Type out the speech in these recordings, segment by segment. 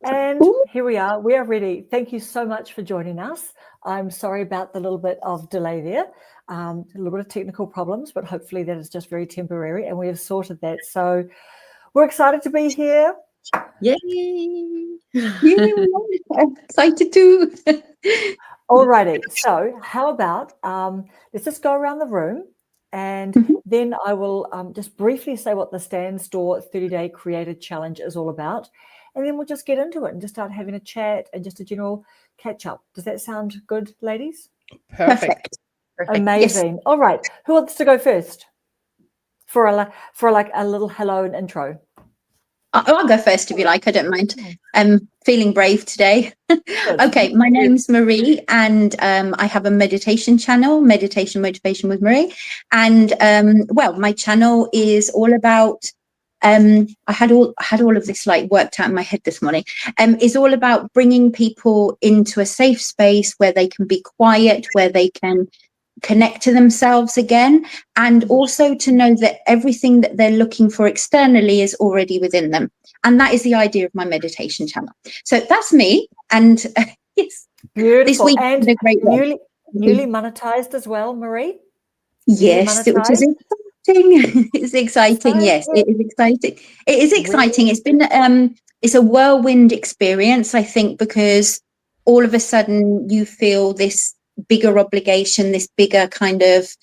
And Ooh. here we are. We are ready. Thank you so much for joining us. I'm sorry about the little bit of delay there, a little bit of technical problems, but hopefully that is just very temporary and we have sorted that. So we're excited to be here. Yay! I'm excited too. Alrighty. So how about let's just go around the room and then I will just briefly say what the Stand Store 30-Day Creator Challenge is all about. And then we'll just get into it and just start having a chat and just a general catch up. Does that sound good, ladies? Perfect. Amazing. Yes. All right. Who wants to go first for like a little hello and intro? I'll go first if you like. I don't mind. I'm feeling brave today. Okay, my name's Marie, and I have a meditation channel, Meditation Motivation with Marie. And well, my channel is all about. I had all of this like worked out in my head this morning. Is all about bringing people into a safe space where they can be quiet, where they can connect to themselves again, and also to know that everything that they're looking for externally is already within them. And that is the idea of my meditation channel. So that's me. And it's beautiful. This week and a great newly monetized as well, Marie. Yes, which is exciting. It's exciting. Yes, it is exciting. It is exciting. It's been it's a whirlwind experience, I think, because all of a sudden you feel this bigger obligation, this bigger kind of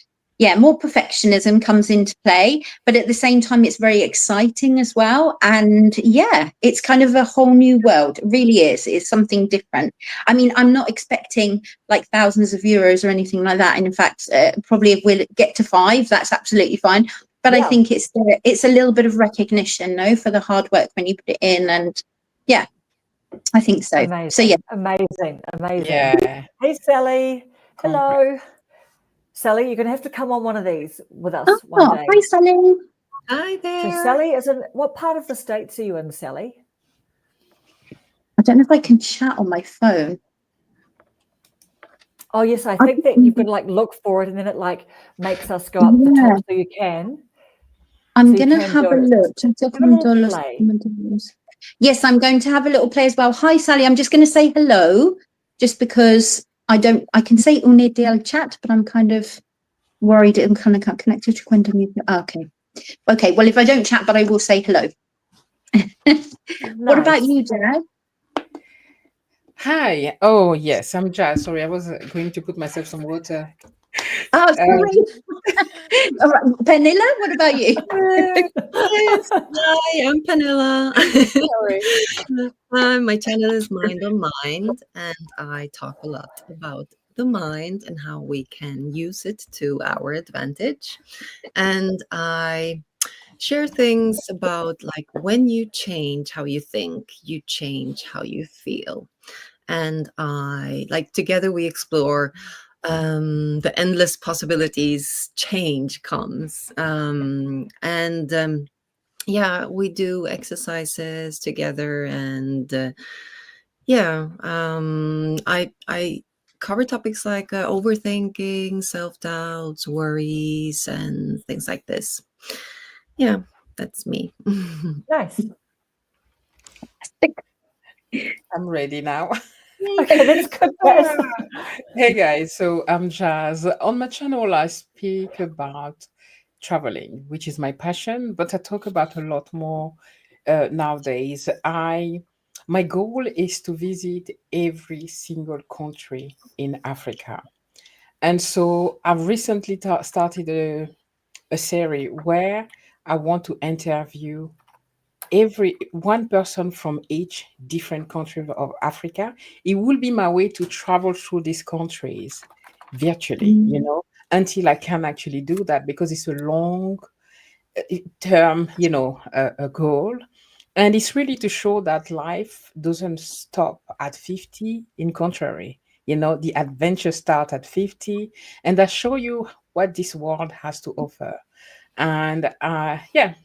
more perfectionism comes into play, but at the same time it's very exciting as well. And it's kind of a whole new world. It really is. It's something different. I mean, I'm not expecting like thousands of euros or anything like that, and in fact probably if we'll get to 5, that's absolutely fine. But I think it's a little bit of recognition, for the hard work when you put it in. And I think so. Amazing. So amazing. Yeah. Hey, Sally. Hello. Sally, you're going to have to come on one of these with us one day. Hi, Sally. Hi there. So Sally is in, what part of the States are you in, Sally? I don't know if I can chat on my phone. Oh, yes, I think that you could like look for it and then it like makes us go up the top so you can. I'm going to have a look. Yes, I'm going to have a little play as well. Hi, Sally. I'm just going to say hello just because I can say une del chat, but I'm kind of worried I'm kind of connected to Quentin. Okay. Well, if I don't chat, but I will say hello. What about you, Dad? Hi. Oh, yes, I'm Jase. Sorry, I was going to put myself some water. Oh, sorry. All right. Pernilla, what about you? Yes. Hi, I'm Pernilla. My channel is Mind on Mind, and I talk a lot about the mind and how we can use it to our advantage. And I share things about like when you change how you think, you change how you feel. And together we explore the endless possibilities change comes. We do exercises together, and I cover topics like overthinking, self-doubts, worries, and things like this. Yeah, that's me. Nice. I'm ready now. Okay, that's good. Hey guys, so I'm Jase. On my channel, I speak about traveling, which is my passion, but I talk about a lot more nowadays. My goal is to visit every single country in Africa, and so I've recently started a series where I want to interview one person from each different country of Africa. It will be my way to travel through these countries virtually, until I can actually do that, because it's a long term, a goal. And it's really to show that life doesn't stop at 50. In contrary, the adventure start at 50, and I show you what this world has to offer. And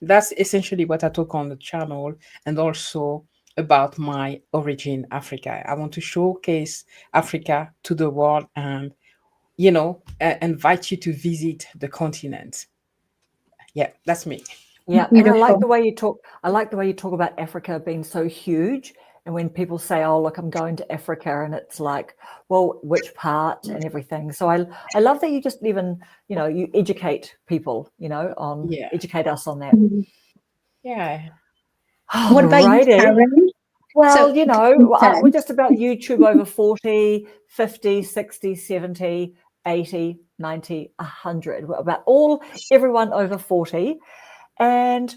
that's essentially what I talk on the channel, and also about my origin, Africa. I want to showcase Africa to the world, and invite you to visit the continent. Yeah, that's me. Yeah, and Beautiful. I like the way you talk. I like the way you talk about Africa being so huge. And when people say, "Oh, look, I'm going to Africa," and it's like, well, which part and everything. So I love that you just even, you educate people, Yeah. educate us on that. Yeah. What about you, Alrighty. Karen? Well, So, we're just about YouTube over 40, 50, 60, 70, 80, 90, 100. We're about everyone over 40. And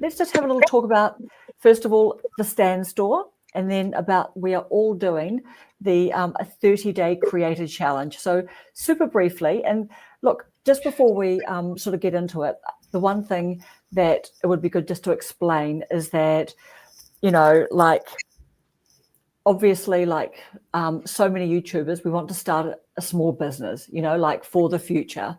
let's just have a little talk about, first of all, the Stand Store, and then about we are all doing the a 30-day creator challenge. So super briefly, and look, just before we sort of get into it, the one thing that it would be good just to explain is that, like, obviously, like so many YouTubers, we want to start a small business, like for the future.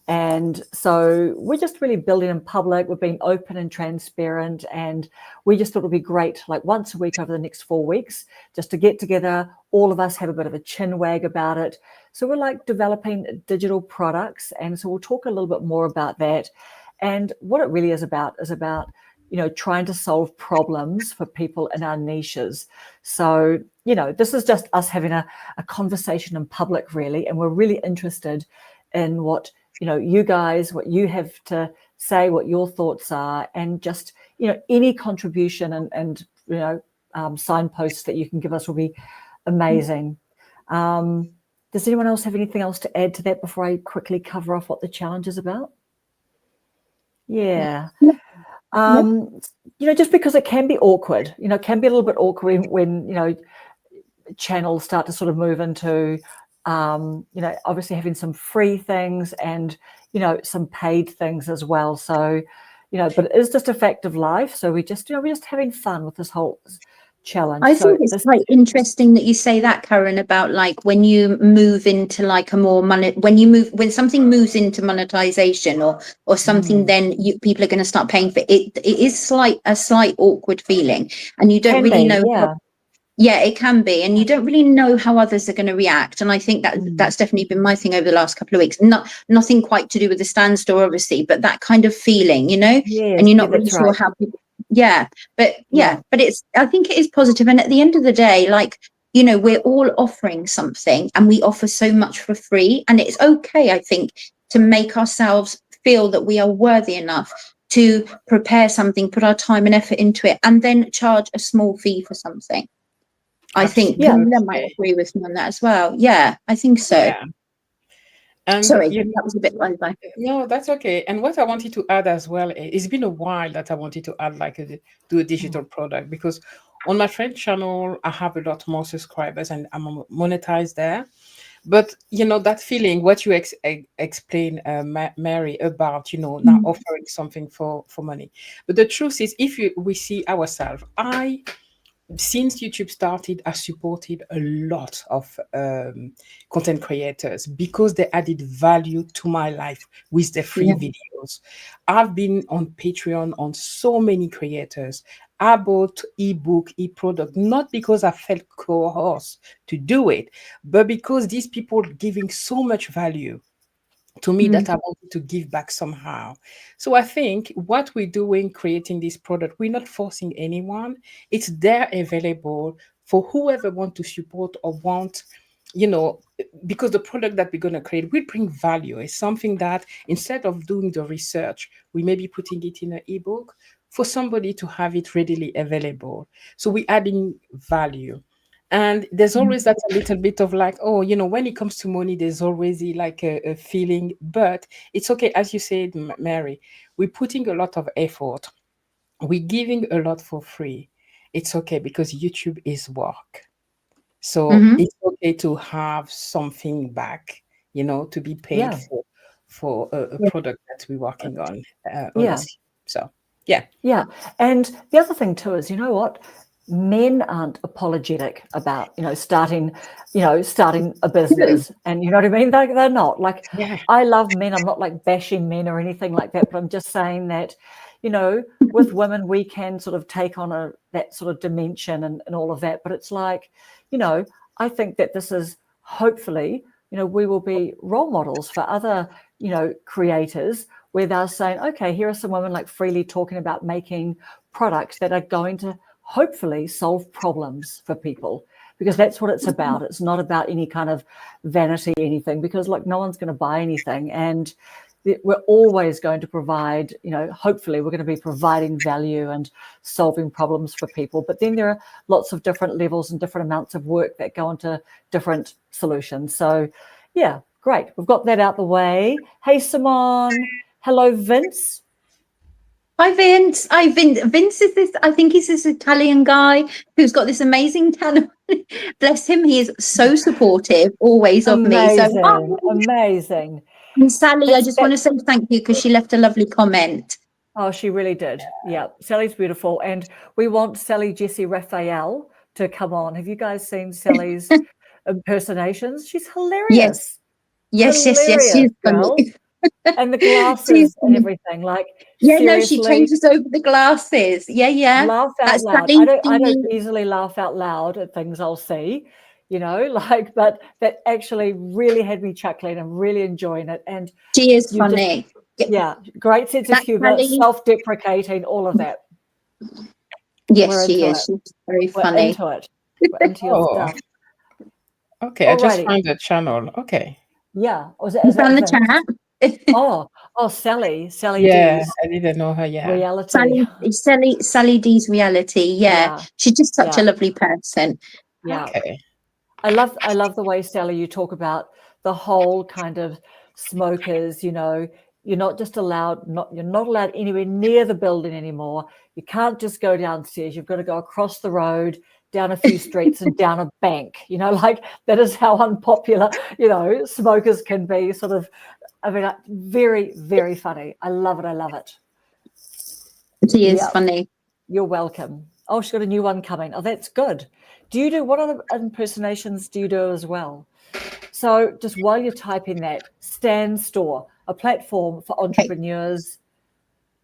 And so we're just really building in public. We're being open and transparent. And we just thought it would be great, like once a week over the next 4 weeks, just to get together, all of us have a bit of a chin wag about it. So we're like developing digital products. And so we'll talk a little bit more about that. And what it really is about, trying to solve problems for people in our niches. So, this is just us having a conversation in public, really. And we're really interested in what you guys, what you have to say, what your thoughts are, and just, any contribution and signposts that you can give us will be amazing. Does anyone else have anything else to add to that before I quickly cover off what the challenge is about? Yeah. Just because it can be awkward, it can be a little bit awkward when channels start to sort of move into obviously having some free things and some paid things as well. So but it is just a fact of life. So we're just having fun with this whole challenge. I think it's quite interesting that you say that, Karen, about like when you move into like a more when something moves into monetization or something, then people are going to start paying for it. It is a slight awkward feeling, and you don't really know. Yeah, it can be, and you don't really know how others are going to react. And I think that's definitely been my thing over the last couple of weeks. Nothing quite to do with the Stand Store, obviously, but that kind of feeling, and you're not really sure how people. But I think it is positive. And at the end of the day, like, we're all offering something, and we offer so much for free, and it's okay, I think, to make ourselves feel that we are worthy enough to prepare something, put our time and effort into it, and then charge a small fee for something. I think Pernilla might agree with me on that as well. Yeah, I think so. Yeah. And sorry, that was a bit long. No, that's okay. And what I wanted to add as well, it's been a while that I wanted to add do a digital product, because on my French channel, I have a lot more subscribers and I'm monetized there. But, that feeling, what you explained, Mary, about, now offering something for money. But the truth is, we see ourselves, since YouTube started, I supported a lot of content creators because they added value to my life with their free videos. I've been on Patreon on so many creators. I bought ebook, e-product, not because I felt coerced to do it, but because these people giving so much value to me that I wanted to give back somehow. So I think what we're doing, creating this product, we're not forcing anyone. It's there available for whoever want to support or want, because the product that we're going to create will bring value. It's something that instead of doing the research, we may be putting it in an ebook for somebody to have it readily available. So we're adding value. And there's always that a little bit of like, when it comes to money, there's always like a feeling, but it's okay. As you said, Mary, we're putting a lot of effort. We're giving a lot for free. It's okay because YouTube is work. So it's okay to have something back, to be paid for a product that we're working on, honestly. So, yeah. Yeah. And the other thing too is, what? Men aren't apologetic about, starting a business. And you know what I mean? They're not. Like, I love men. I'm not like bashing men or anything like that, but I'm just saying that, with women, we can sort of take on that sort of dimension and all of that. But it's like, I think that this is hopefully, we will be role models for other, creators where they're saying, okay, here are some women like freely talking about making products that are going to hopefully solve problems for people, because that's what it's about. It's not about any kind of vanity, anything, because look, no one's going to buy anything. And we're always going to provide, hopefully we're going to be providing value and solving problems for people. But then there are lots of different levels and different amounts of work that go into different solutions. So yeah, great. We've got that out the way. Hey, Simone. Hello, Vince. Hi, Vince. Vince is this, I think he's this Italian guy who's got this amazing talent. Bless him. He is so supportive always of me. So amazing. And Sally, I just want to say thank you because she left a lovely comment. Oh, she really did. Yeah, Sally's beautiful. And we want Sally Jesse Raphael to come on. Have you guys seen Sally's impersonations? She's hilarious. Yes, she's funny. And the glasses and everything. Like, seriously, she changes over the glasses. Yeah. Laugh out loud. I don't easily laugh out loud at things I'll see, but that actually really had me chuckling and really enjoying it. And she is funny. Great sense of humor, self-deprecating, all of that. Yes, she is. She's very funny. We're into your stuff. Okay, I just found the channel. Okay. Yeah. Was it on the chat? oh, Sally. Yeah, D's I didn't know her yet. Reality. Sally D's reality. Yeah. She's just such a lovely person. Yeah. Okay. I love the way, Sally, you talk about the whole kind of smokers, you're not just allowed, you're not allowed anywhere near the building anymore. You can't just go downstairs. You've got to go across the road, down a few streets and down a bank, that is how unpopular, smokers can be. Sort of, very, very funny. I love it. She is funny. You're welcome. Oh, she's got a new one coming. Oh, that's good. What other impersonations do you do as well? So just while you're typing that, Stan Store, a platform for entrepreneurs.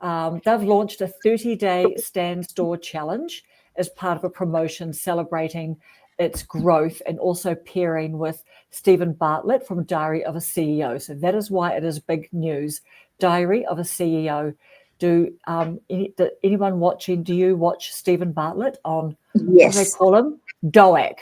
They've launched a 30-day Stan Store challenge as part of a promotion celebrating its growth and also pairing with Stephen Bartlett from Diary of a CEO. So that is why it is big news. Diary of a CEO. Anyone watching, do you watch Stephen Bartlett on, yes, what do they call him? DOAC.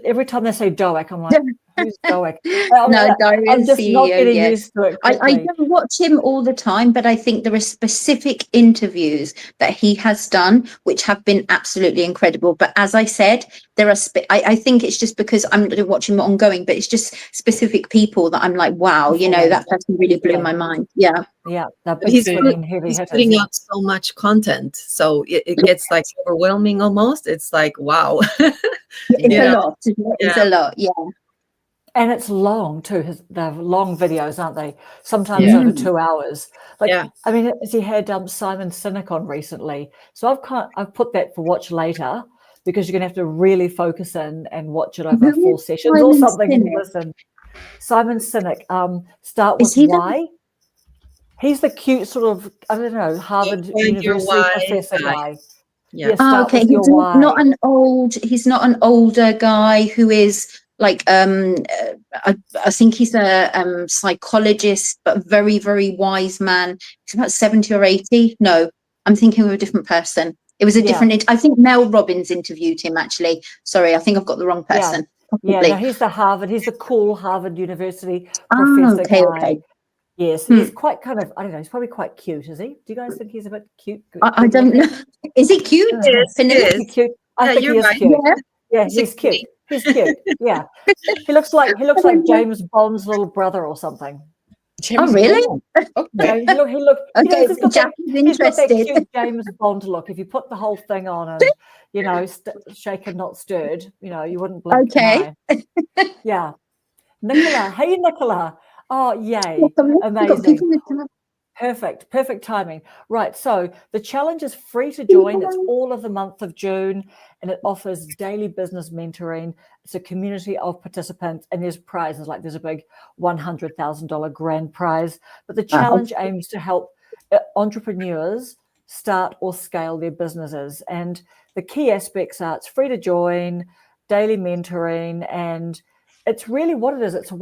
Every time they say DOAC, I'm like, who's DOAC? I'm just CEO, not getting used to it. I don't watch him all the time, but I think there are specific interviews that he has done which have been absolutely incredible. But as I said, there are I think it's just because I'm watching him ongoing, but it's just specific people that I'm like, wow, that person really blew my mind. Yeah. He's putting out so much content, so it gets like overwhelming almost. It's like, wow. It's a lot. It's a lot. Yeah. And it's long too. They're long videos, aren't they? Sometimes over 2 hours. As he had Simon Sinek on recently. So I've put that for watch later, because you're going to have to really focus in and watch it over 4 sessions or something. And listen, Simon Sinek. Start with why. He's the cute sort of, I don't know, Harvard University professor guy. Yeah. Okay. He's not an older guy who is like I think he's a psychologist, but very, very wise man. He's about 70 or 80. No, I'm thinking of a different person. It was a different. I think Mel Robbins interviewed him actually. Sorry, I think I've got the wrong person. Yeah, no, he's the cool Harvard University professor guy. Okay. Yes, he's quite kind of, I don't know, he's probably quite cute, is he? Do you guys think he's a bit cute? I don't know. Is he cute? Yes, cute. I think he is cute. Yeah, he's cute. He's cute. Yeah. He looks like James Bond's little brother or something. Oh, really? Okay. He looked. Okay, he's got interested. That cute James Bond look. If you put the whole thing on and shaken not stirred, you wouldn't blink an eye. Yeah. Nicola, hey Nicola. Oh, yay. Amazing. Perfect timing. Right. So the challenge is free to join. It's all of the month of June, and it offers daily business mentoring. It's a community of participants, and there's prizes, like there's a big $100,000 grand prize. But the challenge aims to help entrepreneurs start or scale their businesses. And the key aspects are it's free to join, daily mentoring, and it's really what it is. It's a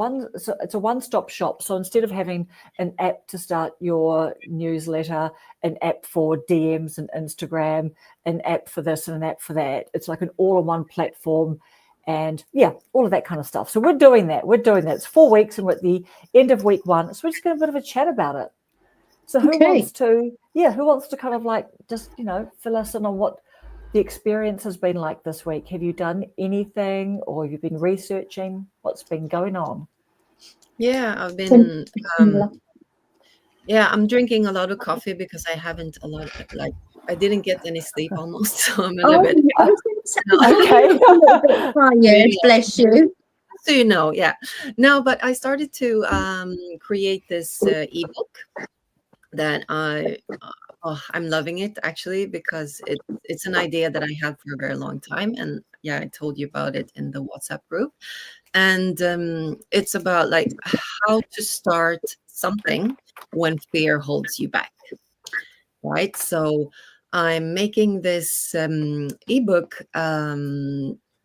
one-stop shop. So instead of having an app to start your newsletter, an app for DMs and Instagram, an app for this and an app for that, it's like an all-in-one platform, and all of that kind of stuff. So we're doing that. It's 4 weeks, and we're at the end of week 1. So we're just going to have a bit of a chat about it. So who wants to kind of like just fill us in on what the experience has been like this week? Have you done anything, or have you been researching? What's been going on? Yeah, I've been I'm drinking a lot of coffee because I didn't get any sleep almost, so I'm a little bit okay. Tired, bless you. So no, but I started to create this ebook that I'm loving it, actually, because it's an idea that I had for a very long time, and I told you about it in the WhatsApp group, and it's about like how to start something when fear holds you back, right? So I'm making this ebook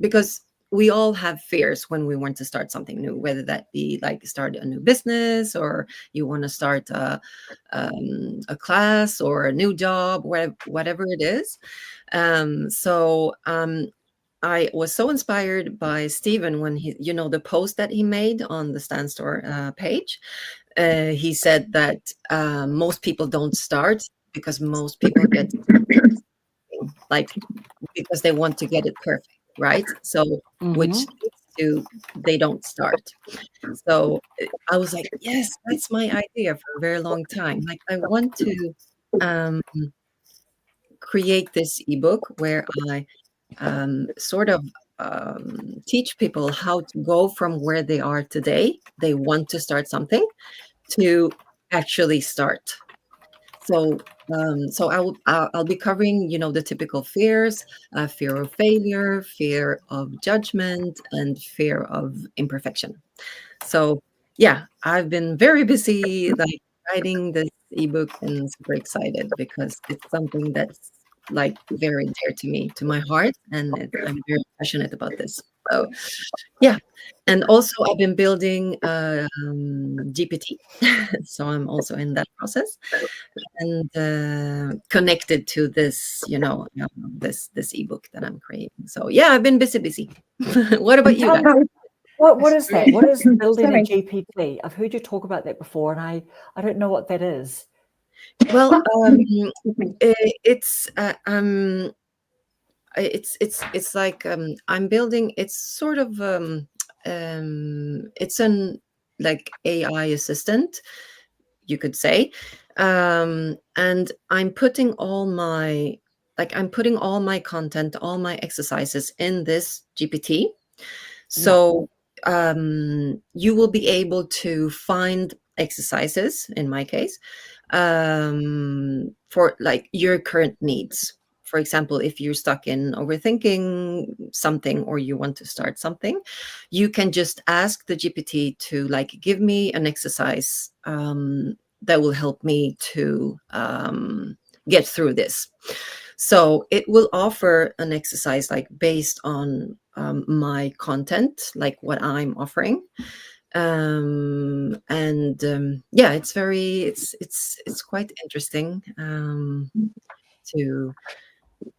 because we all have fears when we want to start something new, whether that be like start a new business, or you want to start a class or a new job, whatever it is. I was so inspired by Stephen when he, the post that he made on the Stan Store page. He said that most people don't start because most people get like because they want to get it perfect, right? So which leads to they don't start. So I was like, yes, that's my idea for a very long time. Like, I want to create this ebook where I sort of teach people how to go from where they are today, they want to start something, to actually start. So I'll be covering, the typical fears, fear of failure, fear of judgment, and fear of imperfection. So I've been very busy like writing this ebook, and super excited because it's something that's like very dear to me, to my heart, and I'm very passionate about this. So and also I've been building GPT, so I'm also in that process, and connected to this, this ebook that I'm creating. So I've been busy. What about you guys? What is that? What is building a GPT? I've heard you talk about that before, and I don't know what that is. Well, it's like I'm building. It's sort of it's an like AI assistant, you could say, and I'm putting all my content, all my exercises in this GPT. So you will be able to find exercises, in my case, for like your current needs. For example, if you're stuck in overthinking something, or you want to start something, you can just ask the GPT to like give me an exercise that will help me to get through this. So it will offer an exercise like based on my content, like what I'm offering. It's very it's quite interesting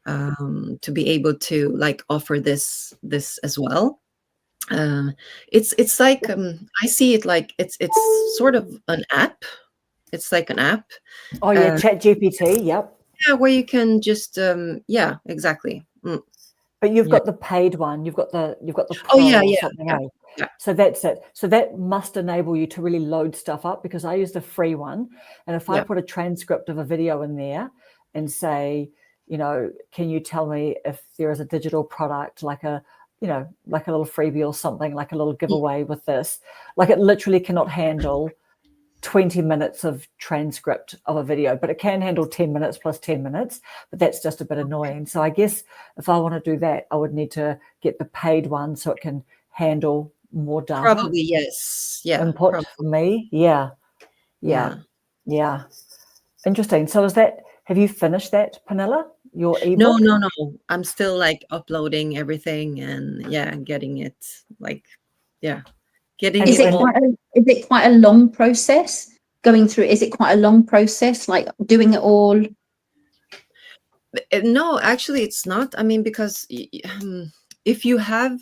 to be able to like offer this as well. It's like I see it like it's sort of an app. It's like an app. Oh yeah, Chat GPT. Yep. Yeah, where you can just exactly. But you've got the paid one. You've got the Pro or something. Yeah. So that's it. So that must enable you to really load stuff up, because I use the free one, and if I put a transcript of a video in there and say, can you tell me if there is a digital product like a like a little freebie or something, like a little giveaway with this, like it literally cannot handle 20 minutes of transcript of a video, but it can handle 10 minutes plus 10 minutes, but that's just a bit annoying. So I guess if I want to do that, I would need to get the paid one so it can handle more data. Probably, yes. Yeah. Input for me. Yeah. Interesting. So have you finished that, Pernilla? Your ebook? No. I'm still like uploading everything and getting it like, getting Is it quite a long process going through? Is it quite a long process, like doing it all? No, actually, it's not. I mean, because if you have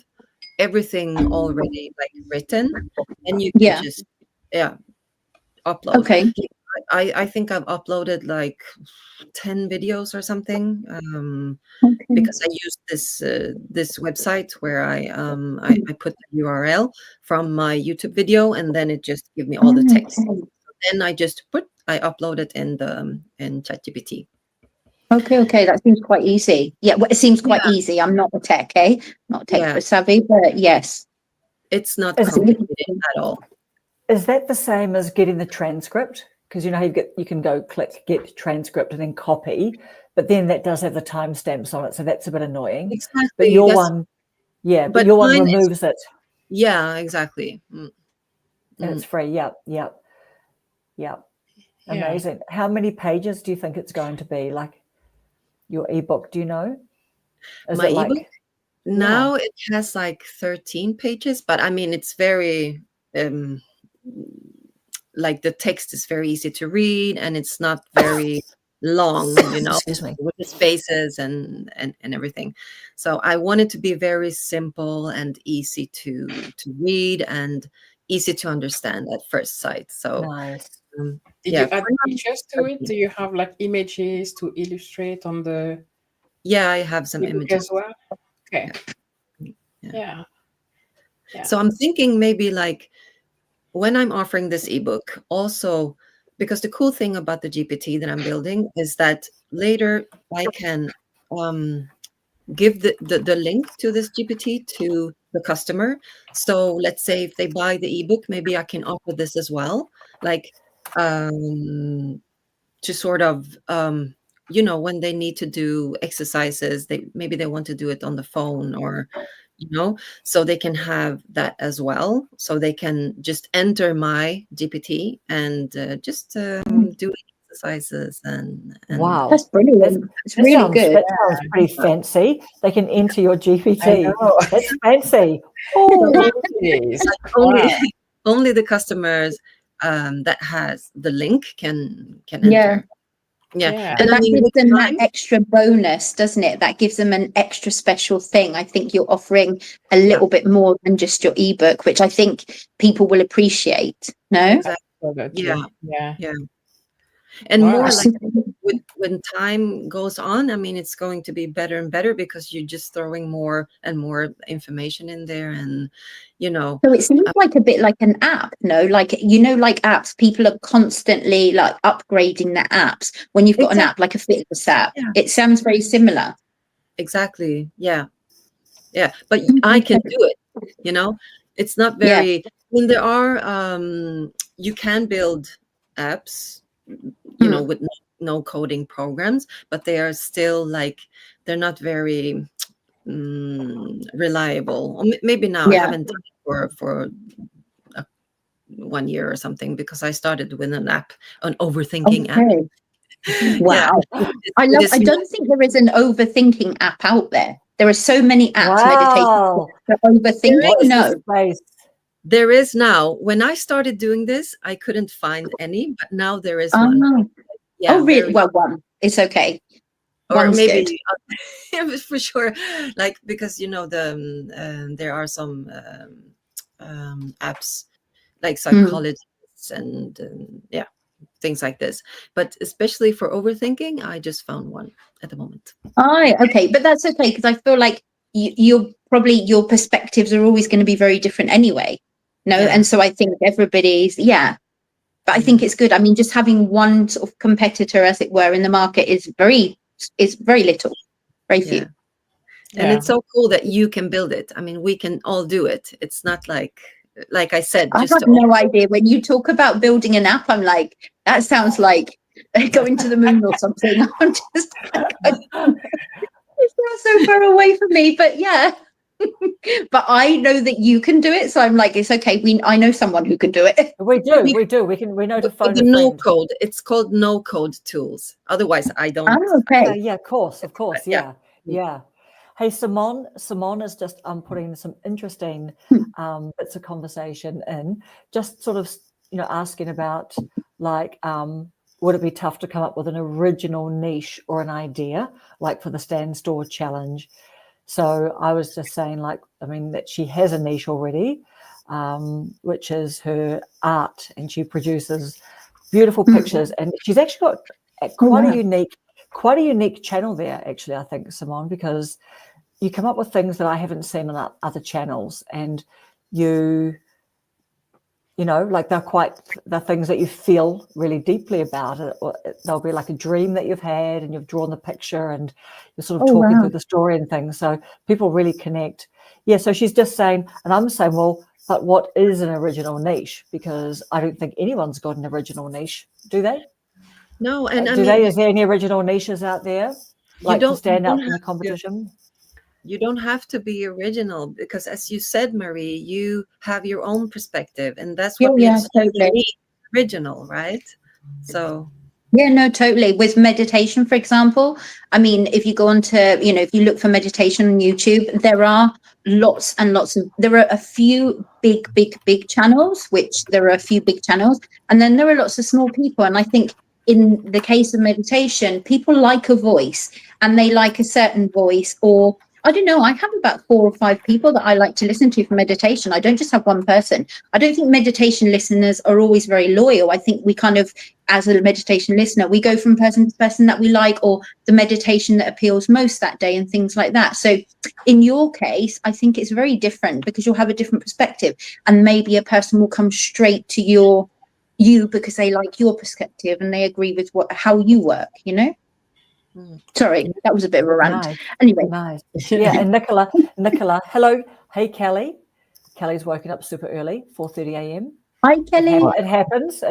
everything already like written, and you can just upload. Okay. I think I've uploaded like 10 videos or something, Okay. because I used this website where I put the URL from my YouTube video, and then it just give me all the text. Okay. Then I upload it in ChatGPT. Okay, that seems quite easy. Yeah, well, it seems quite easy. I'm not a tech, not tech savvy, but yes, it's not complicated at all. Is that the same as getting the transcript? Because you can go click get transcript and then copy, but then that does have the timestamps on it, so that's a bit annoying. Exactly. But your one removes it. Yeah, exactly. And it's free. Yeah. Amazing. How many pages do you think it's going to be? Like your ebook, do you know? My ebook? Now it has like 13 pages, but I mean, it's very like the text is very easy to read, and it's not very long, Excuse me. with the spaces and everything. So I want it to be very simple and easy to read and easy to understand at first sight. So nice. Did you add pictures to it? Do you have like images to illustrate on the? Yeah, I have some images as well. Okay. Yeah. So I'm thinking maybe like when I'm offering this ebook, also because the cool thing about the GPT that I'm building is that later I can give the link to this GPT to the customer. So let's say if they buy the ebook, maybe I can offer this as well, like to sort of when they need to do exercises, maybe they want to do it on the phone, or so they can have that as well. So they can just enter my GPT and just do exercises and wow, that's brilliant. It's really good. That sounds pretty fancy. They can enter your GPT. That's fancy. Oh, only the customers that has the link can enter. Yeah. And that gives them that extra bonus, doesn't it? That gives them an extra special thing. I think you're offering a little bit more than just your ebook, which I think people will appreciate. No? Exactly. Yeah. And more like when time goes on, I mean, it's going to be better and better because you're just throwing more and more information in there, and So it seems like a bit like an app, no? Like like apps, people are constantly like upgrading the apps. When you've got an app like a fitness app, it sounds very similar. Exactly. Yeah. But I can do it. It's not very. I mean, there are you can build apps, with no coding programs, but they are still like they're not very reliable. Or maybe now I haven't done it for 1 year or something, because I started with an app, an overthinking app. Wow. I don't think there is an overthinking app out there. There are so many apps meditation for overthinking. No. There is now. When I started doing this, I couldn't find any, but now there is one. Yeah, really? Well, one. It's okay. Or One's maybe good. for sure, like because there are some apps like psychologists and things like this. But especially for overthinking, I just found one at the moment. Okay, but that's okay, because I feel like you're probably, your perspectives are always going to be very different anyway. No, and so I think everybody's but I think it's good. I mean, just having one sort of competitor, as it were, in the market is very little, very few. And it's so cool that you can build it. I mean, we can all do it. It's not like I said. I have no idea. When you talk about building an app, I'm like, that sounds like going to the moon or something. I'm just it's not so far away from me, but but I know that you can do it, so I'm like, it's okay. I know someone who can do it. We do. We know to phone the no code. It's called no code tools. Otherwise, I don't. Oh, okay. Of course. Yeah. Hey, Simone is just putting some interesting bits of conversation in, just sort of, asking about like, would it be tough to come up with an original niche or an idea, like for the Stand Store Challenge? So I was just saying, like, I mean, that she has a niche already, which is her art, and she produces beautiful pictures, and she's actually got quite a unique channel there, actually, I think, Simone, because you come up with things that I haven't seen on other channels, and like they're things that you feel really deeply about it, or they'll be like a dream that you've had and you've drawn the picture and you're sort of talking through the story and things. So people really connect. Yeah. So she's just saying, and I'm saying, well, but what is an original niche? Because I don't think anyone's got an original niche, do they? No, and is there any original niches out there, like to stand out in the competition? You don't have to be original, because as you said, Marie, you have your own perspective, and that's what makes you original, right? So yeah, no, totally. With meditation, for example, I mean, if you go on to, if you look for meditation on YouTube, there are lots and lots of, there are a few big channels, and then there are lots of small people. And I think in the case of meditation, people like a voice, and they like a certain voice, or I don't know, I have about 4 or 5 people that I like to listen to for meditation. I don't just have one person. I don't think meditation listeners are always very loyal. I think we kind of, as a meditation listener, we go from person to person that we like, or the meditation that appeals most that day, and things like that. So in your case, I think it's very different, because you'll have a different perspective, and maybe a person will come straight to you because they like your perspective and they agree with how you work, Sorry, that was a bit of a rant. Nice. Anyway. Nice. Yeah, and Nicola, hello. Hey, Kelly. Kelly's woken up super early, 4:30 a.m. Hi, Kelly. It happens.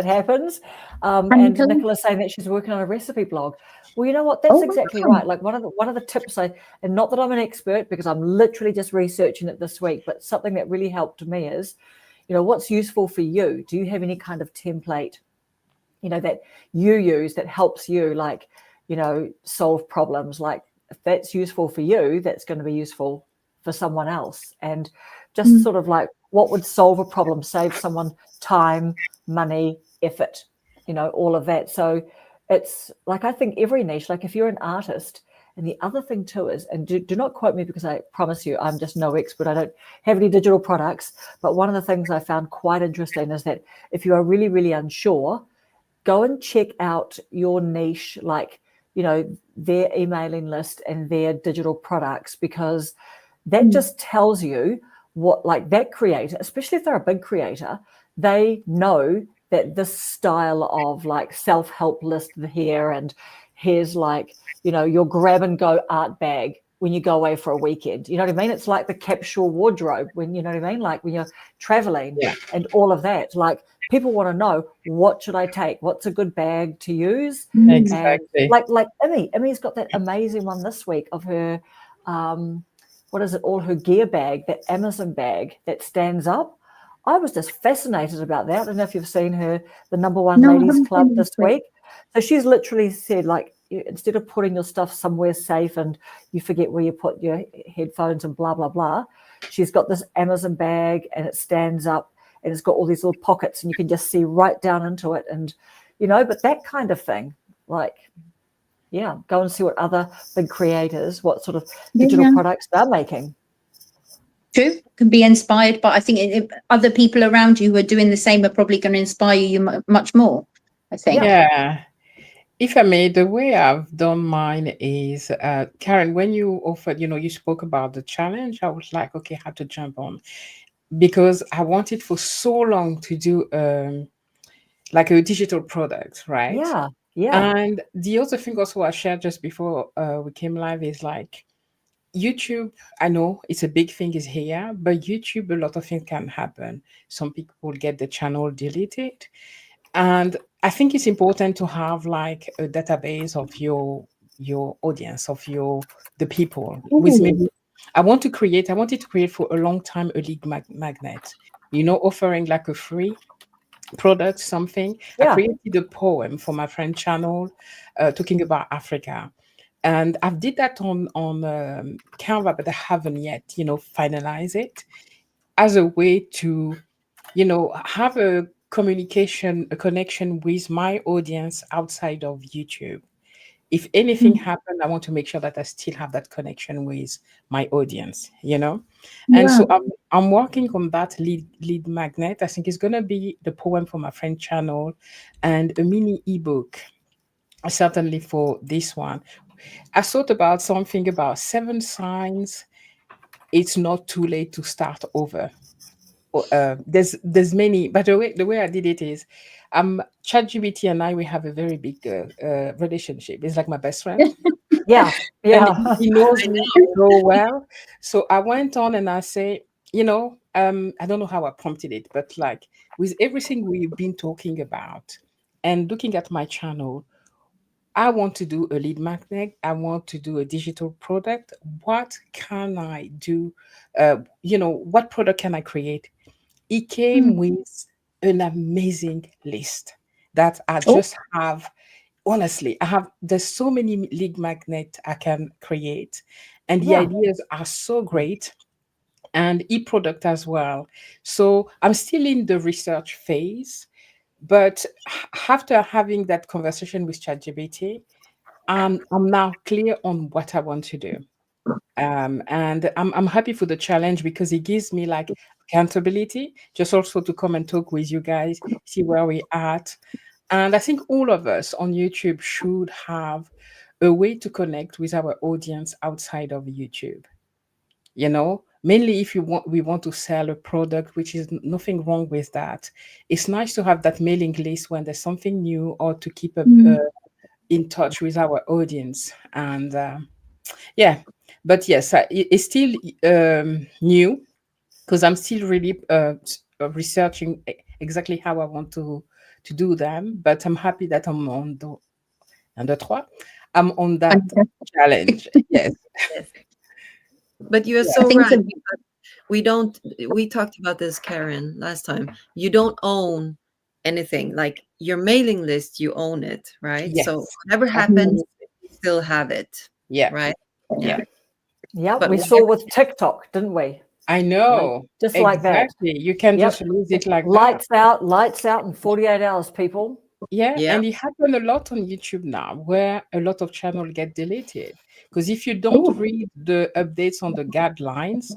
And Nicola's saying that she's working on a recipe blog. Well, you know what? That's exactly right. Like one of the tips and not that I'm an expert, because I'm literally just researching it this week, but something that really helped me is, what's useful for you? Do you have any kind of template, that you use that helps you, like, solve problems? Like, if that's useful for you, that's going to be useful for someone else. And just sort of like, what would solve a problem, save someone time, money, effort, all of that. So it's like, I think every niche, like if you're an artist, and the other thing too is, and do not quote me, because I promise you, I'm just no expert. I don't have any digital products. But one of the things I found quite interesting is that if you are really, really unsure, go and check out your niche, like, their emailing list and their digital products, because that just tells you what, like, that creator, especially if they're a big creator, they know that this style of like self-help list here, and here's like, your grab and go art bag when you go away for a weekend. You know what I mean? It's like the capsule wardrobe when, you know what I mean? Like when you're traveling and all of that. Like, people want to know, what should I take? What's a good bag to use? Exactly. And like Emmy's got that amazing one this week of her, what is it, all her gear bag, that Amazon bag that stands up. I was just fascinated about that. I don't know if you've seen her, the #1 ladies club this week. So she's literally said, like, instead of putting your stuff somewhere safe and you forget where you put your headphones and blah, blah, blah, she's got this Amazon bag, and it stands up, and it's got all these little pockets, and you can just see right down into it. And, but that kind of thing, like, yeah, go and see what other big creators, what sort of digital products they're making. True, can be inspired, but I think other people around you who are doing the same are probably going to inspire you much more, I think. Yeah. If I may, the way I've done mine is, Karen, when you offered, you spoke about the challenge, I was like, okay, how to jump on, because I wanted for so long to do like a digital product, right? Yeah. And the other thing also I shared just before we came live is like, YouTube, I know it's a big thing is here, but YouTube, a lot of things can happen. Some people get the channel deleted. And I think it's important to have like a database of your audience, of the people. With maybe I wanted to create for a long time a lead magnet, offering like a free product, something. I created a poem for my friend channel talking about Africa. And I've did that on Canva, but I haven't yet, finalize it as a way to, have a connection with my audience outside of YouTube. If anything happened, I want to make sure that I still have that connection with my audience. And Yeah. so I'm working on that lead magnet. I think it's gonna be the poem for my friend channel and a mini ebook, certainly for this one. I thought about something about 7 signs it's not too late to start over. There's many, but the way I did it is, ChatGPT and I, we have a very big relationship. It's like my best friend, Yeah, and yeah. he knows me so well. So I went on and I say, I don't know how I prompted it, but like with everything we've been talking about and looking at my channel, I want to do a lead magnet. I want to do a digital product. What can I do? What product can I create? It came with an amazing list that I Oh, just have. Honestly, there's so many lead magnet I can create, and the Yeah. ideas are so great, and e-product as well. So I'm still in the research phase, but after having that conversation with ChatGPT, I'm now clear on what I want to do. And I'm happy for the challenge because it gives me like accountability, just also to come and talk with you guys, see where we're at. And I think all of us on YouTube should have a way to connect with our audience outside of YouTube. Mainly if we want to sell a product, which is nothing wrong with that. It's nice to have that mailing list when there's something new, or to keep in touch with our audience. And yeah, but yes, it's still new because I'm still really researching exactly how I want to do them. But I'm happy that I'm on the trois. I'm on that challenge. Yes. Yes. But you are Yeah. I so think right. the Because we talked about this, Karen, last time. You don't own anything. Like your mailing list, you own it, right? So Yes. whatever I think happens, you still have it, yeah. right? Yeah. Yeah. Yeah, But we saw whatever, with TikTok, didn't we? I Like know. just like that. Exactly. You can Yep. just lose it like that. Lights out in 48 hours, people. Yeah, yeah. and it happens a lot on YouTube now, where a lot of channels get deleted. Because if you don't oh, read the updates on the guidelines,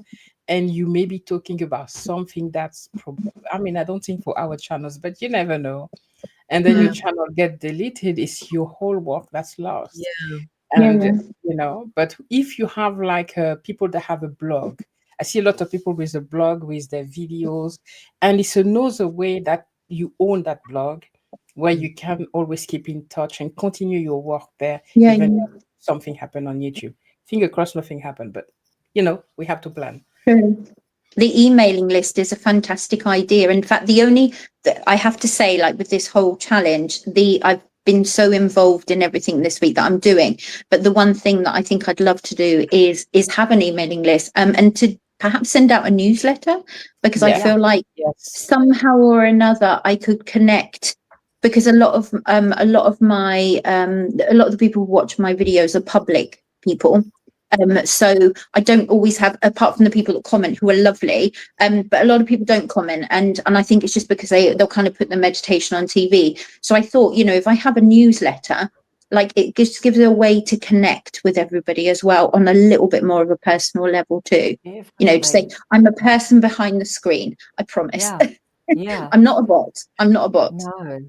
and you may be talking about something that's, I mean, I don't think for our channels, but you never know. And then your Yeah. channel get deleted, it's your whole work that's lost. Yeah. yeah, And yeah. but if you have like people that have a blog, I see a lot of people with a blog with their videos, and it's another way that you own that blog, where you can always keep in touch and continue your work there, Yeah, even yeah. if something happened on YouTube. Finger crossed nothing happened, but we have to plan. True. The emailing list is a fantastic idea. In fact, the only that I have to say, like with this whole challenge, I've been so involved in everything this week that I'm doing. But the one thing that I think I'd love to do is have an emailing list, and to perhaps send out a newsletter, because I Yeah. feel like Yes. somehow or another I could connect, because a lot of the people who watch my videos are public people. So I don't always have, apart from the people that comment who are lovely, but a lot of people don't comment, and I think it's just because they'll kind of put the meditation on TV. So I thought, if I have a newsletter, like it just gives a way to connect with everybody as well on a little bit more of a personal level too. To say Definitely. I'm a person behind the screen. I promise. Yeah. Yeah. I'm not a bot. I'm not a bot. No.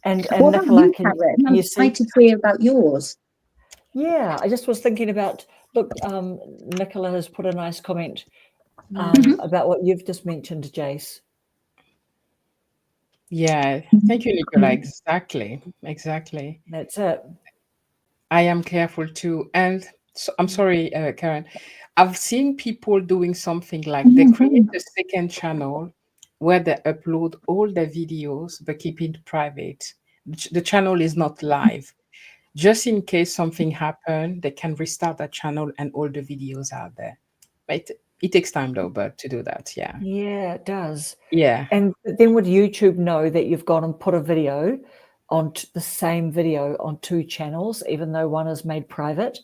And What about Nicola, you, can Karen? I'm you see? excited to hear about yours. Yeah, I just was thinking about, look, Nicola has put a nice comment about what you've just mentioned, Jase. Yeah. Thank you, Nicola. Exactly. That's it. I am careful too. And so, I'm sorry, Karen. I've seen people doing something like they create a second channel where they upload all their videos but keep it private. The channel is not live. Just in case something happened, they can restart that channel and all the videos are there. But it takes time though, but to do that, yeah. Yeah, it does. Yeah. And then would YouTube know that you've gone and put a video on the same video on 2 channels, even though one is made private?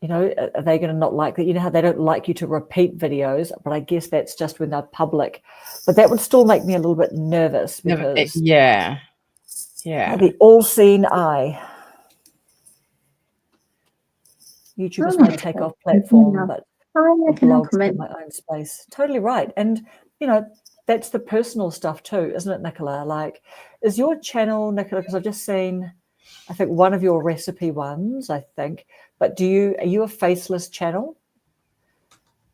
You know, are they going to not like that? You know how they don't like you to repeat videos, but I guess that's just when they're public. But that would still make me a little bit nervous because the all-seeing eye. YouTube is my takeoff platform, but blogs in my own space. Totally right. And, you know, that's the personal stuff too, isn't it, Nicola? Like, is your channel, Nicola, because I've just seen, I think, one of your recipe ones, I think, but are you a faceless channel?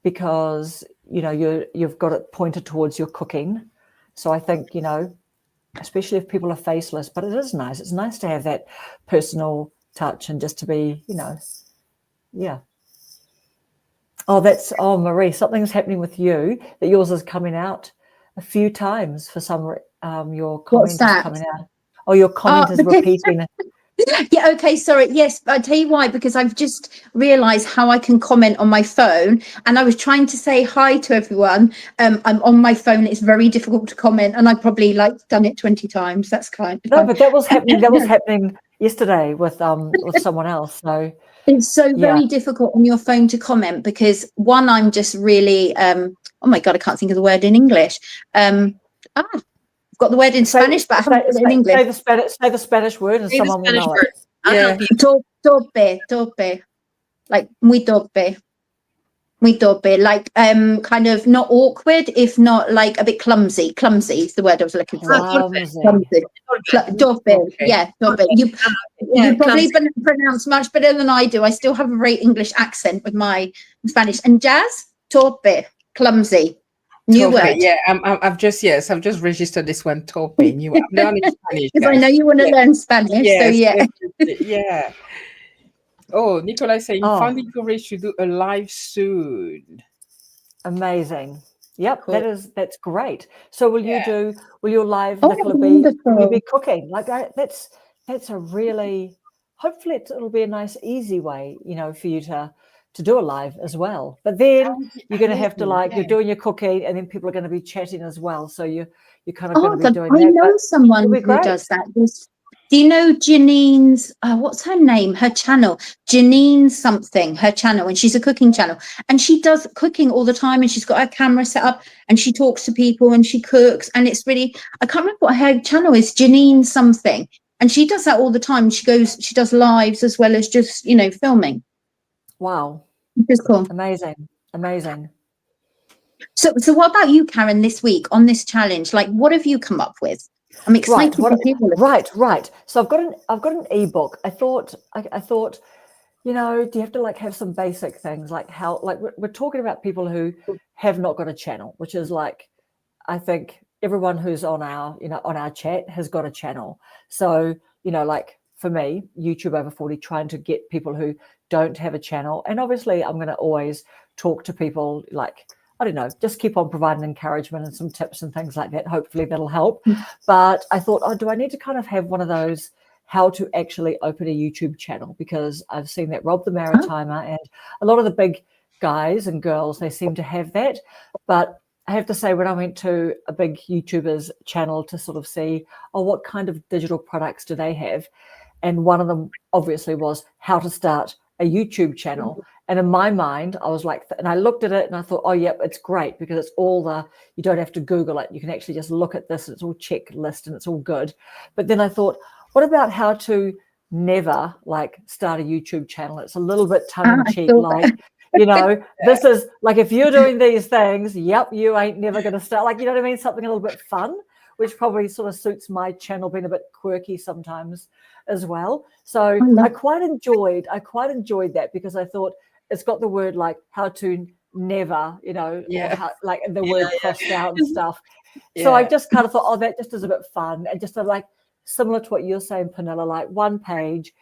Because, you know, you've got it pointed towards your cooking. So I think, you know, especially if people are faceless, but it is nice. It's nice to have that personal touch and just to be, you know, yeah. Oh, Marie, something's happening with you, that yours is coming out a few times for some, your comment is coming out. Oh, your comment is repeating. Yeah, okay, sorry. Yes, I'll tell you why, because I've just realised how I can comment on my phone, and I was trying to say hi to everyone. I'm on my phone. It's very difficult to comment, and I probably done it 20 times. That's kind of no, but that was happening. That was happening yesterday with someone else. So it's so very difficult on your phone to comment because one, I'm just really oh my god, I can't think of the word in English. I've got the word in Spanish, but I haven't got it in English. Say the Spanish word, and someone will know it. Yeah. Torpe, like muy torpe, like kind of not awkward, if not like a bit clumsy. Clumsy is the word I was looking for. Clumsy. Torpe, yeah, torpe. You probably pronounce much better than I do. I still have a very English accent with my Spanish. And Jazz, torpe, clumsy. New word. Yeah, I've just registered this one. Torpe. New. I'm learning Spanish because I know you want to learn Spanish. Yes, so yeah. Oh, Nicola is saying, finding courage to do a live soon. Amazing. Yep, cool. That's great. So will your live, Nicola, will you be cooking? Like that's a really, hopefully it'll be a nice, easy way, you know, for you to do a live as well. But then you're going to have to you're doing your cooking, and then people are going to be chatting as well. So you're kind of going to be doing that. I know someone who does that. Do you know Janine's, what's her name? Her channel, Janine something, her channel, and she's a cooking channel. And she does cooking all the time, and she's got her camera set up, and she talks to people, and she cooks. And it's really, I can't remember what her channel is, Janine something. And she does that all the time. She does lives as well as just, you know, filming. Wow. Which is cool. Amazing. So what about you, Karen, this week on this challenge? Like, what have you come up with? I'm excited to hear it. Right. So I've got an ebook. I thought, you know, do you have to have some basic things like how, we're talking about people who have not got a channel, which is I think everyone who's on our chat has got a channel. So, you know, for me, YouTube over 40, trying to get people who don't have a channel. And obviously I'm going to always talk to people I don't know, just keep on providing encouragement and some tips and things like that. Hopefully that'll help. But I thought, do I need to kind of have one of those how to actually open a YouTube channel? Because I've seen that Rob the Maritimer and a lot of the big guys and girls, they seem to have that. But I have to say, when I went to a big YouTuber's channel to sort of see, what kind of digital products do they have? And one of them obviously was how to start a YouTube channel. And in my mind, I was and I looked at it and I thought, it's great because it's all you don't have to Google it. You can actually just look at this. It's all checklist and it's all good. But then I thought, what about how to never start a YouTube channel? It's a little bit tongue in cheek, you know, this is if you're doing these things, you ain't never going to start. You know what I mean? Something a little bit fun, which probably sort of suits my channel being a bit quirky sometimes as well. So I quite enjoyed that because I thought it's got the word how to never, you know, or how, the word crossed out and stuff. So I just kind of thought, that just is a bit fun and just similar to what you're saying, Pernilla, one page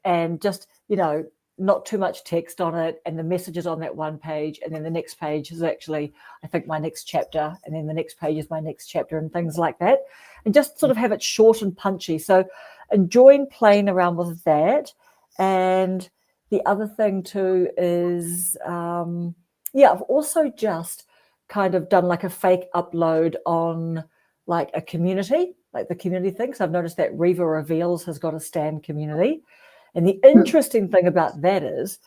and just, you know, not too much text on it, and the messages on that one page, and then the next page is actually, I think, my next chapter, and then the next page is my next chapter, and things like that, and just sort of have it short and punchy. So enjoying playing around with that. And the other thing too is I've also just kind of done a fake upload on a community, like the community thing. So I've noticed that Reva Reveals has got a Stan community. And the interesting thing about that is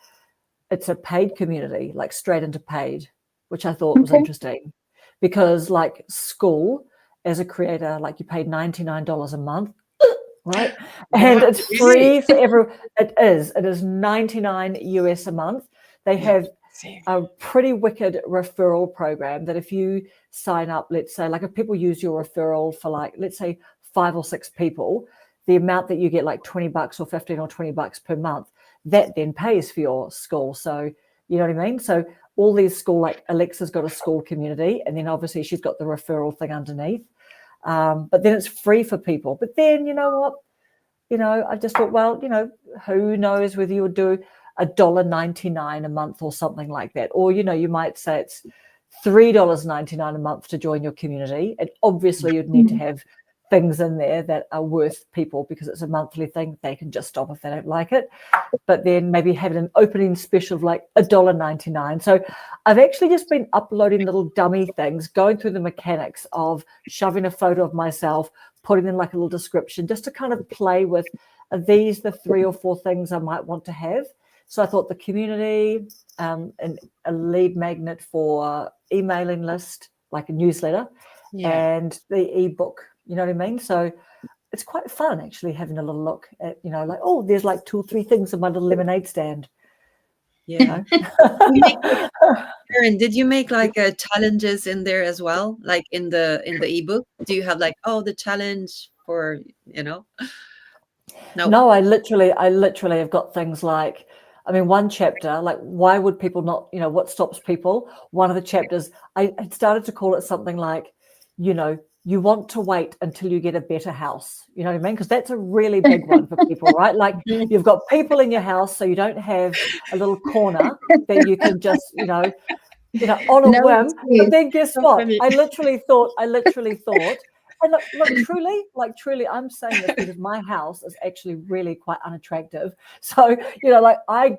it's a paid community, like straight into paid, which I thought was interesting, because like school as a creator, like you paid $99 a month, right? And it's free for everyone. It is 99 US a month. They have a pretty wicked referral program that if you sign up, let's say, like if people use your referral for like, let's say 5 or 6 people, the amount that you get, like $20 or 15 or $20 per month, that then pays for your school. So you know what I mean? So all these school, like Alexa's got a school community, and then obviously she's got the referral thing underneath. But then it's free for people. But then, you know what? You know, I just thought, well, you know, who knows whether you would do $1.99 a month or something like that. Or, you know, you might say it's $3.99 a month to join your community. And obviously you'd need to have things in there that are worth people, because it's a monthly thing. They can just stop if they don't like it. But then maybe have an opening special of like $1.99. So I've actually just been uploading little dummy things, going through the mechanics of shoving a photo of myself, putting in like a little description, just to kind of play with, are these the 3 or 4 things I might want to have? So I thought the community, and a lead magnet for emailing list, like a newsletter, and the ebook. You know what I mean? So it's quite fun actually having a little look at, you know, like, oh, there's like 2 or 3 things in my little lemonade stand. Yeah. Erin, did you make like challenges in there as well? Like in the ebook? Do you have like, oh, the challenge for, you know? No, I literally have got things like, I mean, one chapter, like, why would people not, you know, what stops people? One of the chapters, I had started to call it something like, you know, you want to wait until you get a better house. You know what I mean? Because that's a really big one for people, right? Like you've got people in your house, so you don't have a little corner that you can just, you know, on a whim. But then guess what? I literally thought, and look, truly, I'm saying this because my house is actually really quite unattractive. So, you know, like I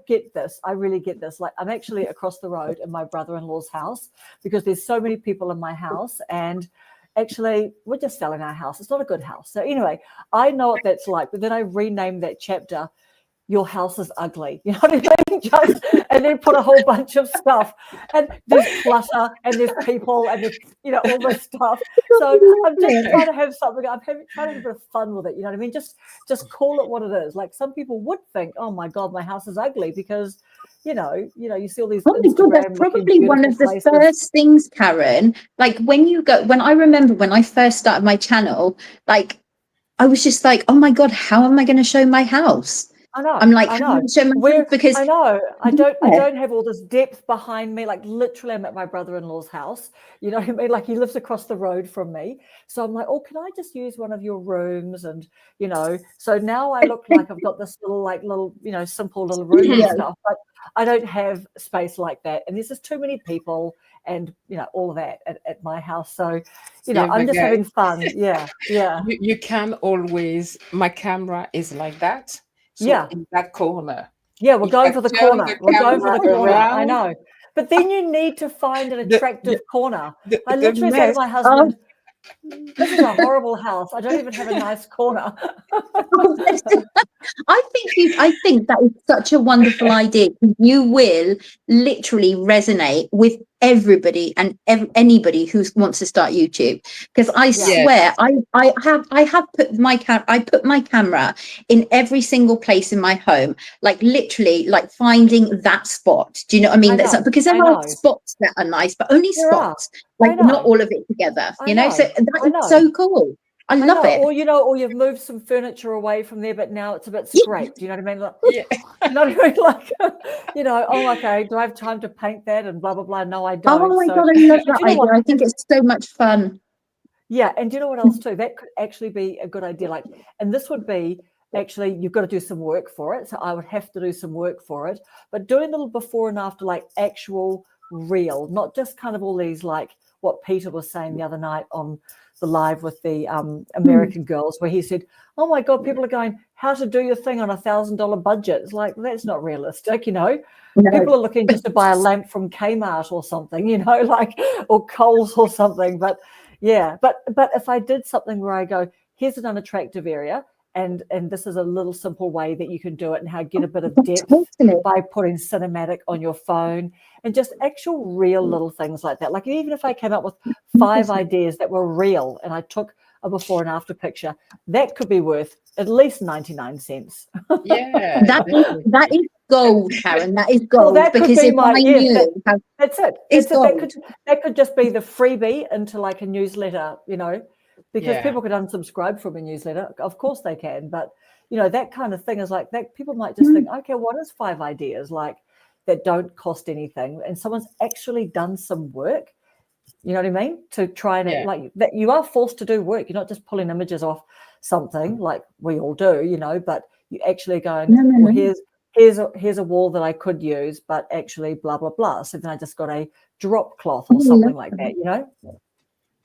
really get this. Like I'm actually across the road in my brother-in-law's house because there's so many people in my house, and actually we're just selling our house. It's not a good house. So anyway, I know what that's like. But then I renamed that chapter, Your House is Ugly. You know what I mean? Just, and then put a whole bunch of stuff. And there's clutter and there's people and there's, you know, all this stuff. So I'm just trying to have something. I'm trying to have a bit of fun with it. You know what I mean? Just call it what it is. Like some people would think, oh my God, my house is ugly because you see all these. Oh my God, that's probably one of the first things, Karen. Like when I remember when I first started my channel, like I was just like, oh my God, how am I going to show my house? I know. I'm like, how am I show my house? Because I know I don't have all this depth behind me. Like literally, I'm at my brother-in-law's house. You know what I mean? Like he lives across the road from me. So I'm like, oh, can I just use one of your rooms? And you know, so now I look like I've got this little, you know, simple little room and stuff. But I don't have space like that, and there's just too many people, and you know all of that at my house. So, you know, I'm just having fun. Yeah. You can always. My camera is like that. So in that corner. Yeah, we're going for the corner. I know, but then you need to find an attractive corner. I literally said to my husband, "This is a horrible house. I don't even have a nice corner." I think that is such a wonderful idea. You will literally resonate with everybody and anybody who wants to start YouTube. Because I swear, I have put my camera in every single place in my home, like literally, like finding that spot. Do you know what I mean? Because there are spots that are nice, but only spots, like not all of it together. You know, so that is so cool. I love it. Or or you've moved some furniture away from there, but now it's a bit scraped. You know what I mean? Like, you know what I mean? Like, you know, oh, okay. Do I have time to paint that and blah blah blah? No, I don't. Oh my God, I love that idea. I think it's so much fun. Yeah, and do you know what else too? That could actually be a good idea. Like, and this would be actually you've got to do some work for it. So I would have to do some work for it, but doing a little before and after, like actual real, not just kind of all these like what Peter was saying the other night on the live with the American girls, where he said, oh my God, people are going, how to do your thing on $1,000 budget. It's like, that's not realistic, you know. No. People are looking just to buy a lamp from Kmart or something, you know, like, or Kohl's or something. But yeah, but if I did something where I go, here's an unattractive area, and this is a little simple way that you can do it, and how get a bit of depth by putting cinematic on your phone, and just actual real little things like that. Like even if I came up with 5 ideas that were real and I took a before and after picture, that could be worth at least 99 cents. Yeah, that is gold, Karen. That is gold. Well, that because could be if I knew, that's it. That could just be the freebie into like a newsletter, you know, because people could unsubscribe from a newsletter. Of course they can, but you know, that kind of thing is like that. People might just think, okay, what is 5 ideas like that don't cost anything, and someone's actually done some work. You know what I mean? To try and like that, you are forced to do work. You're not just pulling images off something like we all do, you know, but you actually going, well, here's a wall that I could use, but actually blah, blah, blah. So then I just got a drop cloth or something like that, you know?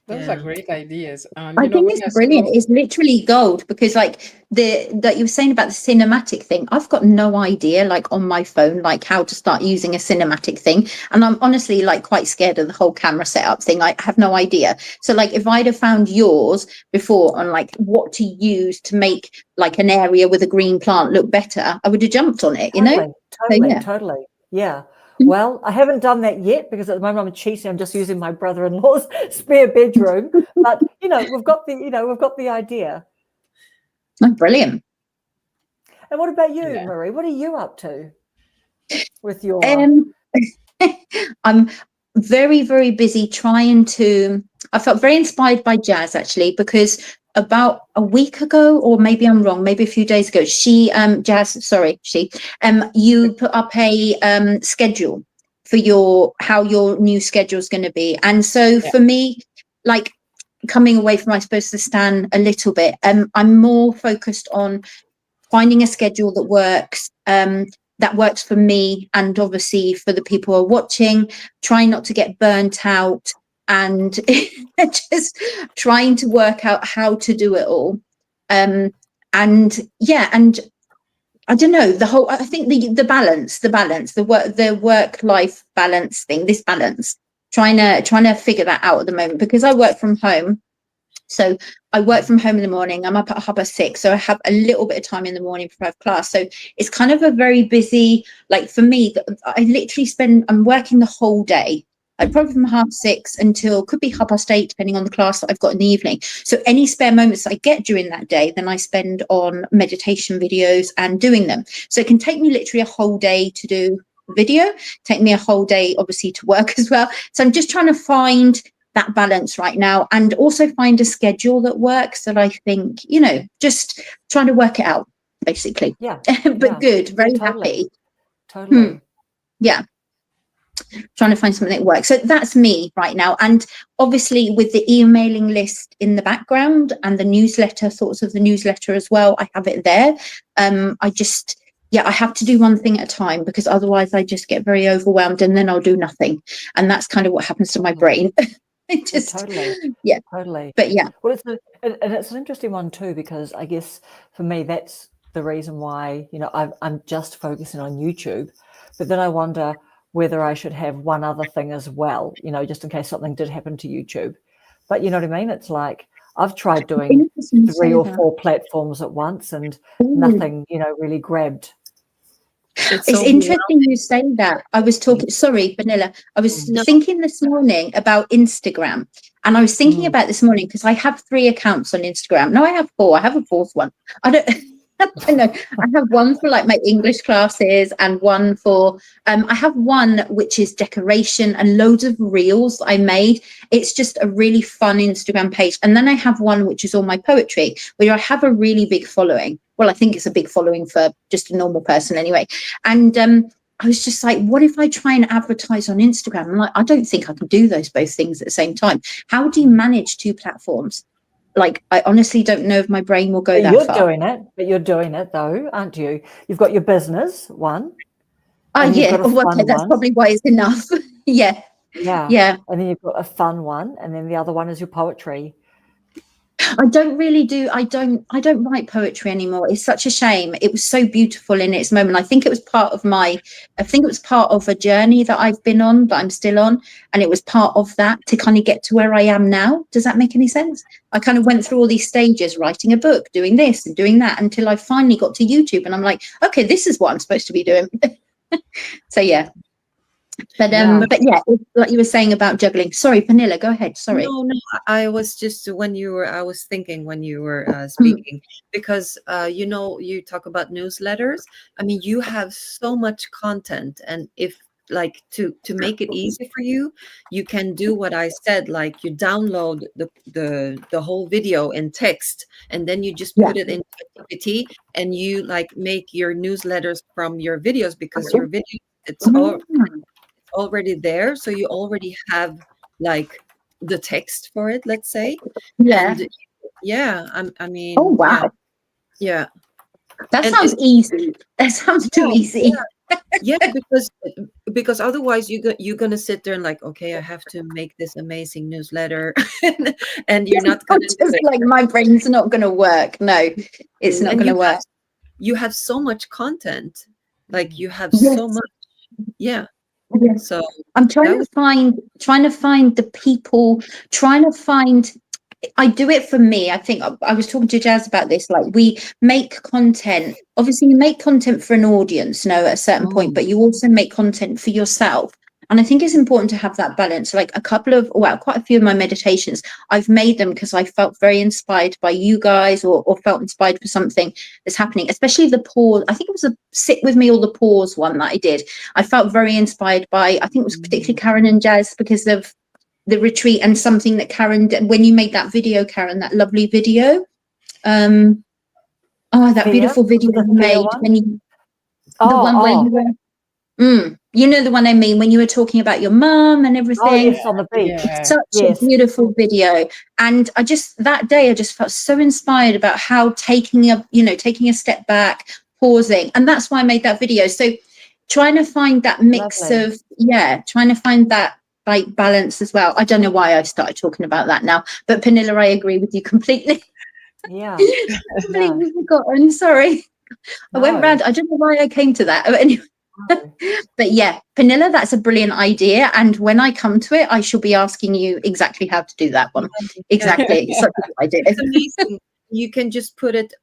Those are great ideas. And I think it's brilliant. It's literally gold, because like that you were saying about the cinematic thing, I've got no idea like on my phone like how to start using a cinematic thing, and I'm honestly like quite scared of the whole camera setup thing. I have no idea. So like if I'd have found yours before on like what to use to make like an area with a green plant look better, I would have jumped on it, you know? Totally. Yeah. Well, I haven't done that yet because at the moment I'm cheating. I'm just using my brother-in-law's spare bedroom. But you know, we've got the idea. Oh, brilliant. And what about you, Marie? What are you up to with your? I'm very, very busy trying to. I felt very inspired by Jase actually, because about a week ago, or maybe I'm wrong, maybe a few days ago, you put up a schedule for how your new schedule is going to be. And so for me, like coming away from, I suppose, the Stan a little bit, I'm more focused on finding a schedule that works for me, and obviously for the people who are watching, trying not to get burnt out, and just trying to work out how to do it all. And I don't know, I think the work-life balance thing, this balance, trying to figure that out at the moment, because I work from home. So I work from home in the morning. I'm up at 6:30, so I have a little bit of time in the morning before I have class. So it's kind of a very busy, like for me, I'm working the whole day, like probably from 6:30 until could be 8:30, depending on the class that I've got in the evening. So any spare moments I get during that day, then I spend on meditation videos and doing them. So it can take me literally a whole day to do video, take me a whole day, obviously, to work as well. So I'm just trying to find that balance right now, and also find a schedule that works, that I think, you know, just trying to work it out basically. But good, very happy. Totally. Trying to find something that works. So that's me right now. And obviously with the emailing list in the background and the newsletter, thoughts of the newsletter as well, I have it there. I have to do one thing at a time, because otherwise I just get very overwhelmed and then I'll do nothing. And that's kind of what happens to my brain. Totally. But yeah, well, it's an interesting one too, because I guess for me that's the reason why, you know, I'm just focusing on YouTube, but then I wonder whether I should have one other thing as well, you know, just in case something did happen to YouTube. But you know what I mean? It's like I've tried doing 3 or 4 platforms at once, and nothing, you know, really grabbed. It's interesting you say that. I was talking, sorry, Pernilla, I was thinking this morning about Instagram, and I was thinking about this morning because I have 3 accounts on Instagram. No, I have 4. I have a 4th one. I don't know. I have one for like my English classes, and one for I have one which is decoration and loads of reels I made. It's just a really fun Instagram page. And then I have one which is all my poetry, where I have a really big following. Well, I think it's a big following for just a normal person anyway. And I was just like, what if I try and advertise on Instagram? I'm like, I don't think I can do those both things at the same time. How do you manage 2 platforms? Like, I honestly don't know if my brain will go that far. You're doing it though, aren't you? You've got your business one. Yeah. Okay, that's probably why it's enough. Yeah. And then you've got a fun one, and then the other one is your poetry. I don't write poetry anymore. It's such a shame. It was so beautiful in its moment. I think it was part of a journey that I've been on, that I'm still on. And it was part of that to kind of get to where I am now. Does that make any sense? I kind of went through all these stages, writing a book, doing this and doing that, until I finally got to YouTube. And I'm like, okay, this is what I'm supposed to be doing. So yeah. But yeah, like you were saying about juggling. Sorry, Pernilla, go ahead. Sorry. No, I was just I was thinking when you were speaking, because you talk about newsletters. I mean, you have so much content, and if like to make it easy for you, you can do what I said, like you download the whole video in text, and then you just put it in GPT, and you like make your newsletters from your videos, because your video it's all already there, so you already have like the text for it, let's say. And I mean, oh wow, yeah. That sounds easy. That sounds too easy. Yeah, because otherwise you're gonna sit there and like, okay, I have to make this amazing newsletter, and you're not gonna do it. Like my brain's not gonna work. No, it's not gonna work. You have so much content, like you have so much. Yeah. So I'm trying to find the people, I do it for me. I think I was talking to Jase about this. Like, we make content. Obviously, you make content for an audience, at a certain point, but you also make content for yourself. And I think it's important to have that balance. Like quite a few of my meditations, I've made them because I felt very inspired by you guys, or felt inspired for something that's happening, especially the pause. I think it was a sit with me or the pause one that I did. I felt very inspired by, I think it was particularly Karen and Jase, because of the retreat and something that Karen did when you made that video, Karen, that lovely video. That beautiful video you made when you, where you were. You know the one I mean, when you were talking about your mum and everything. Oh, yes, on the beach. Yeah. Such a beautiful video. And that day I just felt so inspired about how taking a step back, pausing. And that's why I made that video. So trying to find that mix of, trying to find that like balance as well. I don't know why I started talking about that now, but Pernilla, I agree with you completely. Yeah. Completely forgotten. Sorry. I went round. I don't know why I came to that. But anyway. But yeah, Pernilla, that's a brilliant idea. And when I come to it, I shall be asking you exactly how to do that one. Exactly. Such a good idea. It's amazing. You can just put it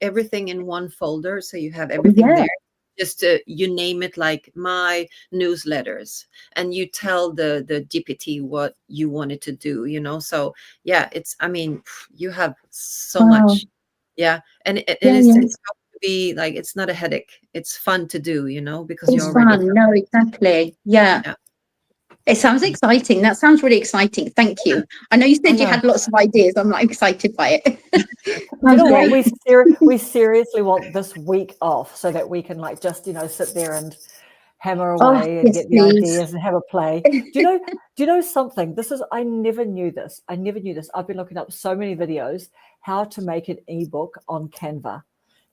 everything in one folder, so you have everything there. Just you name it like my newsletters, and you tell the GPT what you want it to do. So yeah, you have so much. Yeah, and it's be like, it's not a headache, it's fun to do, because it's fun. No, exactly. Yeah. It sounds exciting. That sounds really exciting. Thank you. I know you said you had lots of ideas. I'm not excited by it. You know what, we seriously want this week off so that we can like just sit there and hammer away and get the ideas and have a play. Do you know something? I never knew this. I've been looking up so many videos how to make an ebook on Canva.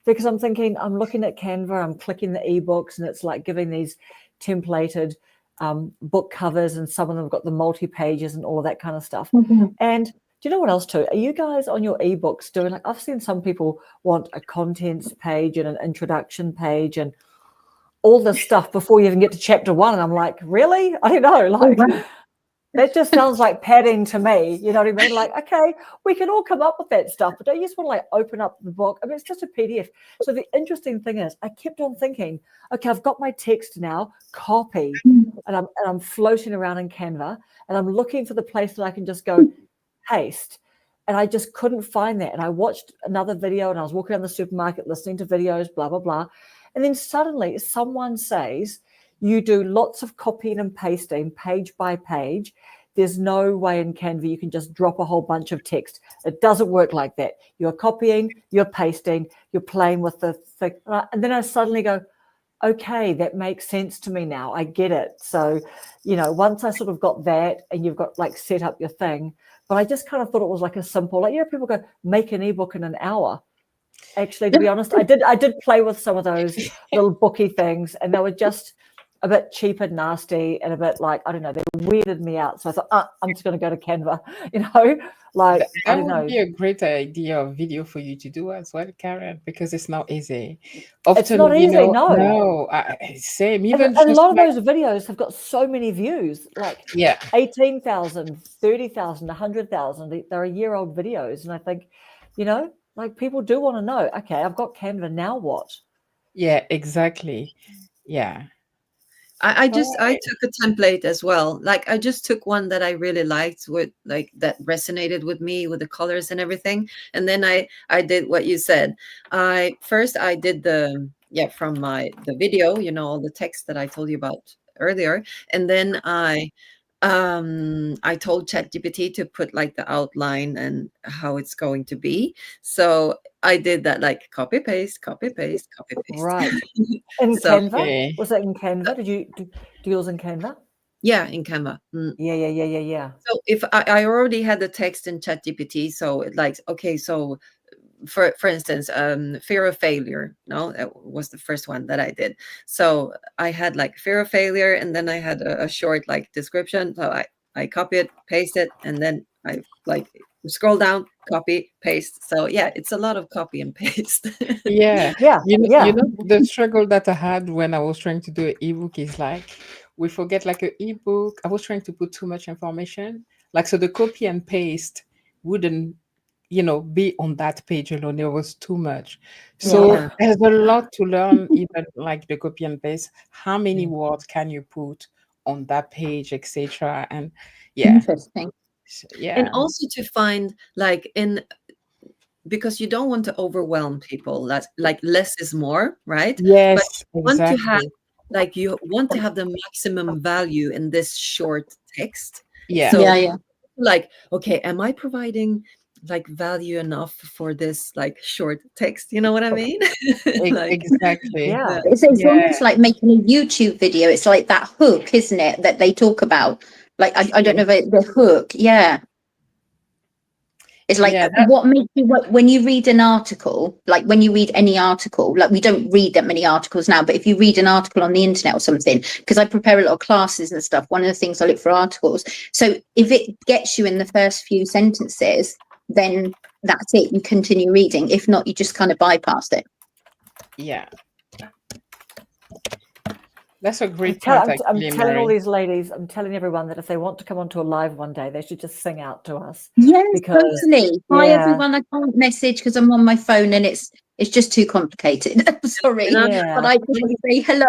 Because I'm thinking, I'm looking at Canva, I'm clicking the ebooks, and it's like giving these templated book covers, and some of them have got the multi-pages and all of that kind of stuff. And do you know what else too? Are you guys on your ebooks doing, like, I've seen some people want a contents page and an introduction page and all this stuff before you even get to chapter 1. And I'm like, really? I don't know. Like, that just sounds like padding to me. You know what I mean? Like, okay, we can all come up with that stuff, but don't you just want to like open up the book? I mean, it's just a PDF. So the interesting thing is, I kept on thinking, okay, I've got my text now, copy, and I'm floating around in Canva, and I'm looking for the place that I can just go paste. And I just couldn't find that. And I watched another video, and I was walking around the supermarket listening to videos, blah, blah, blah. And then suddenly someone says, you do lots of copying and pasting page by page. There's no way in Canva you can just drop a whole bunch of text. It doesn't work like that. You're copying, you're pasting, you're playing with the thing. And then I suddenly go, okay, that makes sense to me now. I get it. So, once I sort of got that, and you've got like set up your thing, but I just kind of thought it was like a simple, like, people go make an ebook in an hour. Actually, to be honest, I did play with some of those little booky things, and they were just a bit cheap and nasty and a bit like, I don't know, they weirded me out. So I thought, I'm just going to go to Canva, like, I That don't would know. be a great idea of video for you to do as well, Karen, because it's not easy. It's not easy, no. Same. And Even a just lot of like, those videos have got so many views, like yeah, 18,000, 30,000, 100,000. They're a year-old videos. And I think, like people do want to know, okay, I've got Canva, now what? yeah, exactly. Yeah. I took a template as well. Like I just took one that I really liked, with like that resonated with me with the colors and everything. And then I did what you said. I did the from the video, all the text that I told you about earlier. And then I told ChatGPT to put like the outline and how it's going to be. So I did that, like copy paste, copy paste, copy paste. Right. In So, Canva? Was it in Canva? Did you do yours in Canva? yeah, in Canva. Yeah. So if I already had the text in ChatGPT, so it like, okay, so for instance, fear of failure. No, that was the first one that I did. So I had like fear of failure, and then I had a short like description. So I copy it, paste it, and then I like scroll down, copy, paste. So yeah, it's a lot of copy and paste. Yeah. Yeah. The struggle that I had when I was trying to do an ebook is like, we forget like an ebook. I was trying to put too much information. Like, so the copy and paste wouldn't, be on that page alone. There was too much. So Yeah. there's a lot to learn, even like the copy and paste. How many words can you put on that page, etc. And yeah. Interesting. Yeah. And also to find like because you don't want to overwhelm people. That's like less is more, right? Yes, But you want to have exactly. you want to have the maximum value in this short text. Yeah. So Yeah. like, okay, am I providing like value enough for this like short text? You know what I mean? Like, Exactly. Yeah. It's almost like making a YouTube video. It's like that hook, isn't it, that they talk about? Like, I don't know about the hook. Yeah. It's like what makes you, when you read an article, like when you read any article, like we don't read that many articles now, but if you read an article on the internet or something, because I prepare a lot of classes and stuff, one of the things I look for articles. So if it gets you in the first few sentences, then that's it. You continue reading. If not, you just kind of bypass it. Yeah. That's a great point. I'm telling all these ladies, I'm telling everyone that if they want to come onto a live one day, they should just sing out to us. Yes, totally. Hi everyone. I can't message because I'm on my phone and it's just too complicated. Sorry, but I just want to say hello.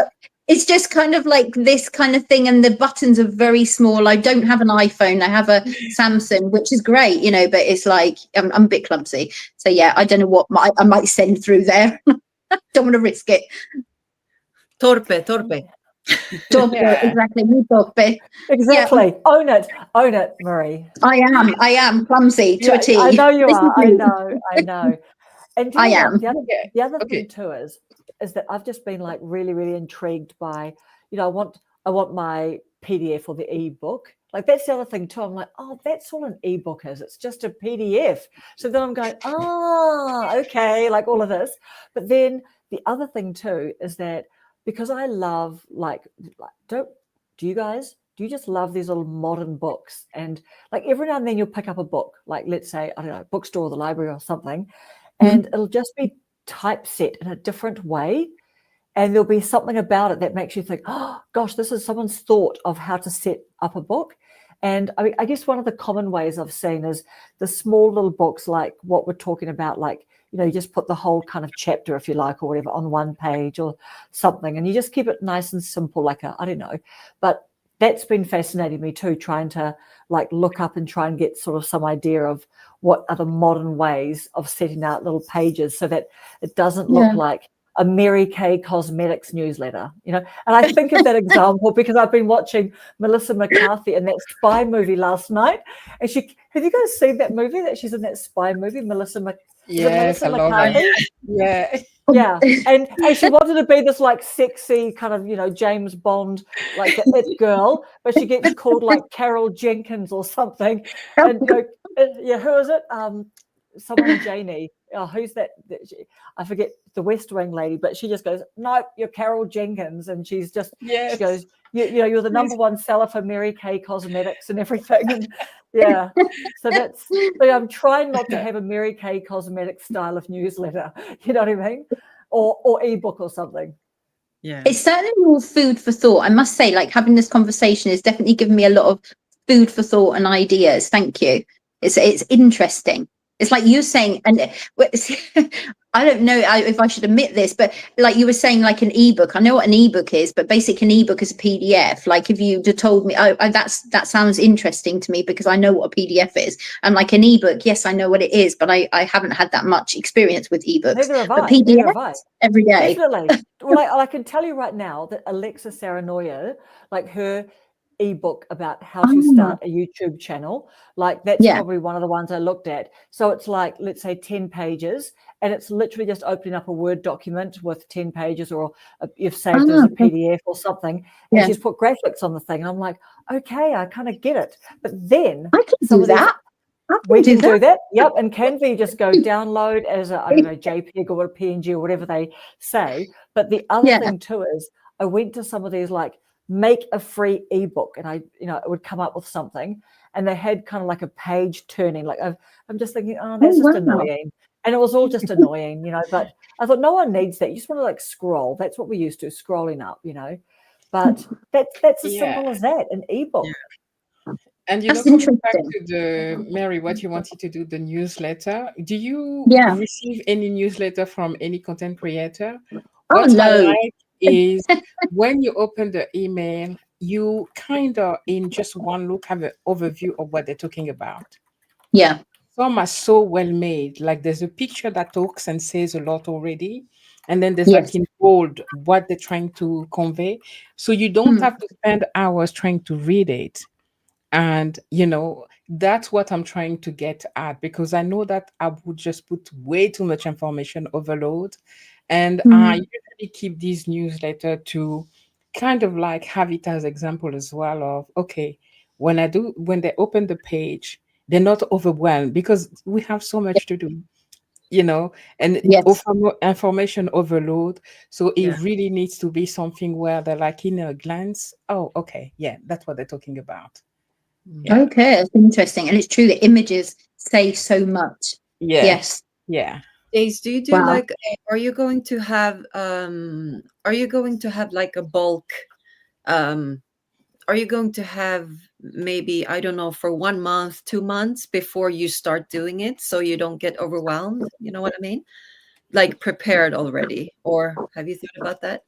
It's just kind of like this kind of thing, and the buttons are very small. I don't have an iPhone. I have a Samsung, which is great, but it's like I'm a bit clumsy. So yeah, I don't know what I might send through there. Don't want to risk it. Torpe. Exactly. Exactly. Yeah. Own it, Marie. I am clumsy to a T. I know you are. I know. And I am. The other thing too is that I've just been like really, really intrigued by, I want my PDF or the ebook. Like that's the other thing too. I'm like, oh, that's all an ebook is. It's just a PDF. So then I'm going, okay, like all of this. But then the other thing too is that because I love do you just love these little modern books? And like every now and then you'll pick up a book, like let's say, I don't know, bookstore or the library or something, and it'll just be typeset in a different way. And there'll be something about it that makes you think, oh gosh, this is someone's thought of how to set up a book. And I guess one of the common ways I've seen is the small little books, like what we're talking about, like, you just put the whole kind of chapter, if you like, or whatever, on one page or something. And you just keep it nice and simple, like I don't know. But that's been fascinating me too, trying to like look up and try and get sort of some idea of what are the modern ways of setting out little pages so that it doesn't look like a Mary Kay Cosmetics newsletter, And I think of that example because I've been watching Melissa McCarthy in that spy movie last night. And have you guys seen that movie that she's in, that spy movie, Melissa McCarthy? Yes, I love it. Yeah. Yeah. And she wanted to be this like sexy kind of, James Bond, like it girl, but she gets called like Carol Jenkins or something. And who is it? someone, Janie, who's that? I forget, the West Wing lady, but she just goes, "No, you're Carol Jenkins," and she Yes. goes, you know, you're the number one seller for Mary Kay Cosmetics and everything, and yeah. So I'm trying not to have a Mary Kay Cosmetics style of newsletter. You know what I mean, or ebook or something. Yeah. It's certainly more food for thought. I must say, like, having this conversation has definitely given me a lot of food for thought and ideas. Thank you. It's interesting. It's like you're saying, and I don't know if I should admit this, but like you were saying, like an ebook. I know what an ebook is, but basically an ebook is a PDF. Like if you told me, that sounds interesting to me because I know what a PDF is. And like an ebook, yes, I know what it is, but I haven't had that much experience with ebooks. Neither have but I. PDF Neither have I. every day. Definitely. Well, I can tell you right now that Alexa Saranoia, like her ebook about how to start a YouTube channel, like that's probably one of the ones I looked at. So it's like, let's say 10 pages, and it's literally just opening up a Word document with 10 pages, or you've saved it as a PDF or something, and she's put graphics on the thing. And I'm like, okay, I kind of get it. But then I can do that. We can do that. Yep. And Canva, you just go download as a, I don't know, JPEG or a PNG or whatever they say. But the other thing too is I went to some of these like make a free ebook, and I, you know, it would come up with something, and they had kind of like a page turning. Like I'm just thinking, oh, that's just annoying. And it was all just annoying, you know, but I thought no one needs that. You just want to like scroll. That's what we used to, scrolling up, you know. But that's as simple as that, an ebook. Yeah. And you know, coming back to the Mary, what you wanted to do, the newsletter. Do you receive any newsletter from any content creator? What I like is when you open the email, you kind of in just one look have an overview of what they're talking about. Yeah. Some are so well made. Like there's a picture that talks and says a lot already. And then there's like in bold what they're trying to convey. So you don't have to spend hours trying to read it. And, you know, that's what I'm trying to get at, because I know that I would just put way too much information overload. And I usually keep these newsletter to kind of like have it as example as well of, okay, when they open the page, they're not overwhelmed because we have so much to do, you know, and information overload. So it really needs to be something where they're like in a glance, oh, okay, yeah, that's what they're talking about. Yeah. Okay, that's interesting. And it's true that images say so much. Yes. Yeah. Jase, do you do like, are you going to have like a bulk, are you going to have maybe, I don't know, for 1 month, 2 months before you start doing it so you don't get overwhelmed? You know what I mean? Like prepared already, or have you thought about that?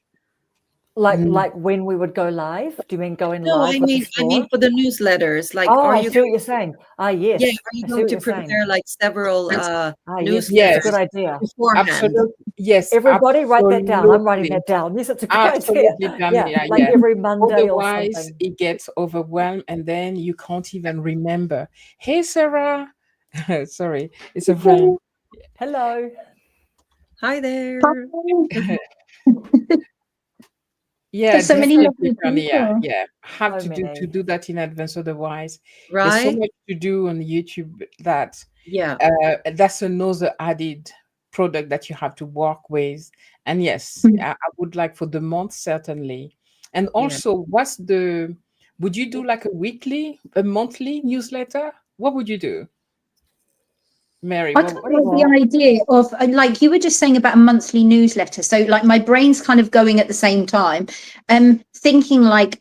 Like when we would go live? Do you mean going live? I mean for the newsletters. Like, are you? I see what you're saying. Yes. Yeah, are you going to prepare like several newsletters? Yes, good idea. Beforehand? Absolutely. Yes. Everybody write that down. I'm writing that down. Yes, it's a good idea. Like every Monday or something. Otherwise, it gets overwhelmed, and then you can't even remember. Hey, Sarah. Sorry, it's a friend. Hello. Hi there. Yeah, so many lovely have to do that in advance. Otherwise, right? There's so much to do on YouTube that that's another added product that you have to work with. And yes, I would like for the month certainly. And also, would you do like a monthly newsletter? What would you do, Mary? I quite like the idea of, like you were just saying about a monthly newsletter. So like my brain's kind of going at the same time, thinking like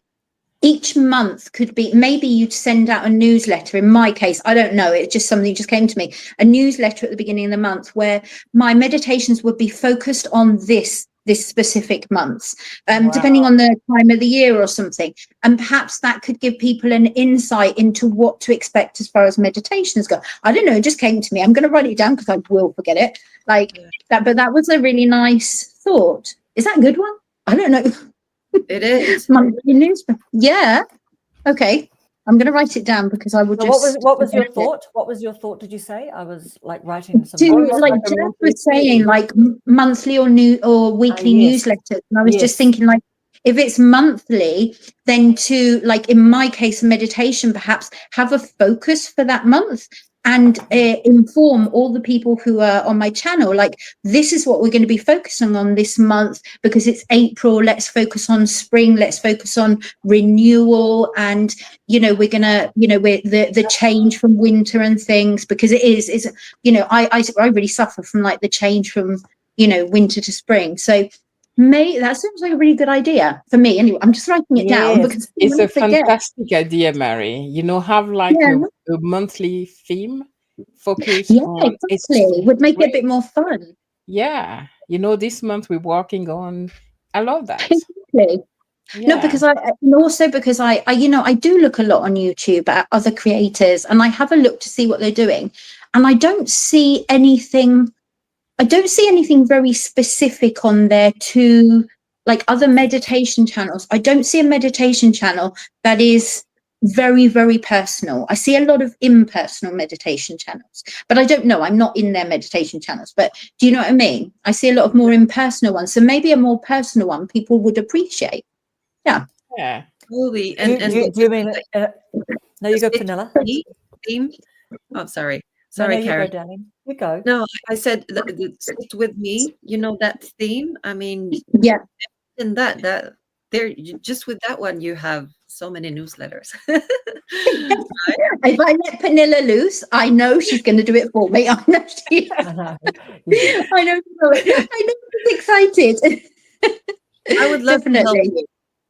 each month could be, maybe you'd send out a newsletter. In my case, I don't know, it's just something just came to me, a newsletter at the beginning of the month where my meditations would be focused on this specific month, depending on the time of the year or something. And perhaps that could give people an insight into what to expect as far as meditations go. I don't know, it just came to me. I'm going to write it down because I will forget it. Like that, but that was a really nice thought. Is that a good one? I don't know. It is. Monthly newspaper. Yeah. Okay. I'm going to write it down because I would just. What was your thought? What was your thought? Did you say? I was like writing some. Like Jeff was saying, like monthly or weekly newsletters, and I was just thinking, like, if it's monthly, then to, like in my case, meditation, perhaps have a focus for that month, and inform all the people who are on my channel, like, this is what we're going to be focusing on this month because it's April. Let's focus on spring. Let's focus on renewal. And, you know, we're going to, you know, we're the change from winter and things, because it's, you know, I really suffer from like the change from, you know, winter to spring. So that seems like a really good idea for me. Anyway, I'm just writing it down because it's a fantastic idea, Mary. You know, have like a monthly theme focus on exactly. Would make it a bit more fun. Yeah, you know, this month we're working on. I love that. Exactly. Yeah. No, because I you know, I do look a lot on YouTube at other creators, and I have a look to see what they're doing, and I don't see anything very specific on there to like other meditation channels. I don't see a meditation channel that is very, very personal. I see a lot of impersonal meditation channels, but I don't know. I'm not in their meditation channels, but do you know what I mean? I see a lot of more impersonal ones. So maybe a more personal one people would appreciate. Yeah. Yeah. Totally. Do you mean no, you go, Pernilla. Theme? Oh, sorry. No, Sorry, you Karen. go, darling. You go. No, I said sit with me. You know that theme? I mean, yeah. And that there, just with that one, you have so many newsletters. If I let Pernilla loose, I know she's going to do it for me. I know she. I know. She's excited. I would love to help you.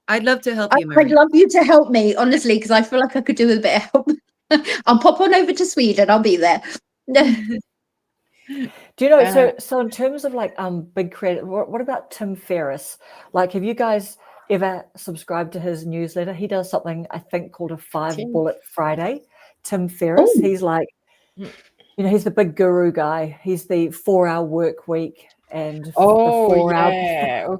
I'd love to help you, Mary. I'd love you to help me, honestly, because I feel like I could do with a bit of help. I'll pop on over to Sweden. I'll be there. Do you know? So in terms of like big creator, what about Tim Ferriss? Like, have you guys ever subscribed to his newsletter? He does something I think called a 5-bullet Friday. Tim Ferriss. Oh. He's like, you know, he's the big guru guy. He's the 4-hour work week and the 4-hour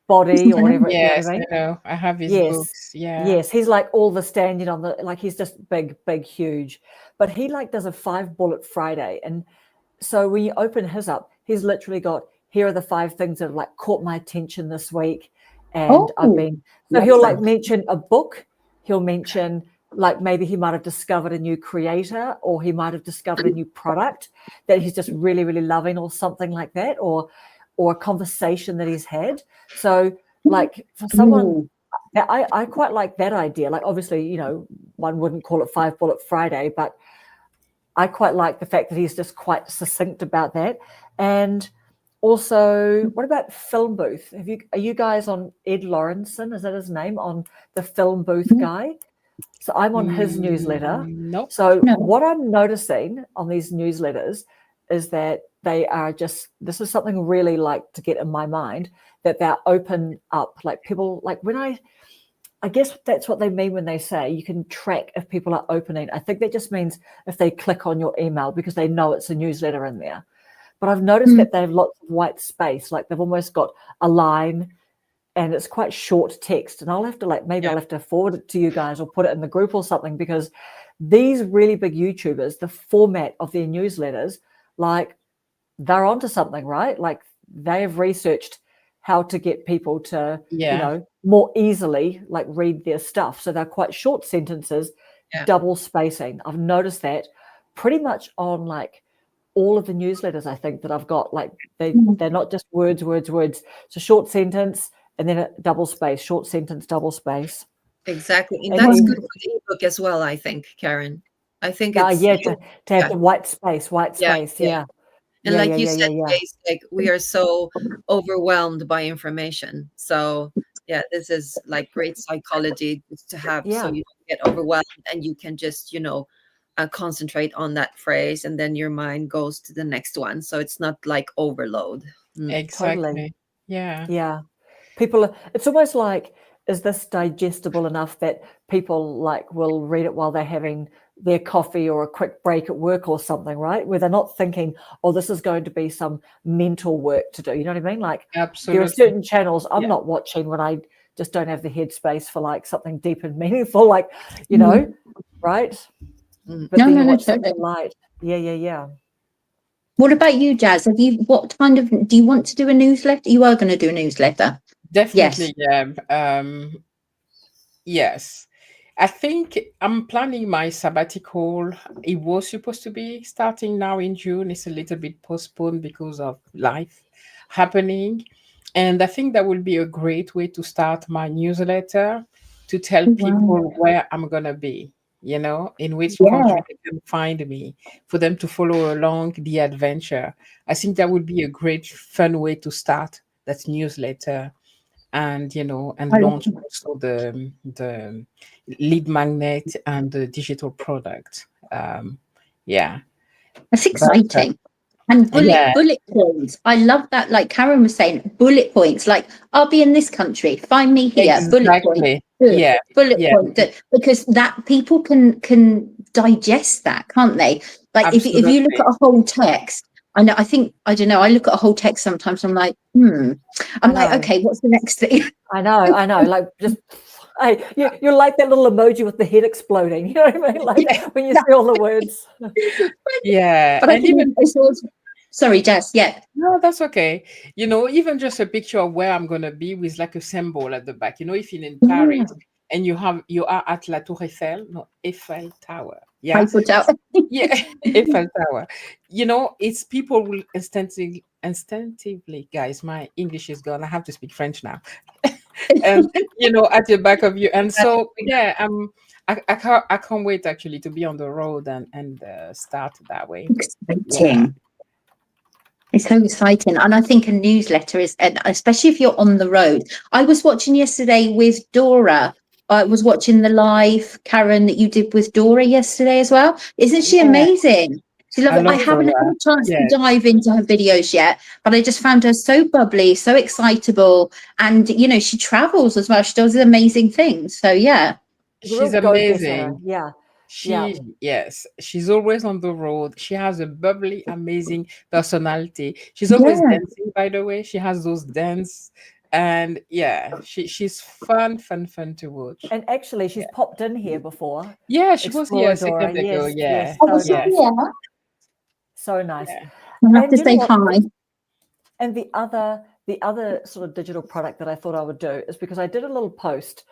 body or whatever. Yes, you know what I mean? I know. I have his books. Yeah. Yes, he's like all the standing on the, like, he's just big, huge. But he like does a 5-bullet Friday. And so when you open his up, he's literally got, here are the 5 things that have like caught my attention this week. And he'll like mention a book. He'll mention like maybe he might have discovered a new creator, or he might have discovered a new product that he's just really, really loving, or something like that, or a conversation that he's had. So like for someone, I quite like that idea. Like obviously, you know, one wouldn't call it 5-bullet Friday, but I quite like the fact that he's just quite succinct about that. And also, what about Film Booth? Are you guys on Ed Lawrenson? Is that his name? On the Film Booth guy? So I'm on his newsletter. Nope. So what I'm noticing on these newsletters is that they are just, this is something really like to get in my mind, that they're open up. Like people, like when I guess that's what they mean when they say you can track if people are opening. I think that just means if they click on your email because they know it's a newsletter in there. But I've noticed that they have lots of white space, like they've almost got a line and it's quite short text. And I'll have to I'll have to forward it to you guys or put it in the group or something, because these really big YouTubers, the format of their newsletters, like they're onto something, right? Like they have researched how to get people to, you know, more easily like read their stuff. So they're quite short sentences, double spacing. I've noticed that pretty much on like all of the newsletters I think that I've got. Like they're not just words. It's a short sentence and then a double space, short sentence, double space. Exactly. And that's good for the ebook as well, I think, Karen. I think it's to have the white space. Yeah. And like you said, Jase, like we are so overwhelmed by information. So this is like great psychology to have, so you don't get overwhelmed and you can just, you know, concentrate on that phrase, and then your mind goes to the next one. So it's not like overload. Exactly. Totally. Yeah. People, it's almost like, is this digestible enough that people like will read it while they're having their coffee or a quick break at work or something, right? Where they're not thinking, oh, this is going to be some mental work to do. You know what I mean? Like absolutely. There are certain channels I'm not watching when I just don't have the headspace for like something deep and meaningful, like, you know, right? But then you watch something light. Yeah. What about you, Jase? Do you want to do a newsletter? You are going to do a newsletter. Definitely. Yes. I think I'm planning my sabbatical. It was supposed to be starting now in June. It's a little bit postponed because of life happening. And I think that will be a great way to start my newsletter to tell Wow. people where I'm going to be, in which Yeah, country they can find me, for them to follow along the adventure. I think that would be a great, fun way to start that newsletter, and I love launch also the lead magnet and the digital product. Yeah, That's but exciting. And yeah, bullet points. I love that. Like Karen was saying, bullet points. Like, I'll be in this country. Find me here. Bullet point. exactly. Good. Yeah, Bullet yeah, point. Because that people can digest that, can't they? Like if you look absolutely. at a whole text, I don't know. I look at a whole text sometimes. I'm like, I'm I like, know. okay, what's the next thing? I know. Like just, hey, you're like that little emoji with the head exploding. You know what I mean? Like Yeah. when you see all the words. Yeah, But I and can. even Sorry, Jess. Yeah. no, that's okay. Even just a picture of where I'm gonna be with like a symbol at the back. If you're in Yeah. Paris and you are at La Tour Eiffel, no, Eiffel Tower. I Yeah, put out. yeah, Eiffel Tower. It's people will instinctively, guys. My English is gone. I have to speak French now. And at the back of you, and so yeah, I can't wait actually to be on the road and start that way. Yeah. Exciting. It's so exciting. And I think a newsletter is, and especially if you're on the road. I was watching yesterday with Dora. I was watching the live, Karen, that you did with Dora yesterday as well. Isn't she Yeah, amazing? She I lovely. I love haven't had Dora. a chance to Yeah, dive into her videos yet, but I just found her so bubbly, so excitable. And, she travels as well. She does amazing things. So, yeah. She's a real she's go-getter. amazing. Yeah. Yeah. Yes, she's always on the road. She has a bubbly, amazing personality. She's always Yeah. dancing, by the way. She has those dance, and yeah, she's fun, fun, fun to watch. And actually, she's Yeah, popped in here before. yeah, she was here Explore a Dora. second ago. Yes, Yeah, yes. I So was yeah, nice. here. So nice. yeah. I have And to you know say what? hi. And the other sort of digital product that I thought I would do is because I did a little post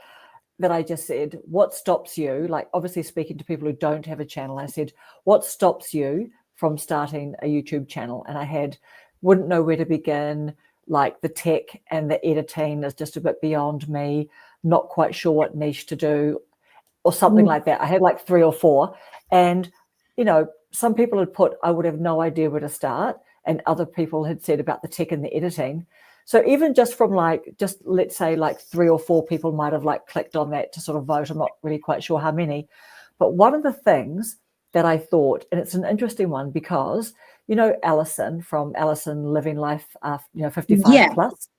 that I just said, what stops you? Like, obviously, speaking to people who don't have a channel, I said, what stops you from starting a YouTube channel? And I wouldn't know where to begin. Like, the tech and the editing is just a bit beyond me, not quite sure what niche to do, or something like that. I had like 3 or 4. And, some people had put, I would have no idea where to start. And other people had said about the tech and the editing. So even just from let's say like 3 or 4 people might have like clicked on that to sort of vote. I'm not really quite sure how many. But one of the things that I thought, and it's an interesting one because, Alison from Alison Living Life, 55 Yeah. plus,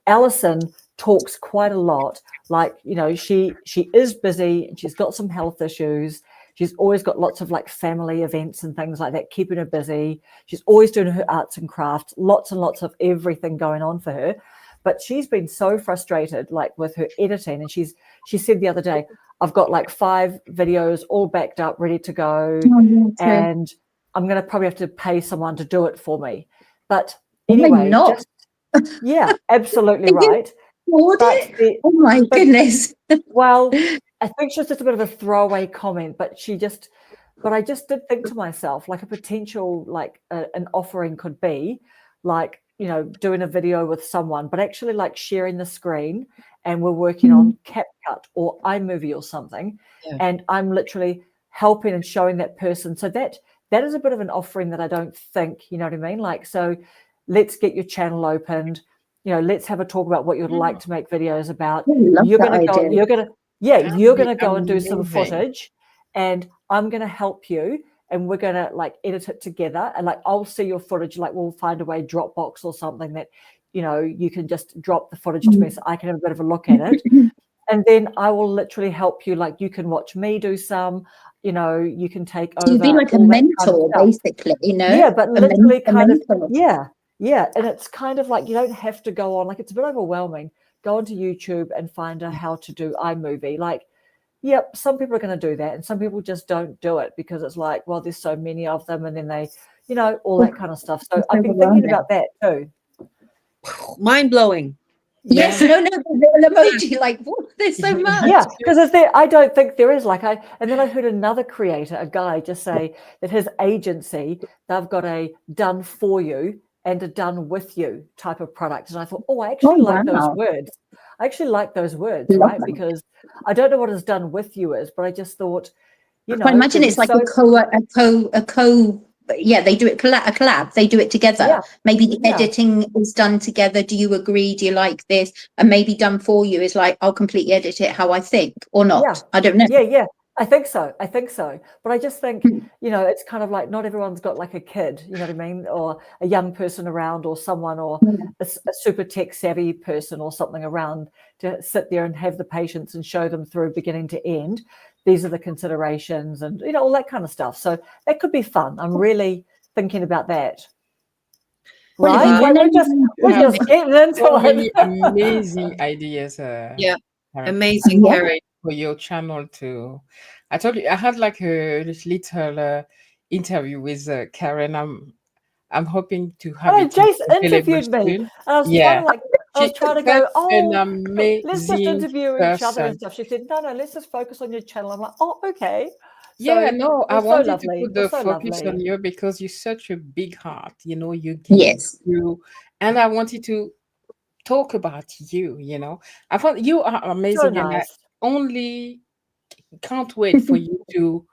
Alison talks quite a lot. Like, she is busy and she's got some health issues. She's always got lots of like family events and things like that, keeping her busy. She's always doing her arts and crafts, lots and lots of everything going on for her. But she's been so frustrated, like with her editing. And she said the other day, I've got like 5 videos all backed up, ready to go. Oh, yeah, And I'm going to probably have to pay someone to do it for me. But why anyway, not? yeah, absolutely Can you right. afford But it? Oh my goodness. well, I think she was just a bit of a throwaway comment, but I just did think to myself, like a potential, like an offering could be like, doing a video with someone, but actually like sharing the screen, and we're working on CapCut or iMovie or something. Yeah. And I'm literally helping and showing that person. So that is a bit of an offering that I don't think, you know what I mean? Like, so let's get your channel opened. Let's have a talk about what you'd like to make videos about. I love You're that going to go, idea. you're That'd going to be go and do some amazing. footage, and I'm going to help you, and we're going to like edit it together. And like, I'll see your footage, like we'll find a way, Dropbox or something that, you can just drop the footage to me so I can have a bit of a look at it. And then I will literally help you. Like, you can watch me do some, you can take over. You'd be like a all that kind of mentor, stuff. basically, Yeah, but literally kind of, mentor. yeah. And it's kind of like, you don't have to go on, like, it's a bit overwhelming. Go onto YouTube and find out how to do iMovie. Like, yep, some people are going to do that, and some people just don't do it because it's like, well, there's so many of them, and then they, all that kind of stuff. So It's I've been thinking overwhelming. about that too. Mind blowing. Yes, no, the little emoji, like, what? There's so much. Yeah, because I don't think there is and then I heard another creator, a guy, just say that his agency, they've got a done for you and a done with you type of product. And I thought, I actually like those words. I actually like those words, Love right? them. Because I don't know what is done with you is, but I just thought, I imagine it's like a co. Yeah, they do it a collab. They do it together. Yeah. Maybe the editing is done together. Do you agree? Do you like this? And maybe done for you is like, I'll completely edit it how I think or not. Yeah. I don't know. Yeah. I think so. But I just think, it's kind of like not everyone's got like a kid, you know what I mean? Or a young person around or someone or a super tech savvy person or something around to sit there and have the patience and show them through beginning to end. These are the considerations and, all that kind of stuff. So that could be fun. I'm really thinking about that. Right? We're just getting into so many amazing ideas. Amazing, Karen. For your channel too. I told you I had like a little interview with Karen. I'm hoping to have it. Jase interviewed me. And I was trying to go, an amazing let's just interview each other and stuff. She said, no, let's just focus on your channel. I'm like, okay. I wanted to put the focus on you because you're such a big heart. You give you, and I wanted to talk about you. I thought you are amazing, so nice. And I only can't wait for you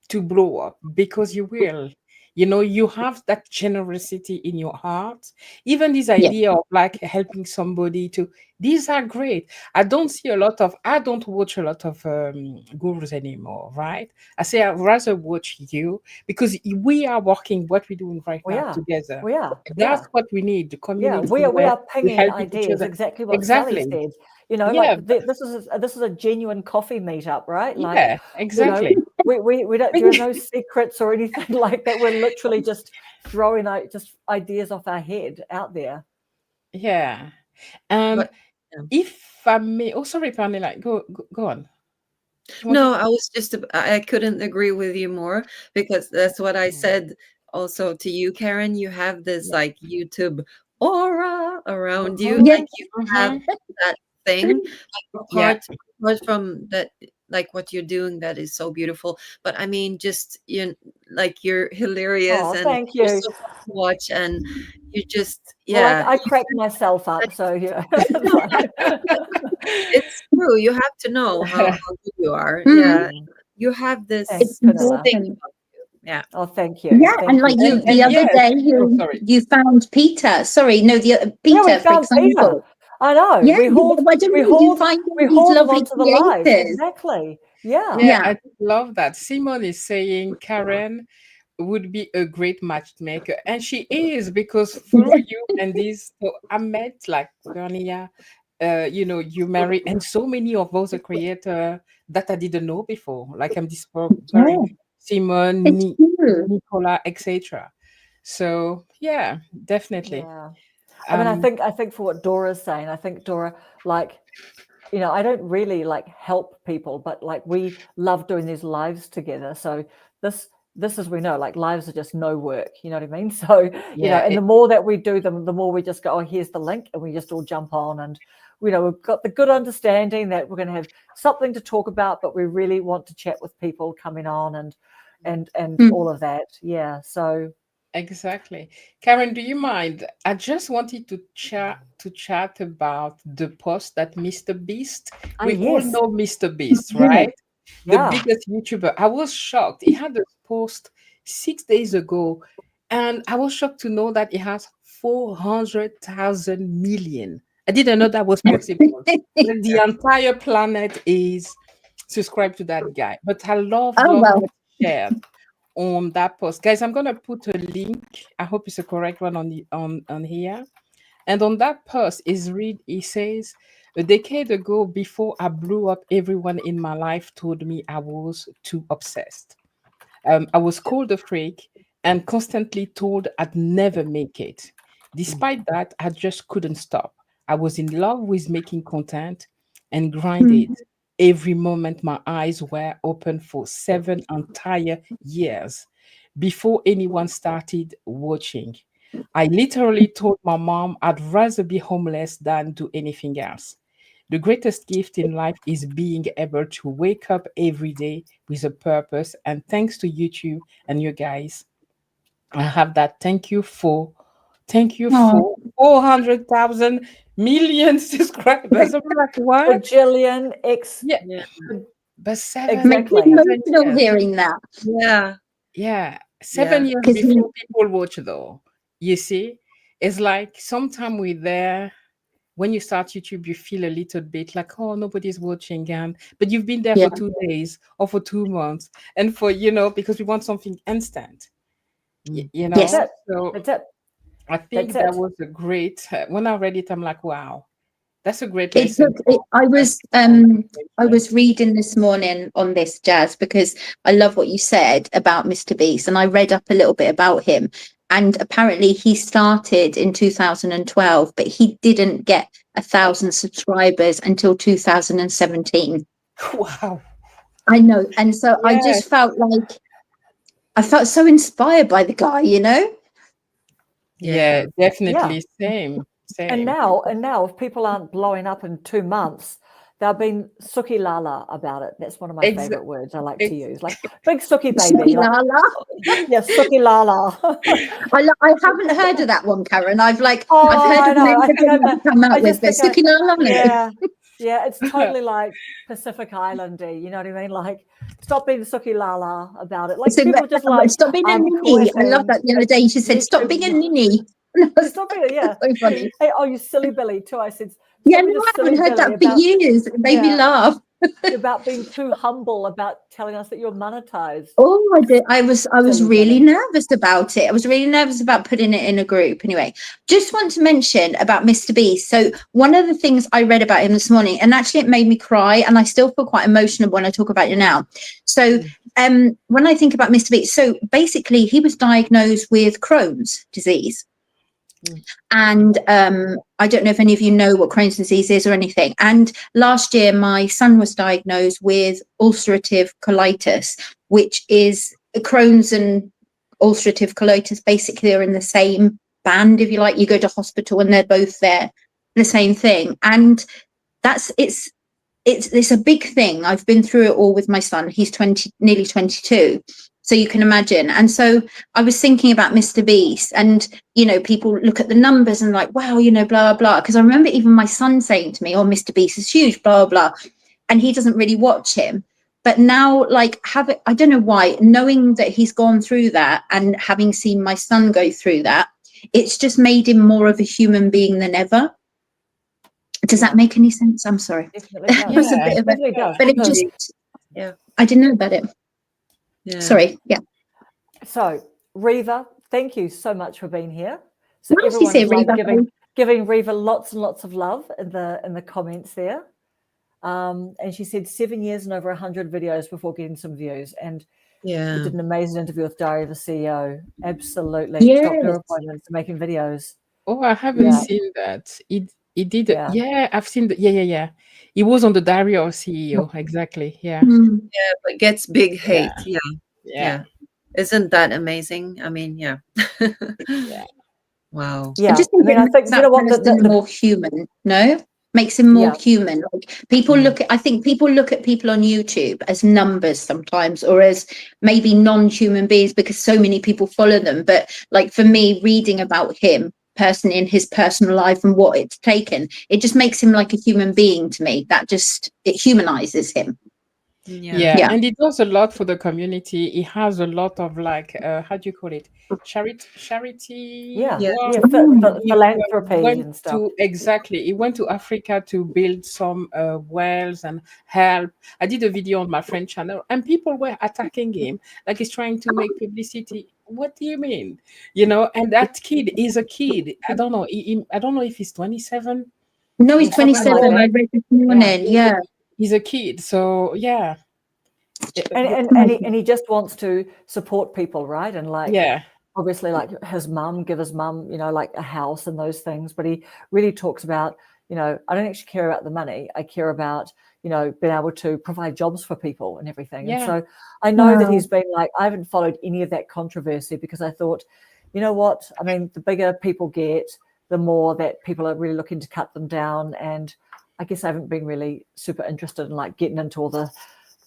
to blow up because you will. You have that generosity in your heart. Even this idea of like helping somebody these are great. I don't watch a lot of gurus anymore, right? I say I'd rather watch you because we are working what we're doing right now together. We are. That's what we need, the community. We are pinging ideas, exactly what Sally said. Like this is a genuine coffee meetup, right? Like, exactly. We don't. There are no secrets or anything like that. We're literally just throwing out just ideas off our head out there. Yeah, and if I may, sorry, Pernilla, go on. No, I couldn't agree with you more because that's what I said also to you, Karen. You have this like YouTube aura around you, like you have that thing, apart from that, like what you're doing, that is so beautiful. But I mean, just like you're hilarious and thank you. You're so fun to watch, and you just I crack myself up, so it's true. You have to know how good you are. You have this thing. Oh, thank you. And like you, the other day, you found Peter. Sorry, no, Peter. We found Peter. I know. Yeah, we hauled him onto the live. Exactly. Yeah. I love that. Simon is saying Karen would be a great matchmaker, and she is, because through you and this, so I met like Pernilla, you marry, and so many of those creators that I didn't know before, like I'm discovering Simon, Nicola, etc. So definitely. I mean, I think for what Dora's saying, I think Dora, like, I don't really like help people, but like we love doing these lives together. So this as we know, like lives are just no work, you know what I mean? So, and the more that we do them, the more we just go, here's the link, and we just all jump on, and we've got the good understanding that we're going to have something to talk about, but we really want to chat with people coming on and all of that. Yeah. So exactly. Karen, do you mind? I just wanted to chat about the post that Mr. Beast. We all know Mr. Beast, right? The biggest YouTuber. I was shocked. He had a post 6 days ago, and I was shocked to know that he has 400,000 million. I didn't know that was possible. The entire planet is subscribed to that guy. But I love what he shared on that post. Guys, I'm gonna put a link. I hope it's the correct one on here. And on that post he says, a decade ago, before I blew up, everyone in my life told me I was too obsessed. I was called a freak and constantly told I'd never make it. Despite that, I just couldn't stop. I was in love with making content and grinded every moment. My eyes were open for 7 entire years before anyone started watching. I literally told my mom I'd rather be homeless than do anything else. The greatest gift in life is being able to wake up every day with a purpose. And thanks to YouTube and you guys, I have that. Thank you for 400,000 million subscribers. I'm like, what? Bajillion X. Yeah, Yeah. but seven, Makes me Exactly. emotional years. hearing that. Yeah. Yeah, 7 years 'Cause before people watch, though. You see, it's like sometime we're there. When you start YouTube, you feel a little bit like, oh, nobody's watching, and but you've been there Yeah. for 2 days or for 2 months, and for because we want something instant, you know. Yes. That's it. So That's it. I think That's that it. was a great. When I read it, I'm like, wow, that's a great It lesson. took, it, I was reading this morning on this, Jazz, because I love what you said about Mr. Beast, and I read up a little bit about him. And apparently he started in 2012, but he didn't get 1,000 subscribers until 2017. Wow. I know. And so I Yes. just felt like, I felt so inspired by the guy, you know? Yeah, definitely. Yeah. Same. And now, if people aren't blowing up in 2 months, they've been suki lala about it. That's one of my Exa- favorite words I like ex- to use. Like big suki baby. Suki Like, Lala. yeah, suki lala. I haven't heard of that one, Karen. I've heard I of know. many I think different ones come I out with, just but think Suki Lala. yeah. Yeah, it's totally like Pacific Islandy, you know what I mean? Like, stop being suki lala about it. Like, So, people just like, stop being a I'm ninny. I love quitting that the other day. She said, "Stop being a YouTube. ninny." Stop being, yeah. So funny. Hey, oh, you silly Billy, too. I said, Yeah, stop no, being a I silly haven't heard Billy that for about, years. It made me yeah, laugh. about being too humble about telling us that you're monetized. Oh, I did. I was Silly really Billy. nervous about it. I was really nervous about putting it in a group. Anyway, just want to mention about Mr. Beast. So one of the things I read about him this morning, and actually it made me cry, and I still feel quite emotional when I talk about it now. So when I think about Mr. Beast, so basically he was diagnosed with Crohn's disease. And I don't know if any of you know what Crohn's disease is or anything. And last year, my son was diagnosed with ulcerative colitis, which is Crohn's and ulcerative colitis basically are in the same band, if you like. You go to hospital and they're both there, the same thing. And it's a big thing. I've been through it all with my son. He's nearly 22. So you can imagine. And so I was thinking about Mr. Beast, and, people look at the numbers and like, wow, blah, blah, blah. Because I remember even my son saying to me, oh, Mr. Beast is huge, blah, blah. And he doesn't really watch him. But now, I don't know why, knowing that he's gone through that and having seen my son go through that, it's just made him more of a human being than ever. Does that make any sense? I'm sorry. Definitely does. It was a bit of Definitely does. but it Because, just, I didn't know about it. Yeah. Sorry. Yeah. so, Reva, thank you so much for being here. So Nice to everyone see is like Reva. giving Reva lots and lots of love in the comments there. And she said 7 years and over 100 videos before getting some views. And you did an amazing interview with Diary of a CEO. Absolutely. Yes. Doctor appointments, making videos. Oh, I haven't seen that. He did. Yeah, I've seen that. Yeah. He was on the Diary of a CEO. Exactly. Yeah. Yeah, but gets big hate. Yeah. Isn't that amazing? I mean, yeah. Yeah. Wow. Yeah. I just think I think, that person more human. No? Makes him more human. Like people I think people look at people on YouTube as numbers sometimes, or as maybe non-human beings because so many people follow them. But like for me, reading about him personally in his personal life and what it's taken, it just makes him like a human being to me. It humanizes him. Yeah, and he does a lot for the community. He has a lot of how do you call it? Charity. philanthropy and stuff. He went to Africa to build some wells and help. I did a video on my friend channel, and people were attacking him like he's trying to make publicity. What do you mean? And that kid is a kid. I don't know. I don't know if he's 27. No, he's 27. I read this morning. Yeah. He's a kid, so yeah. And he just wants to support people, right? And obviously, like give his mum, like a house and those things. But he really talks about, I don't actually care about the money. I care about, being able to provide jobs for people and everything. And so I know that he's been like, I haven't followed any of that controversy because I thought you know what? I mean, the bigger people get, the more that people are really looking to cut them down. And I guess I haven't been really super interested in like getting into all the,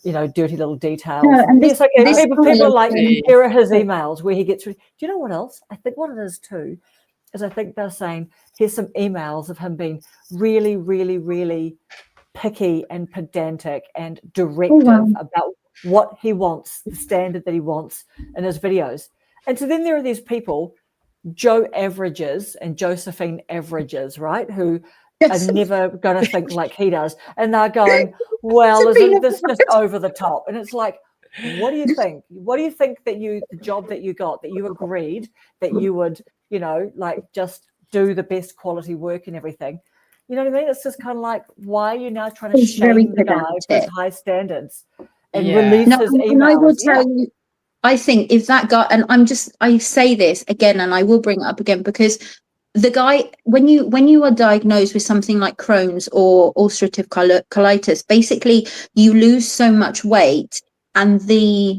you know, dirty little details. No, and yes, okay, people are like, here are his emails where he gets. Do you know what else? I think what it is too is I think they're saying here's some emails of him being really, really, really picky and pedantic and directive about what he wants, the standard that he wants in his videos. And so then there are these people, Joe Averages and Josephine Averages, right, who are never going to think like he does. And they're going, well, isn't this just over the top? And it's like, what do you think? What do you think that the job that you got, that you agreed that you would, you know, like just do the best quality work and everything? You know what I mean? It's just kind of like, why are you now trying to shame the guy for his high standards and release his emails? And I will tell you, I think if that guy, and I say this again, and I will bring it up again, because the guy, when you are diagnosed with something like Crohn's or ulcerative colitis, basically you lose so much weight, and the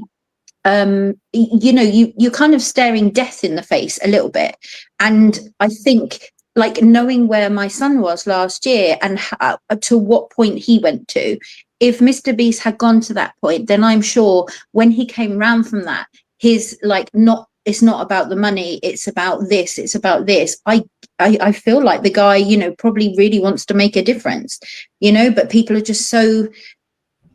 you know, you're kind of staring death in the face a little bit. And I think, like, knowing where my son was last year and to what point he went to, if Mr. Beast had gone to that point, then I'm sure when he came round from that, his like, it's not about the money, it's about this, it's about this. I feel like the guy, you know, probably really wants to make a difference, you know, but people are just so,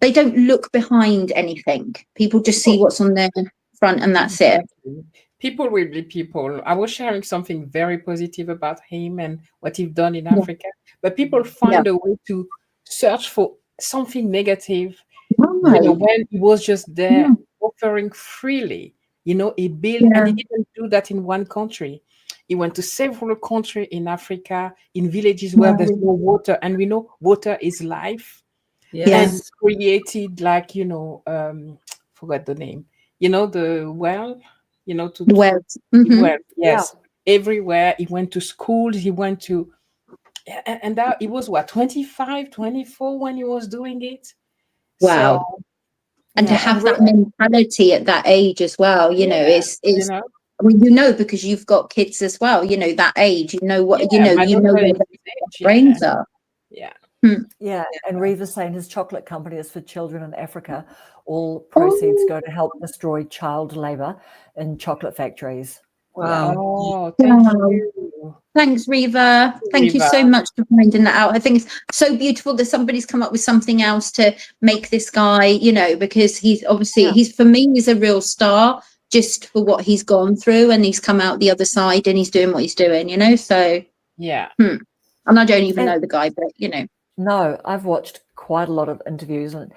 they don't look behind anything. People just see what's on their front and that's it. People will be people. I was sharing something very positive about him and what he's done in Africa, but people find a way to search for something negative. You know, when he was just there offering freely, you know, he built, and he didn't do that in one country. He went to several countries in Africa, in villages where there's no water, and we know water is life. And created, like, you know, forgot the name, you know, the well, you know, to well, everywhere. He went to schools, he went to, and that he was what, 25, 24 when he was doing it. Wow. So, and to have that mentality at that age as well, you know, is you know? I mean, you know, because you've got kids as well, you know, that age, you know what, you know where the brains are. Yeah, and Reva's saying his chocolate company is for children in Africa. All proceeds go to help destroy child labor in chocolate factories. Wow. Oh, thank you. Thanks, Reva. Thank you so much for finding that out. I think it's so beautiful that somebody's come up with something else to make this guy, you know, because he's obviously, for me, he's a real star just for what he's gone through, and he's come out the other side and he's doing what he's doing, you know, so. And I don't even know the guy, but, you know. No, I've watched quite a lot of interviews and,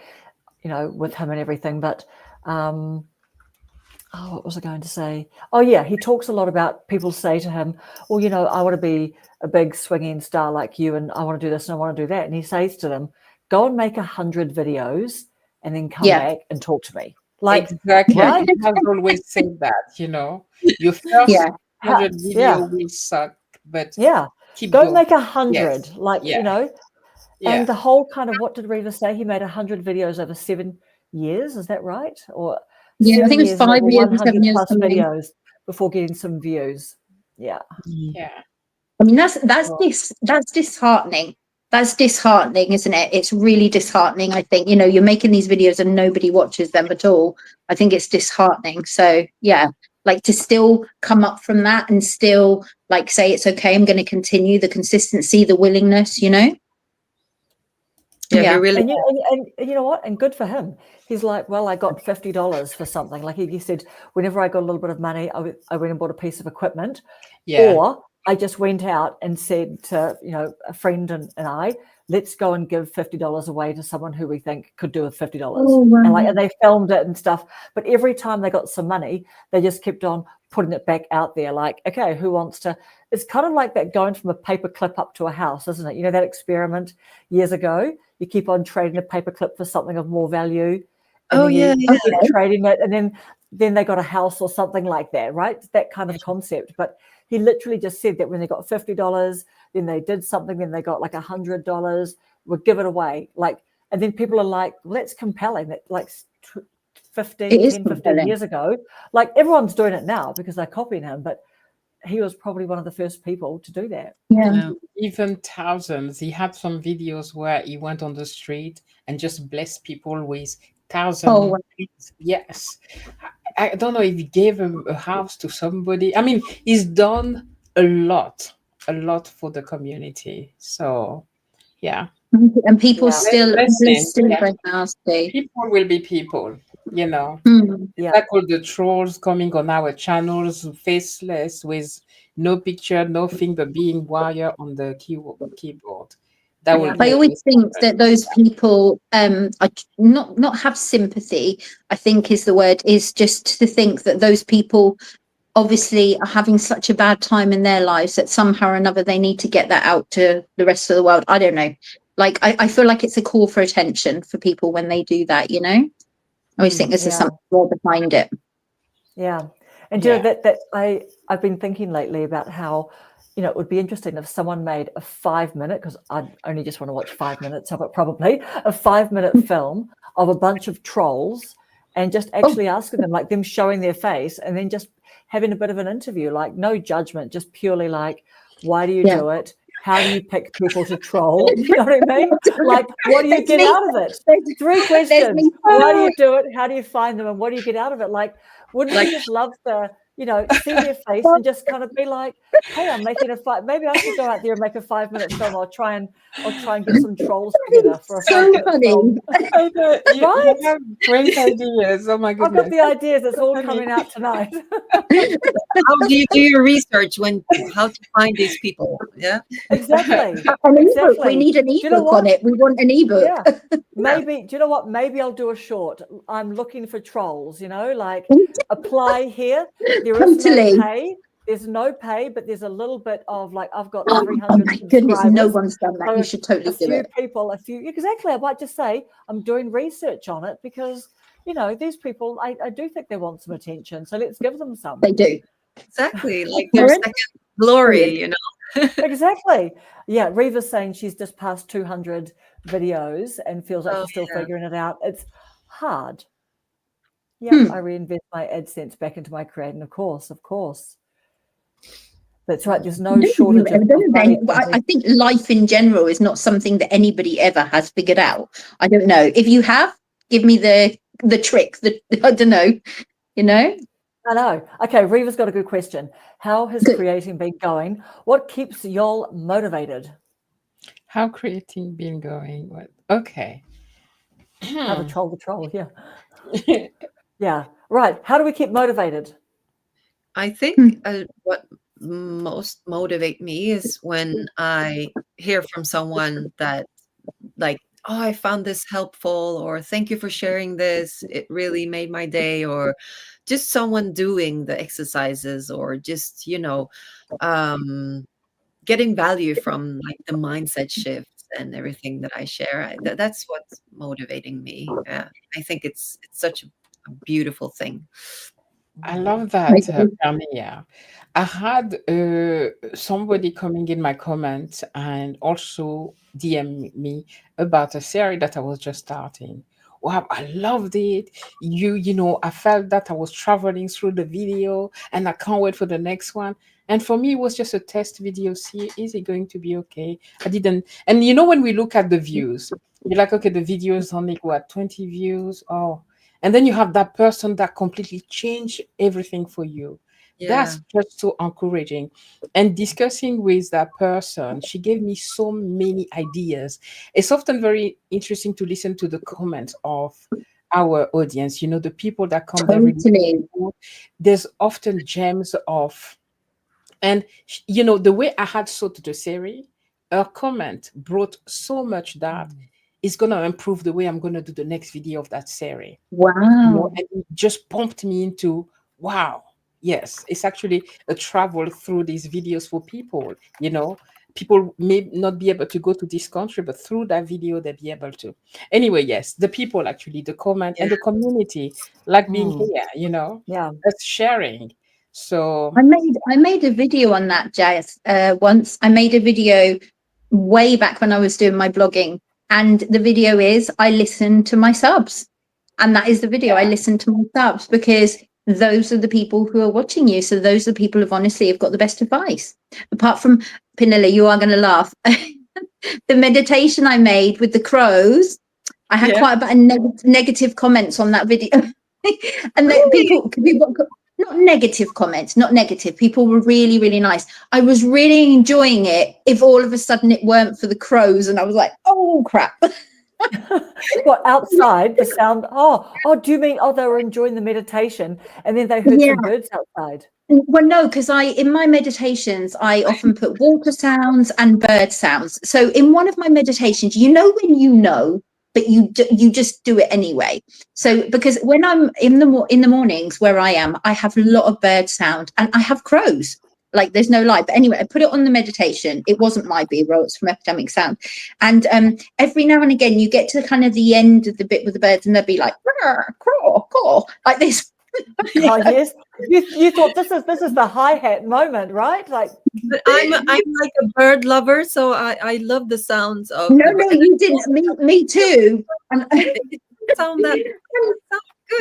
you know, with him and everything, but what was I going to say? Oh, yeah, he talks a lot about people say to him, well, you know, I want to be a big swinging star like you, and I want to do this and I want to do that. And he says to them, go and make 100 videos and then come back and talk to me. Like, exactly. Right? He has always said that, you know, your first 100 video will suck, but keep go going. Make 100, you know. And the whole kind of, what did Reva say? He made 100 videos over 7 years. Is that right? Or I think it was 5 years and 7 years. Plus videos before getting some views. Yeah. I mean, that's disheartening. That's disheartening, isn't it? It's really disheartening. I think, you know, you're making these videos and nobody watches them at all. I think it's disheartening. So yeah, like to still come up from that and still like say it's okay, I'm going to continue, the consistency, the willingness, you know. Really, and you know what? And good for him. He's like, well, I got $50 for something. Like he said, whenever I got a little bit of money, I went and bought a piece of equipment. Or I just went out and said to, you know, a friend and I, let's go and give $50 away to someone who we think could do with $50. And they filmed it and stuff. But every time they got some money, they just kept on putting it back out there. Like, okay, who wants to? It's kind of like that going from a paper clip up to a house, isn't it? You know, that experiment years ago. You keep on trading a paperclip for something of more value. And keep trading it, and then they got a house or something like that, right? That kind of concept. But he literally just said that when they got $50, then they did something, then they got like $100, would give it away. Like, and then people are like, well, that's compelling. That like 10, 15 years ago, like everyone's doing it now because they're copying him. But he was probably one of the first people to do that. Yeah. Even thousands. He had some videos where he went on the street and just blessed people with thousand. Oh, wow. Yes. I don't know if he gave a house to somebody. I mean, he's done a lot for the community. So, yeah. And people Yeah. still Blessing. Yeah. right now say, People will be people, you know. Yeah. Like all the trolls coming on our channels, faceless, with no picture, nothing but being wire on the keyboard. That will I always always think happen. that those people are not have sympathy, I think is the word, is just to think that those people obviously are having such a bad time in their lives that somehow or another they need to get that out to the rest of the world. I don't know. Like, I feel like it's a call for attention for people when they do that, you know? I always think this is something more behind it. Yeah. And you know, that I've been thinking lately about how, you know, it would be interesting if someone made a 5-minute, because I only just want to watch 5 minutes of it, probably a 5-minute film of a bunch of trolls, and just actually asking them, like them showing their face, and then just having a bit of an interview, like no judgment, just purely like, why do you do it? How do you pick people to troll? You know what I mean? Like, what do you get out of it? 3 questions. Why do you do it? How do you find them? And what do you get out of it? Like, wouldn't you just love to, you know, see their face and just kind of be like, hey, I'm making a maybe I should go out there and make a 5-minute film. I'll try and get some trolls together for a 5-minute film. You have great ideas. Oh my I've goodness. got the ideas. It's all coming out tonight. How do you do your research how to find these people? Yeah, exactly. We need an ebook on it. We want an ebook. Yeah. Maybe, do you know what? Maybe I'll do a short. I'm looking for trolls, you know, like apply here. There is no pay. There's no pay, but there's a little bit of like, I've got 300 my goodness, no one's done that. So you should totally do it. Exactly. I might just say I'm doing research on it because, you know, these people, I do think they want some attention. So let's give them some. They do. Exactly. Like their second glory, you know. Exactly. Yeah. Reva's saying she's just passed 200 videos and feels like she's still figuring it out. It's hard. Yeah. I reinvest my AdSense back into my creating, of course. That's right. There's no shortage of money. I think life in general is not something that anybody ever has figured out. I don't know. If you have, give me the trick. I don't know. You know? I know. Okay, Reva's got a good question. How has creating been going? What keeps y'all motivated? How creating been going? What? Okay. How to troll the troll, yeah. Yeah, right. How do we keep motivated? I think what most motivate me is when I hear from someone that like, oh, I found this helpful, or thank you for sharing this. It really made my day, or just someone doing the exercises, or just, you know, getting value from like the mindset shifts and everything that I share. That's what's motivating me. Yeah, I think it's such a beautiful thing. I love that, Pernilla. I had somebody coming in my comments and also DM me about a series that I was just starting. Wow, I loved it. You know, I felt that I was traveling through the video and I can't wait for the next one. And for me, it was just a test video. See, is it going to be okay? I didn't. And you know, when we look at the views, you're like, okay, the video is only what, 20 views? Oh. And then you have that person that completely changed everything for you. Yeah. That's just so encouraging. And discussing with that person, she gave me so many ideas. It's often very interesting to listen to the comments of our audience, you know, the people that come every day. There's often gems of, and you know, the way I had sought the series, her comment brought so much that it's going to improve the way I'm going to do the next video of that series. Wow. You know, and it just pumped me into, wow, yes, it's actually a travel through these videos for people. You know, people may not be able to go to this country, but through that video, they'll be able to. Anyway, yes, the people actually, the comment and the community, like being here, you know, that's sharing. So I made a video on that, Jase. Once I made a video way back when I was doing my blogging. And the video is I listen to my subs, and that is the video. I listen to my subs because those are the people who are watching you. So those are the people who honestly have got the best advice. Apart from Pernilla, you are going to laugh. The meditation I made with the crows, I had quite a bit of negative comments on that video. And people, not negative comments, not negative. People were really, really nice. I was really enjoying it if all of a sudden it weren't for the crows. And I was like, oh, crap. Well, outside the sound. Oh, do you mean, they were enjoying the meditation and then they heard some birds outside? Well, no, because in my meditations, I often put water sounds and bird sounds. So in one of my meditations, when you know, but you just do it anyway. So because when I'm in the mornings where I am, I have a lot of bird sound and I have crows. Like there's no lie. But anyway, I put it on the meditation. It wasn't my B-roll, it's from Epidemic Sound. And every now and again, you get to kind of the end of the bit with the birds and they'll be like, caw, caw, like this. Oh, yes. You thought this is the hi-hat moment, right? Like, but I'm like a bird lover, so I love the sounds of. No, you didn't. Me too. Sound good.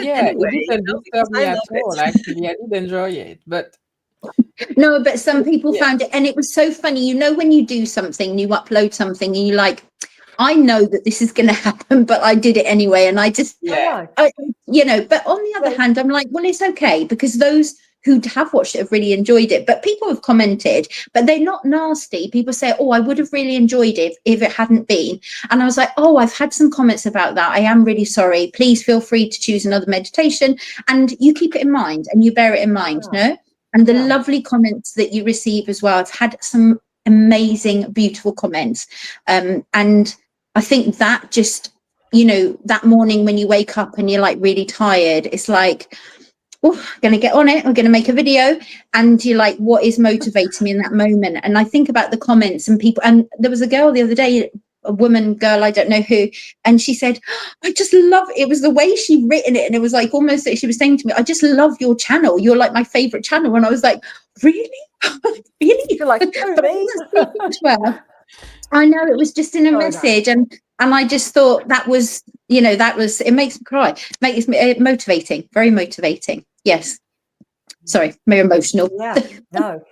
Yeah, anyway, it didn't disturb me at all. Actually, I did enjoy it, but. No, but some people found it, and it was so funny. When you do something, you upload something, and you're like, I know that this is going to happen, but I did it anyway. And I just, but on the other hand, I'm like, well, it's okay, because those who have watched it have really enjoyed it. But people have commented, but they're not nasty. People say, oh, I would have really enjoyed it if it hadn't been. And I was like, oh, I've had some comments about that. I am really sorry. Please feel free to choose another meditation. And you keep it in mind and you bear it in mind, no? And the lovely comments that you receive as well. I've had some amazing, beautiful comments. And I think that just, that morning when you wake up and you're like really tired, it's like, oh, I'm going to get on it. We're going to make a video. And you're like, what is motivating me in that moment? And I think about the comments and people. And there was a girl the other day, a girl, I don't know who. And she said, I just love it. It was the way she'd written it. And it was like almost like she was saying to me, I just love your channel. You're like my favorite channel. And I was like, really? Really? You're like, well, I know, it was just in a message. And I just thought that was, it makes me cry. Makes me motivating, very motivating. Yes. Sorry, very emotional. Yeah, no.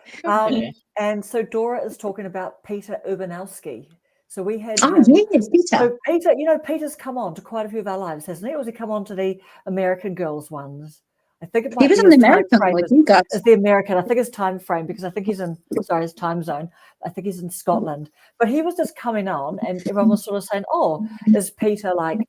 And so Dora is talking about Peter Urbanowski. So we had yes, Peter. So Peter, Peter's come on to quite a few of our lives, hasn't he? Or has he come on to the American Girls ones? I think it might he was be on the American one, as the American. I think his time frame, because I think he's in his time zone. I think he's in Scotland. But he was just coming on and everyone was sort of saying, oh, is Peter like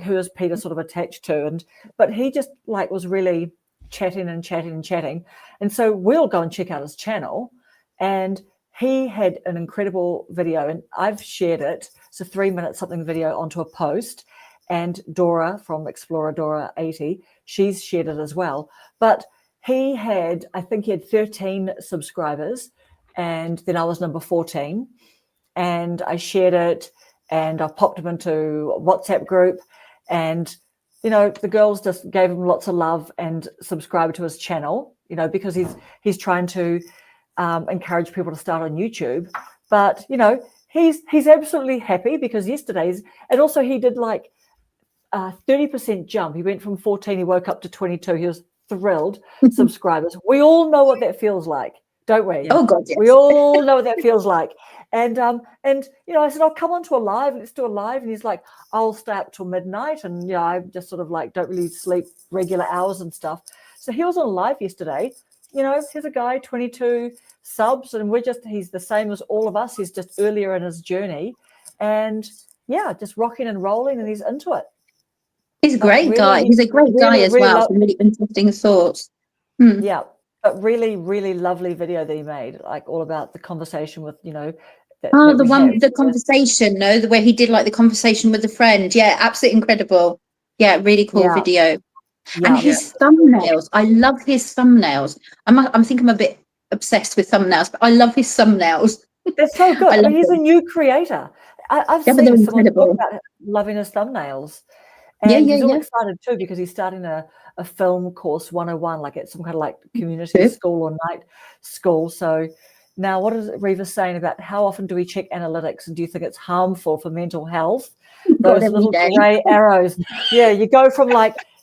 who is Peter sort of attached to? But he just was really chatting. And so we'll go and check out his channel. And he had an incredible video, and I've shared it. It's a 3-minute something video onto a post. And Dora from Explorer Dora 80, she's shared it as well. But I think he had 13 subscribers, and then I was number 14. And I shared it, and I popped him into a WhatsApp group, and the girls just gave him lots of love and subscribed to his channel, because he's trying to encourage people to start on YouTube. But he's absolutely happy, because yesterday's, and also he did 30% jump. He went from 14, he woke up to 22. He was thrilled. Subscribers. We all know what that feels like, don't we? Oh God, yes. We all know what that feels like. And I said, I'll come on to a live. Let's do a live. And he's like, I'll stay up till midnight. And I just sort of don't really sleep regular hours and stuff. So he was on live yesterday. Here's a guy, 22 subs, and he's the same as all of us. He's just earlier in his journey, and just rocking and rolling, and he's into it. He's a great guy. He's a great guy as well. Some really interesting thoughts. Yeah, but really, really lovely video that he made, all about the conversation with, the conversation, the way he did the conversation with a friend. Yeah, absolutely incredible. Yeah, really cool video. Yeah, and his thumbnails, I love his thumbnails. I think I'm a bit obsessed with thumbnails, but I love his thumbnails. They're so good. He's a new creator. I've seen someone talk about loving his thumbnails. And he's all excited too, because he's starting a film course 101, at some kind of community school or night school. So now, what is Reva saying about how often do we check analytics, and do you think it's harmful for mental health? Those little grey arrows. Yeah, you go from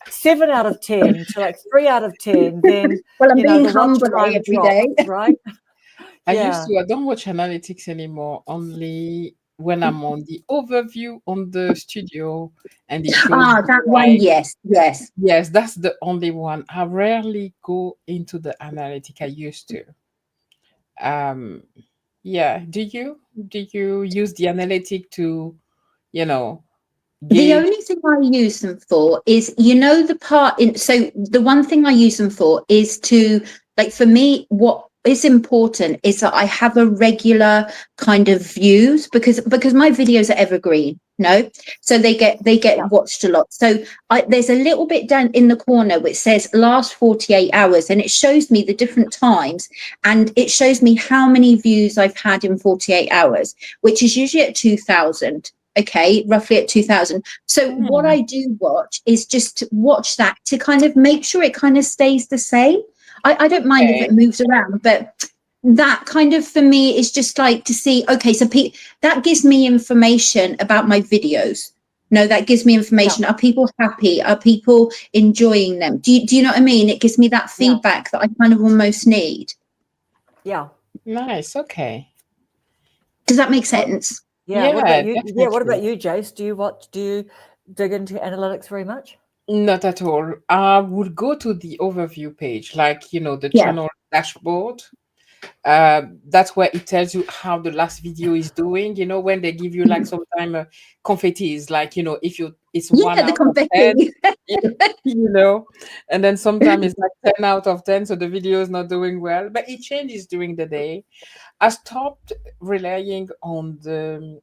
7 out of 10 to like 3 out of 10, then well, I'm you know, being the watch humble time every drops, day. right? I Yeah. don't watch analytics anymore, only when I'm on the overview on the studio and it shows Ah, the that one, time. yes. Yes, that's the only one. I rarely go into the analytic. I used to. Um, yeah. Do you use the analytic to, you know, The gauge? only thing I use them for is, the part in, so the one thing I use them for is to, like, for me, what is important is that I have a regular kind of views, because my videos are evergreen, no? So they get Yeah. watched a lot. So there's a little bit down in the corner which says last 48 hours, and it shows me the different times, and it shows me how many views I've had in 48 hours, which is usually at 2,000. Okay, roughly at 2,000. So what I do watch is just to watch that to kind of make sure it kind of stays the same. I don't mind if Okay. it moves around, but that kind of, for me, is just like to see, okay, so that gives me information about my videos. No, that gives me information. Are people happy? Are people enjoying them? Do you know what I mean? It gives me that feedback that I kind of almost need. Yeah. Nice. Okay. Does that make sense? Yeah. What about you? Yeah. Definitely. What about you, Jase? Do you dig into analytics very much? Not at all. I would go to the overview page, like, the Yeah. channel dashboard. That's where it tells you how the last video is doing. When they give you like sometimes confettis, like, if it's 1 Yeah, the out of 10, confetti. and then sometimes it's like 10 out of 10, so the video is not doing well, but it changes during the day. I stopped relying on the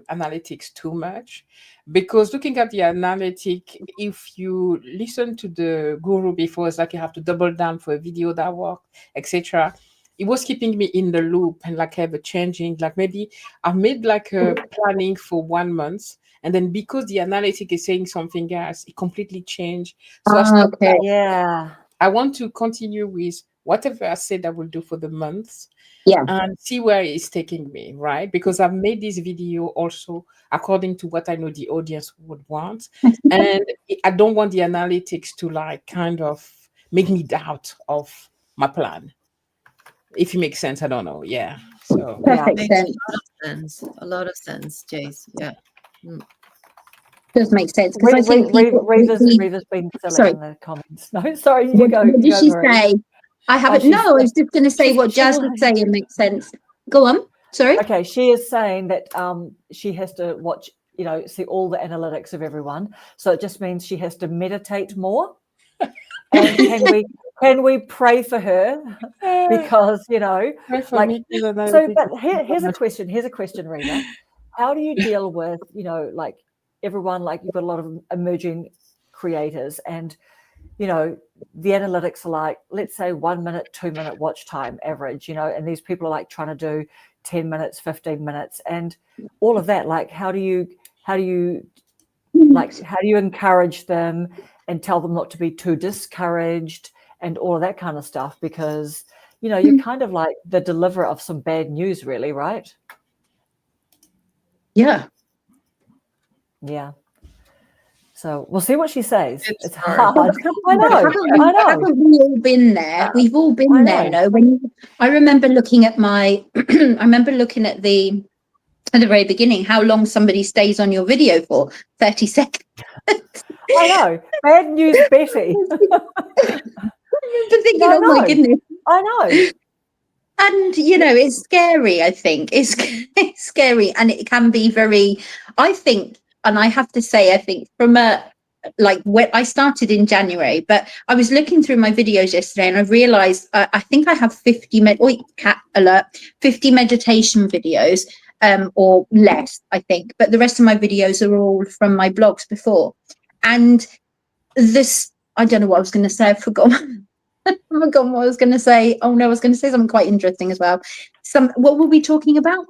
analytics too much, because looking at the analytic, if you listen to the guru before, it's like you have to double down for a video that worked, etc. It was keeping me in the loop and like ever changing. Like maybe I made like a planning for 1 month, and then because the analytic is saying something else, it completely changed. So I stopped. Okay. Yeah. I want to continue with whatever I said I will do for the month, Yeah. and see where it's taking me, right? Because I've made this video also according to what I know the audience would want. And I don't want the analytics to like kind of make me doubt of my plan. If it makes sense, I don't know. Yeah. So Perfect Makes sense. a lot of sense, Jase. Yeah. Does make sense, because I think people. Reva's been silly Sorry, in the comments. No, sorry, you what go. did You go, she Marie. say? I haven't. she's- No, I was just going to say what she Jazz was- was saying makes sense. Go on. Sorry. Okay, she is saying that she has to watch, see all the analytics of everyone. So it just means she has to meditate more. And can we pray for her? Because pray for like, me, 'cause I so. think But here's a question. Here's a question, Reva. How do you deal with like everyone? Like, you've got a lot of emerging creators, and the analytics are like, let's say 1 minute, 2 minute watch time average, and these people are like trying to do 10 minutes, 15 minutes, and all of that. Like, how do you encourage them and tell them not to be too discouraged and all of that kind of stuff? Because, you're kind of like the deliverer of some bad news, really, right? Yeah. Yeah. So we'll see what she says. It's hard. hard. I know. Haven't we all been there? We've all been there. No, I remember looking at the at the very beginning, how long somebody stays on your video for. 30 seconds. I know. Bad news, Betty. I remember thinking, oh my goodness. I know. And it's scary. I think it's scary, and it can be very. I think, and I have to say, I think from when I started in January, but I was looking through my videos yesterday, and I realized I think I have 50 cat alert, 50 meditation videos, or less, I think. But the rest of my videos are all from my blogs before, and this. I don't know what I was going to say. I've forgotten. I forgot what I was going to say. Oh no, I was going to say something quite interesting as well. What were we talking about?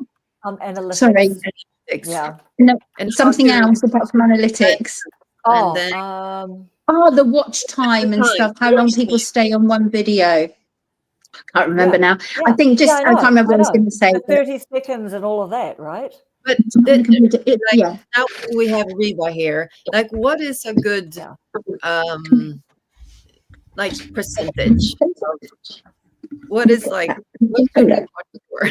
Analytics. Sorry. Analytics. Yeah. No, And something else apart from analytics. Oh, the watch time and stuff. How long people stay on one video. I can't remember now. Yeah. I think I can't remember what I was going to say. 30 seconds and all of that, right? But Yeah. now we have Riva here. Like, what is a good like percentage of what is like what should we watch for?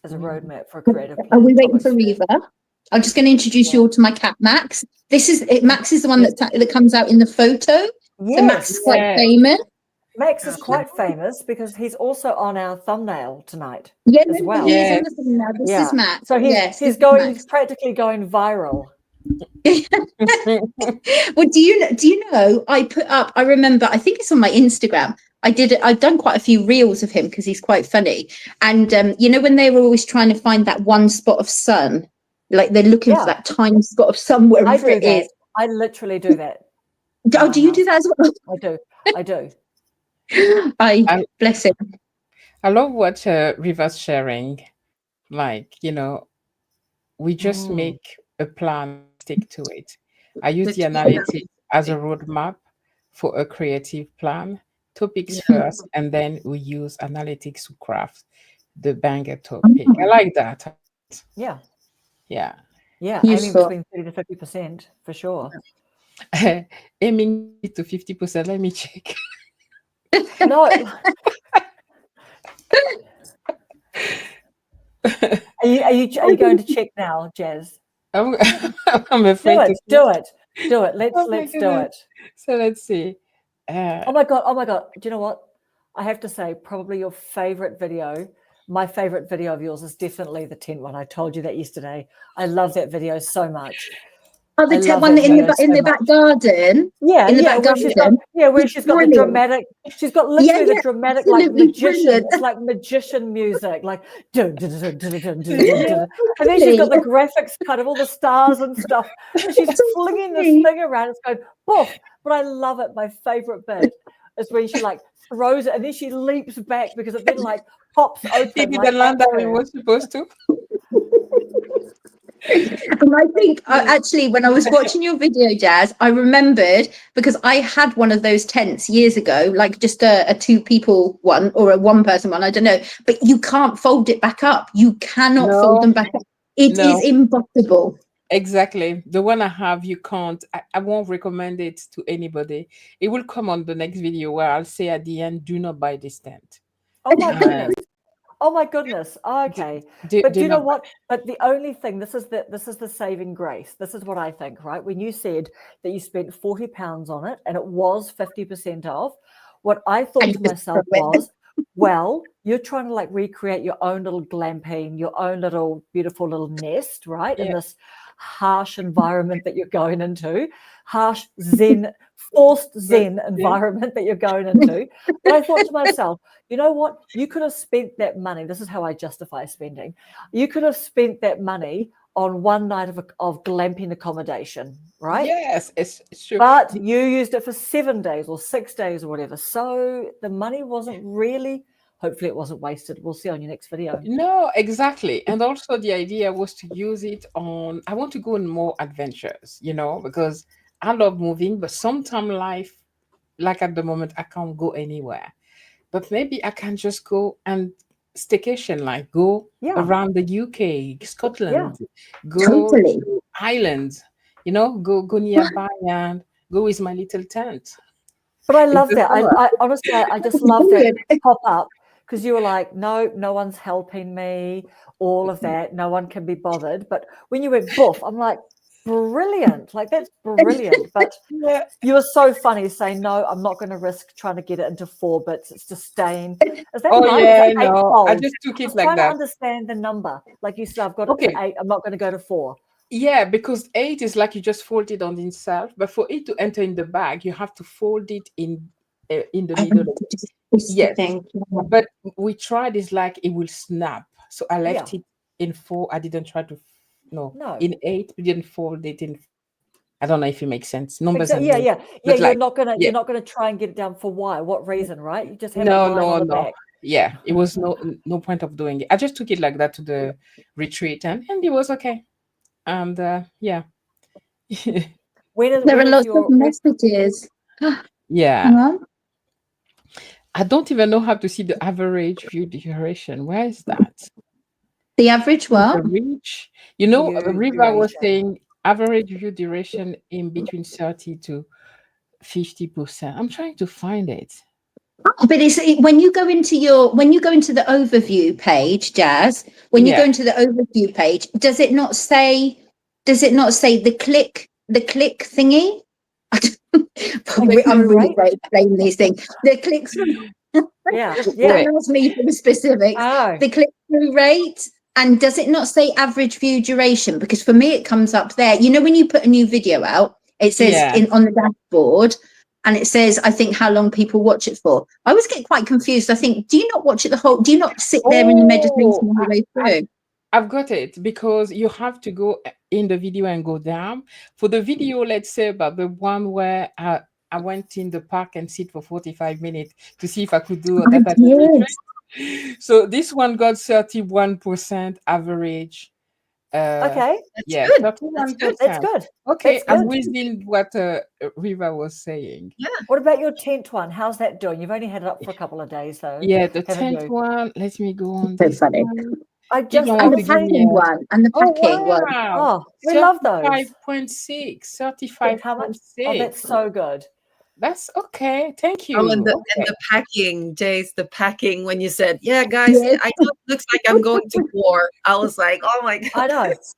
As a roadmap for a creative Are plan. we waiting for Riva? I'm just going to introduce you all to my cat, Max. Max is the one that comes out in the photo. Yes. So Max is quite famous. Max is quite famous because he's also on our thumbnail tonight. Yeah, as well. He's on the thumbnail. This is Max. So he's practically going viral. Well, do you know? I remember. I think it's on my Instagram. I've done quite a few reels of him because he's quite funny. And you know, when they were always trying to find that one spot of sun, like they're looking for that tiny spot of sun wherever it is. I literally do that. Oh, do you do that as well? I do. Bless him. I love what Riva's sharing. Like, you know, we just make a plan, stick to it. I use the analytics as a roadmap for a creative plan. Topics first, and then we use analytics to craft the banger topic. I like that. Yeah. Useful. Aiming between 30 to 50% for sure. Aiming to 50%. Let me check. No. Are you going to check now, Jazz? I'm afraid do it. Let's do it. So let's see. Oh my god. Do you know what? I have to say, probably your favorite video. My favorite video of yours is definitely the tent one. I told you that yesterday. I love that video so much. Oh, the tent one in the back garden. Yeah, in the back garden. Where she's got the dramatic. She's got literally the dramatic, like magician. Brilliant. It's like magician music, like dun, dun, dun, dun, dun, dun, dun. And then she's got the graphics cut of all the stars and stuff. And she's flinging this thing around. It's going poof. But I love it. My favorite bit is when she like throws it and then she leaps back because it then like pops open. Maybe the land that we were supposed to. And I think actually when I was watching your video, Jazz, I remembered because I had one of those tents years ago, like just a 2 people one or a 1 person one, I don't know, but you can't fold it back up. You cannot fold them back up. It is impossible. Exactly. The one I have, you can't. I won't recommend it to anybody. It will come on the next video where I'll say at the end, do not buy this tent. Oh my goodness. Oh my goodness. Okay. But do you know what? But the only thing, this is the saving grace. This is what I think, right? When you said that you spent £40 on it and it was 50% off, what I thought to myself was, well, you're trying to like recreate your own little glamping, your own little beautiful little nest, right? In this harsh environment that you're going into, harsh forced zen environment that you're going into. But I thought to myself, you know what? You could have spent that money. This is how I justify spending. You could have spent that money on one night of glamping accommodation, right? Yes, it's true. But you used it for 7 days or 6 days or whatever. So the money wasn't really, hopefully it wasn't wasted. We'll see on your next video. No, exactly. And also the idea was to use it on, I want to go on more adventures, you know, because I love moving, but sometimes life, like at the moment, I can't go anywhere. But maybe I can just go and staycation, like go around the UK, Scotland, go to Ireland, you know, go nearby and go with my little tent. But I love that. I honestly, I just love that pop up because you were like, no one's helping me, all of that. No one can be bothered. But when you went boof, I'm like, brilliant. Like, that's brilliant. But you were so funny saying, no, I'm not going to risk trying to get it into 4 bits. It's just staying. Is that right? No. I just took it like that. I'm trying to understand the number. Like you said, I've got it to 8. I'm not going to go to 4. Yeah, because 8 is like you just fold it on itself. But for it to enter in the bag, you have to fold it in the middle. Yes. But we tried this like it will snap. So I left it in 4. I didn't try to in 8. We didn't fold it in. I don't know if it makes sense. Numbers. Exactly. You're not gonna try and get it down for why? What reason, right? You just have it lying on the back. Yeah, it was no point of doing it. I just took it like that to the retreat, and it was okay. And there are lots of messages. Yeah. I don't even know how to see the average view duration. Where is that? The average what? Average. You know, View Riva was duration. saying average view duration in between 30 to 50%. I'm trying to find it. But when you go into the overview page, Jazz, when you go Yeah. into the overview page, does it not say the click thingy? I'm Click-through really rate. great at explaining these things. The clicks Yeah, Wait. don't ask me for the specifics. Oh, The click-through rate. And does it not say average view duration? Because for me, it comes up there. You know, when you put a new video out, it says Yeah. on the dashboard, and it says, I think, how long people watch it for. I always get quite confused. I think, do you not watch it the whole? Do you not sit there in your meditation Oh, all the way through? I've got it because you have to go in the video and go down. For the video, let's say about the one where I went in the park and sit for 45 minutes to see if I could do a I data did. entry. So this one got 31% average. okay. That's Yeah, good. That's good. It's 31%. good. Okay, It's I'm good. within what Riva was saying. Yeah. What about your tent one? How's that doing? You've only had it up for a couple of days, though, Yeah, the haven't 10th you? one. Let me go on So this funny. one. I You just don't And have the to give me packing a. one, and the Oh, packing one. wow. oh, we love those. 35.6, How much? Oh, 35.6. that's so good. That's okay. Thank Oh, and you. the Okay. packing, Jase, the packing when you said, "Yeah, guys, Yes. I know it looks like I'm going to war." I was like, "Oh my I know. goodness."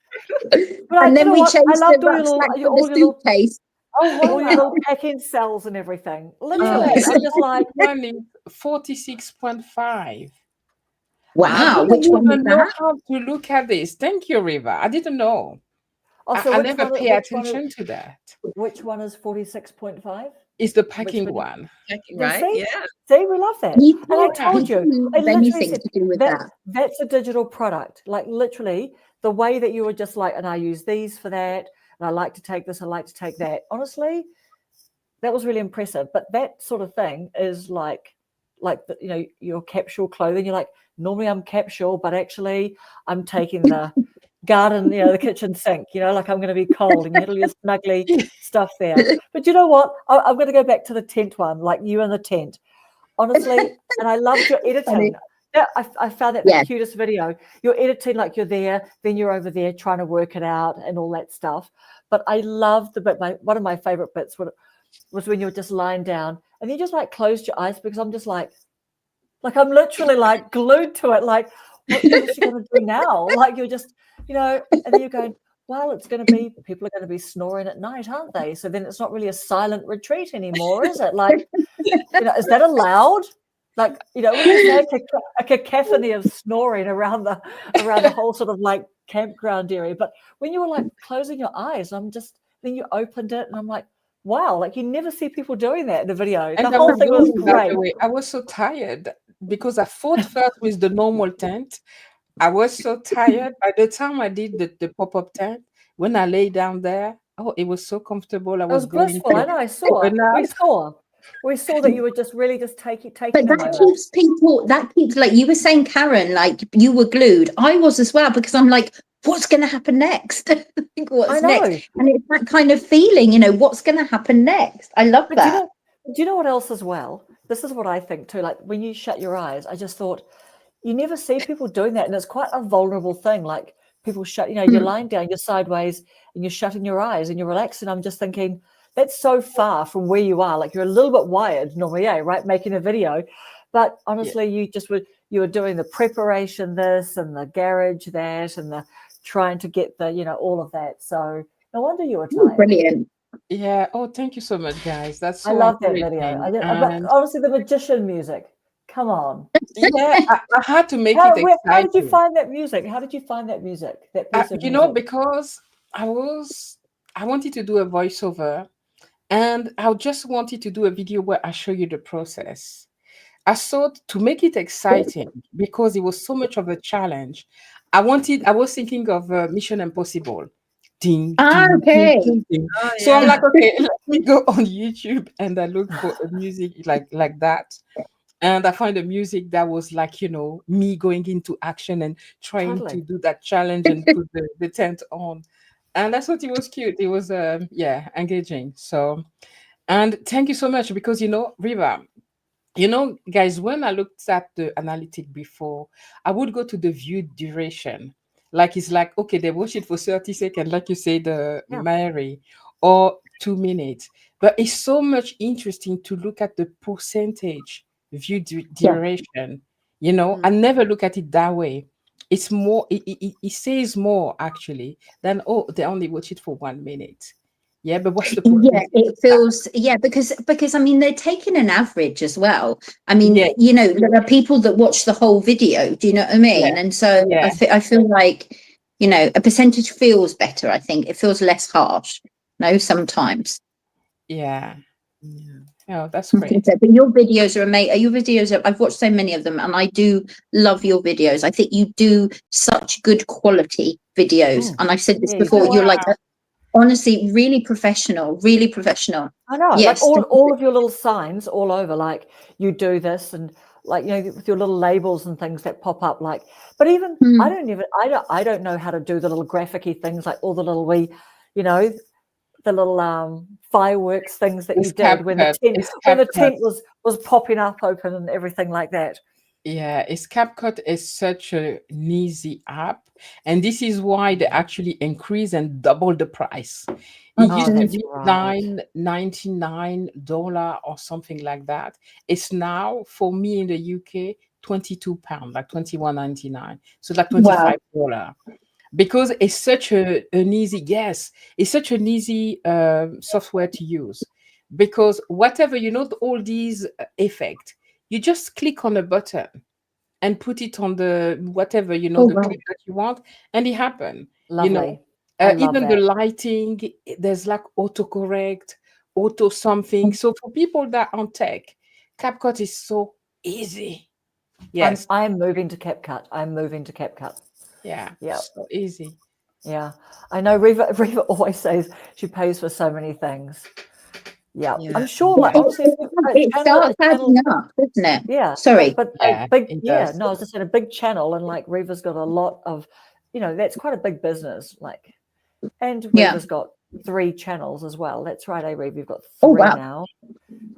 But And do you then know we what? I changed the loved rucksack for all the your little suitcase. Oh, all your little wow. packing cells and everything. Oh, Literally, Yes. I'm just The like, one is 46.5. I Wow, okay. which didn't one was even know that? how to look at this. Thank you, Riva. I didn't know. Also, I never pay which one attention to that. which one is 46.5? It's the Which packing video? one. checking, You right? see? Yeah. See, we love that. He And I thought Yeah. he told you, didn't I have literally anything said to do with that that. that's a digital product. Like literally, the way that you were just like, and I use these for that, and I like to take this, I like to take that. Honestly, that was really impressive. But that sort of thing is like your capsule clothing. You're like, normally I'm capsule, but actually I'm taking the garden, the kitchen sink, like I'm going to be cold and you have your snuggly stuff there. But you know what? I'm going to go back to the tent one, like you in the tent. Honestly, and I loved your editing. Funny. Yeah, I found that the Yeah. cutest video. You're editing like you're there, then you're over there trying to work it out and all that stuff. But I loved the bit. One of my favorite bits was when you were just lying down and you just like closed your eyes because I'm just like I'm literally like glued to it. Like, what is she going to do now? Like you're just, and then you're going, well, it's going to be, people are going to be snoring at night, aren't they? So then it's not really a silent retreat anymore, is it? Like, is that allowed? Like, when you say a cacophony of snoring around the whole sort of like campground area, but when you were like closing your eyes, then you opened it and I'm like, wow, like you never see people doing that in the video. And The I whole was thing was going, by great. the way, I was so tired because I fought first with the normal tent. I was so tired. By the time I did the pop-up tent, when I lay down there, oh, it was so comfortable. I It was was going blissful. I to know. I for a saw. nap. We saw that you were just really just taking But a moment. that keeps, like you were saying, Karen, like you were glued. I was as well, because I'm like, what's going to happen next? Like, what's I know. next? And it's that kind of feeling, what's going to happen next? I love But do that. you know what else as well? This is what I think too. Like when you shut your eyes, I just thought you never see people doing that, and it's quite a vulnerable thing. Like people shut, you're lying down, you're sideways, and you're shutting your eyes and you're relaxing. I'm just thinking that's so far from where you are. Like you're a little bit wired normally, right? Making a video, but honestly, you were doing the preparation, this and the garage, that, and the trying to get the all of that. So no wonder you were tired. Brilliant. Yeah. Oh, thank you so much, guys. That's I so love that video. encouraging. But And honestly, the magician music. Come on. yeah, I had to make it How did you exciting. find that music? How did you find that music? That piece of music? Because I wanted to do a voiceover, and I just wanted to do a video where I show you the process. I thought to make it exciting because it was so much of a challenge. I was thinking of Mission Impossible. Ding, ding, ding, Okay. ding, ding. Oh, So I'm yeah. like, okay, let me go on YouTube and I look for a music like that. And I find a music that was like, me going into action and trying Totally. to do that challenge and put the tent on. And that's what it was cute. It was, engaging. So, and thank you so much because, Riva, You know, guys, when I looked at the analytic before, I would go to the view duration. Like it's like, okay, they watch it for 30 seconds, like you said, Yeah. Mary, or 2 minutes. But it's so much interesting to look at the percentage view Yeah. duration. You know, I never look at it that way. It's more, it says more actually than, oh, they only watch it for 1 minute. Yeah, but what's the Yeah, percentage it of that? feels, yeah, because I mean they're taking an average as well. I mean, Yeah, you know, there are people that watch the whole video. Do you know what I mean? yeah, And so yeah. I feel like, you know, a percentage feels better. I think it feels less harsh. No, sometimes. Yeah. Yeah. Oh, that's I think great. so. But your videos are amazing. Your videos are, I've watched so many of them, and I do love your videos. I think you do such good quality videos. Mm. And I've said this Yeah, you before. do. You're like Wow. honestly really professional. Really professional. I know, like Yes. all of your little signs all over, like you do this, and like, you know, with your little labels and things that pop up, like. But even Hmm. I don't know how to do the little graphicy things, like all the little you know, the little fireworks things that you It's did when the CapCut. tent It's when the CapCut. tent was popping up open and everything like that. Yeah, it's CapCut is such an easy app, and this is why they actually increase and double the price. It Oh, used to that's be right. $9.99 or something like that. It's now for me in the UK £22, like 21.99. So like Wow. $25. Because it's such an easy, yes, it's such an easy software to use, because whatever, you know, all these effect, you just click on a button and put it on the whatever, you know, Oh the wow. clip that you want, and it happen, you know. Lovely. I love Even the that. lighting, there's like autocorrect, auto something. So for people that on tech, CapCut is so easy. Yes. I'm moving to CapCut. I'm moving to CapCut. Yeah, Yeah. so easy. Yeah. I know Reva always says she pays for so many things. Yeah. Yeah. I'm sure, Yeah, like, obviously it starts a channel, adding up, doesn't it? yeah, Sorry. but a Yeah, big, it yeah, does. no, I was just saying a big channel, and like Reva's got a lot of, you know, that's quite a big business. Like, and Yeah. Reva's got 3 channels as well. That's right, Reva, you've got Oh 3 wow. now.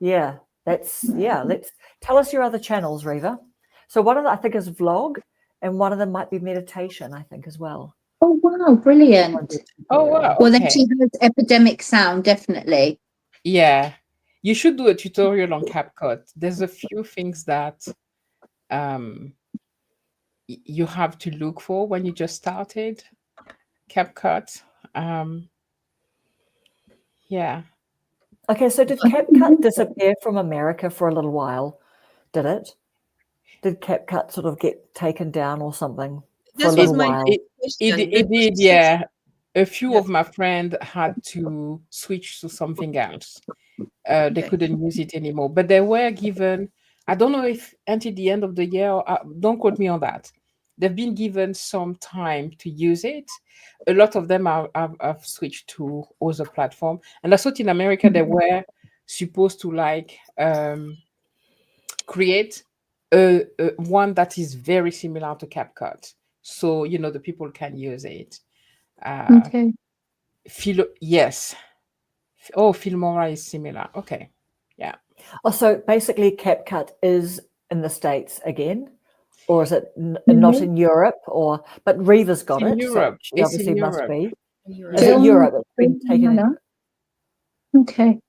Yeah, let's tell us your other channels, Reva. So one of them I think is vlog, and one of them might be meditation, I think, as well. Oh wow, brilliant. Oh wow, Well then okay. she has epidemic sound, definitely. Yeah, you should do a tutorial on CapCut. There's a few things that um you have to look for when you just started CapCut. Um, yeah. Okay, so did CapCut disappear from America for a little while? Did it? Did CapCut sort of get taken down or something for a This was little It my while? it question. it did, yeah. A few Yeah. of my friends had to switch to something else. They Okay. couldn't use it anymore, but they were given, I don't know if until the end of the year, or, don't quote me on that. They've been given some time to use it. A lot of them have switched to other platform, and I thought in America they were supposed to like create a one that is very similar to CapCut, so you know the people can use it. Uh, Okay. yes. Oh, Filmora is similar. Okay, yeah. Oh, so basically CapCut is in the States again, or is it not Mhm. in Europe? Or but Reva's got In it, so Europe. she It's in obviously must Europe. be. In Europe. Is it Yeah. Europe that's been taken in? Filmada. Okay,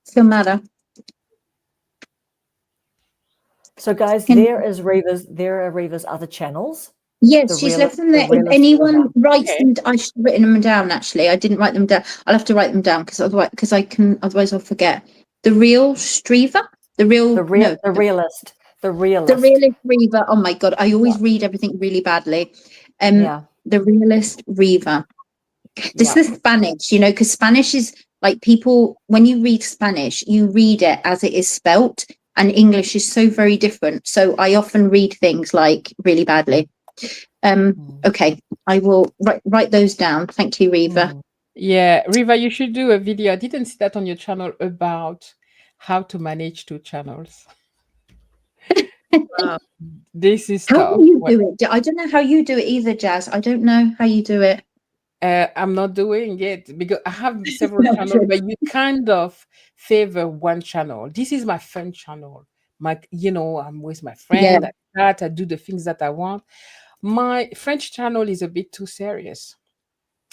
So guys, And there are Reva's other channels. The yes, she's left them there. If realist Reva. anyone writes Okay. them, I should have written them down. Actually, I didn't write them down. I'll have to write them down because I can. Otherwise, I'll forget. The real Streva. The real The realist. The The realist. realist Reaver. Oh my god, I always Yeah. read everything really badly. Yeah. The realist Reaver. This Yeah. is Spanish, you know, because Spanish is like people, when you read Spanish, you read it as it is spelt, and English is so very different. So I often read things like really badly. Okay, I will write those down. Thank you, Reva. Yeah, Riva, you should do a video. I didn't see that on your channel about how to manage 2 channels. Wow. This is How tough. do you do it? I don't know how you do it either, Jazz. I don't know how you do it. I'm not doing it because I have several channels, but you kind of favor one channel. This is my fun channel. I'm with my Yeah. friend, I do the things that I want. My French channel is a bit too serious,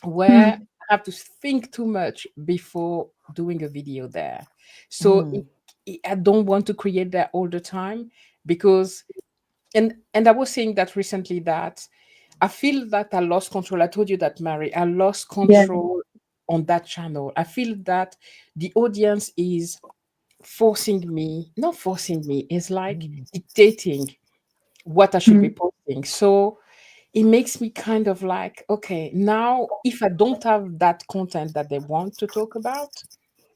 where Mm. I have to think too much before doing a video there. So Mm. I don't want to create that all the time, because and I was saying that recently, that I feel that I lost control. I told you that, Mary, I lost Yeah. control on that channel. I feel that the audience is forcing me, not forcing me, it's like Mm. dictating what I should be Mm. posting. So it makes me kind of like, okay, now if I don't have that content that they want to talk about,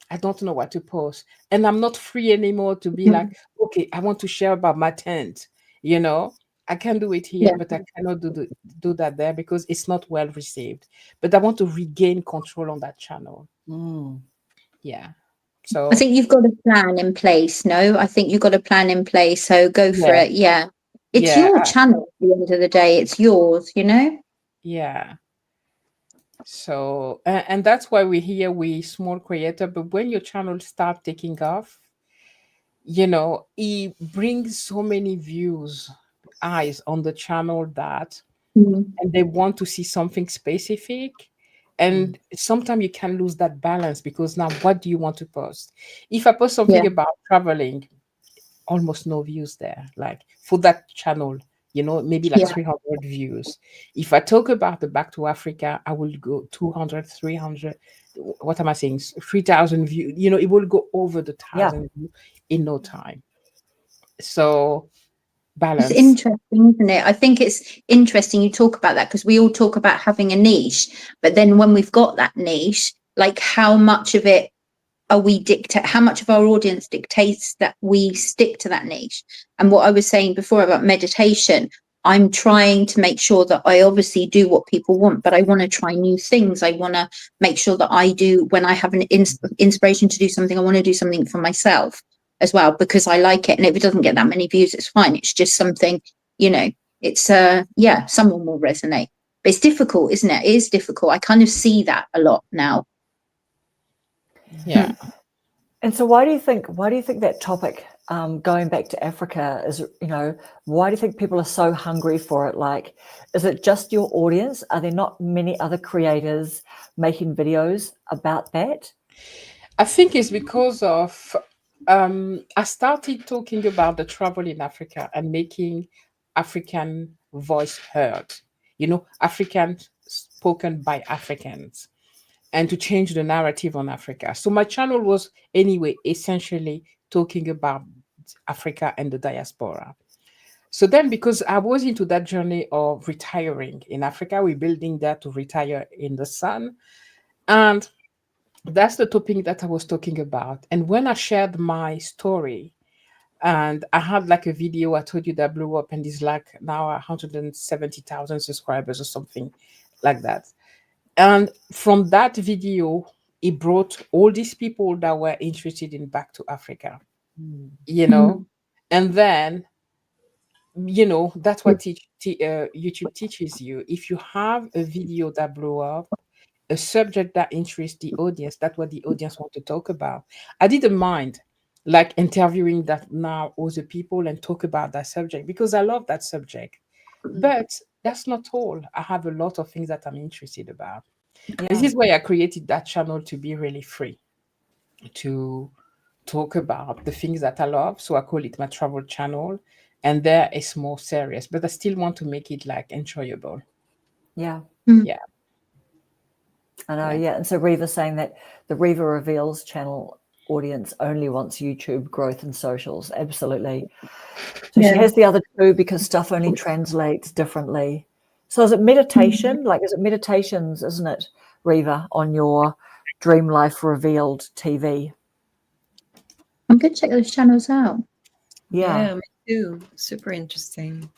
I don't know what to post. And I'm not free anymore to be like, Mm. okay, I want to share about my tent. You know, I can do it here, Yeah. but I cannot do that there because it's not well received. But I want to regain control on that channel. Mm. Yeah. I So think you've got a plan in place. No, I think you've got a plan in place. So go for yeah, it. Yeah. It's yeah, your channel at the end of the day. It's yours, you know? yeah. So and that's why we're here, we small creator. But when your channel start taking off, it brings so many views, eyes on the channel, that Mm. and they want to see something specific. Mm. And sometimes you can lose that balance, because now what do you want to post? If I post something Yeah. about traveling, almost no views there, like for that channel, maybe like Yeah. 300 views. If I talk about the back to Africa, I will go 200, 300. What am I saying? 3,000 views. It will go over the Yeah. 1,000 views in no time. So It's balance. interesting, isn't it? I think it's interesting you talk about that because we all talk about having a niche, but then when we've got that niche, like how much of it are we dictate, how much of our audience dictates that we stick to that niche? And what I was saying before about meditation, I'm trying to make sure that I obviously do what people want, but I want to try new things. I want to make sure that I do, when I have an inspiration to do something, I want to do something for myself as well because I like it. And if it doesn't get that many views, it's fine. It's just something, you know, it's yeah, someone will resonate. But it's difficult, isn't it? It is difficult. I kind of see that a lot now. Yeah. And so why do you think that topic, going back to Africa, is, why do you think people are so hungry for it? Like, is it just your audience? Are there not many other creators making videos about that? I think it's because of I started talking about the travel in Africa and making African voice heard, African spoken by Africans, and to change the narrative on Africa. So my channel was anyway essentially talking about Africa and the diaspora. So then, because I was into that journey of retiring in Africa, we're building that to retire in the sun. And that's the topic that I was talking about. And when I shared my story, and I had like a video I told you that blew up, and is like now 170,000 subscribers or something like that. And from that video, it brought all these people that were interested in back to Africa, Mm. you know, Mm. and then that's what YouTube teaches you. If you have a video that blew up, a subject that interests the audience, that's what the audience want to talk about. I didn't mind like interviewing that now other people and talk about that subject because I love that subject. But that's not all. I have a lot of things that I'm interested about. This Yeah. is why I created that channel, to be really free, to talk about the things that I love. So I call it my travel channel. And there it's more serious, but I still want to make it like enjoyable. Yeah. Mm. Yeah. I know. Yeah. Yeah. And so Reva's saying that the Reva Reveals channel audience only wants YouTube growth and socials. Absolutely. So she Yeah. has the other two because stuff only translates differently. So is it meditation? Like, is it meditations, isn't it, Reva, on your Dream Life Revealed TV? I'm going to check those channels out. Yeah. Yeah, me too. Super interesting.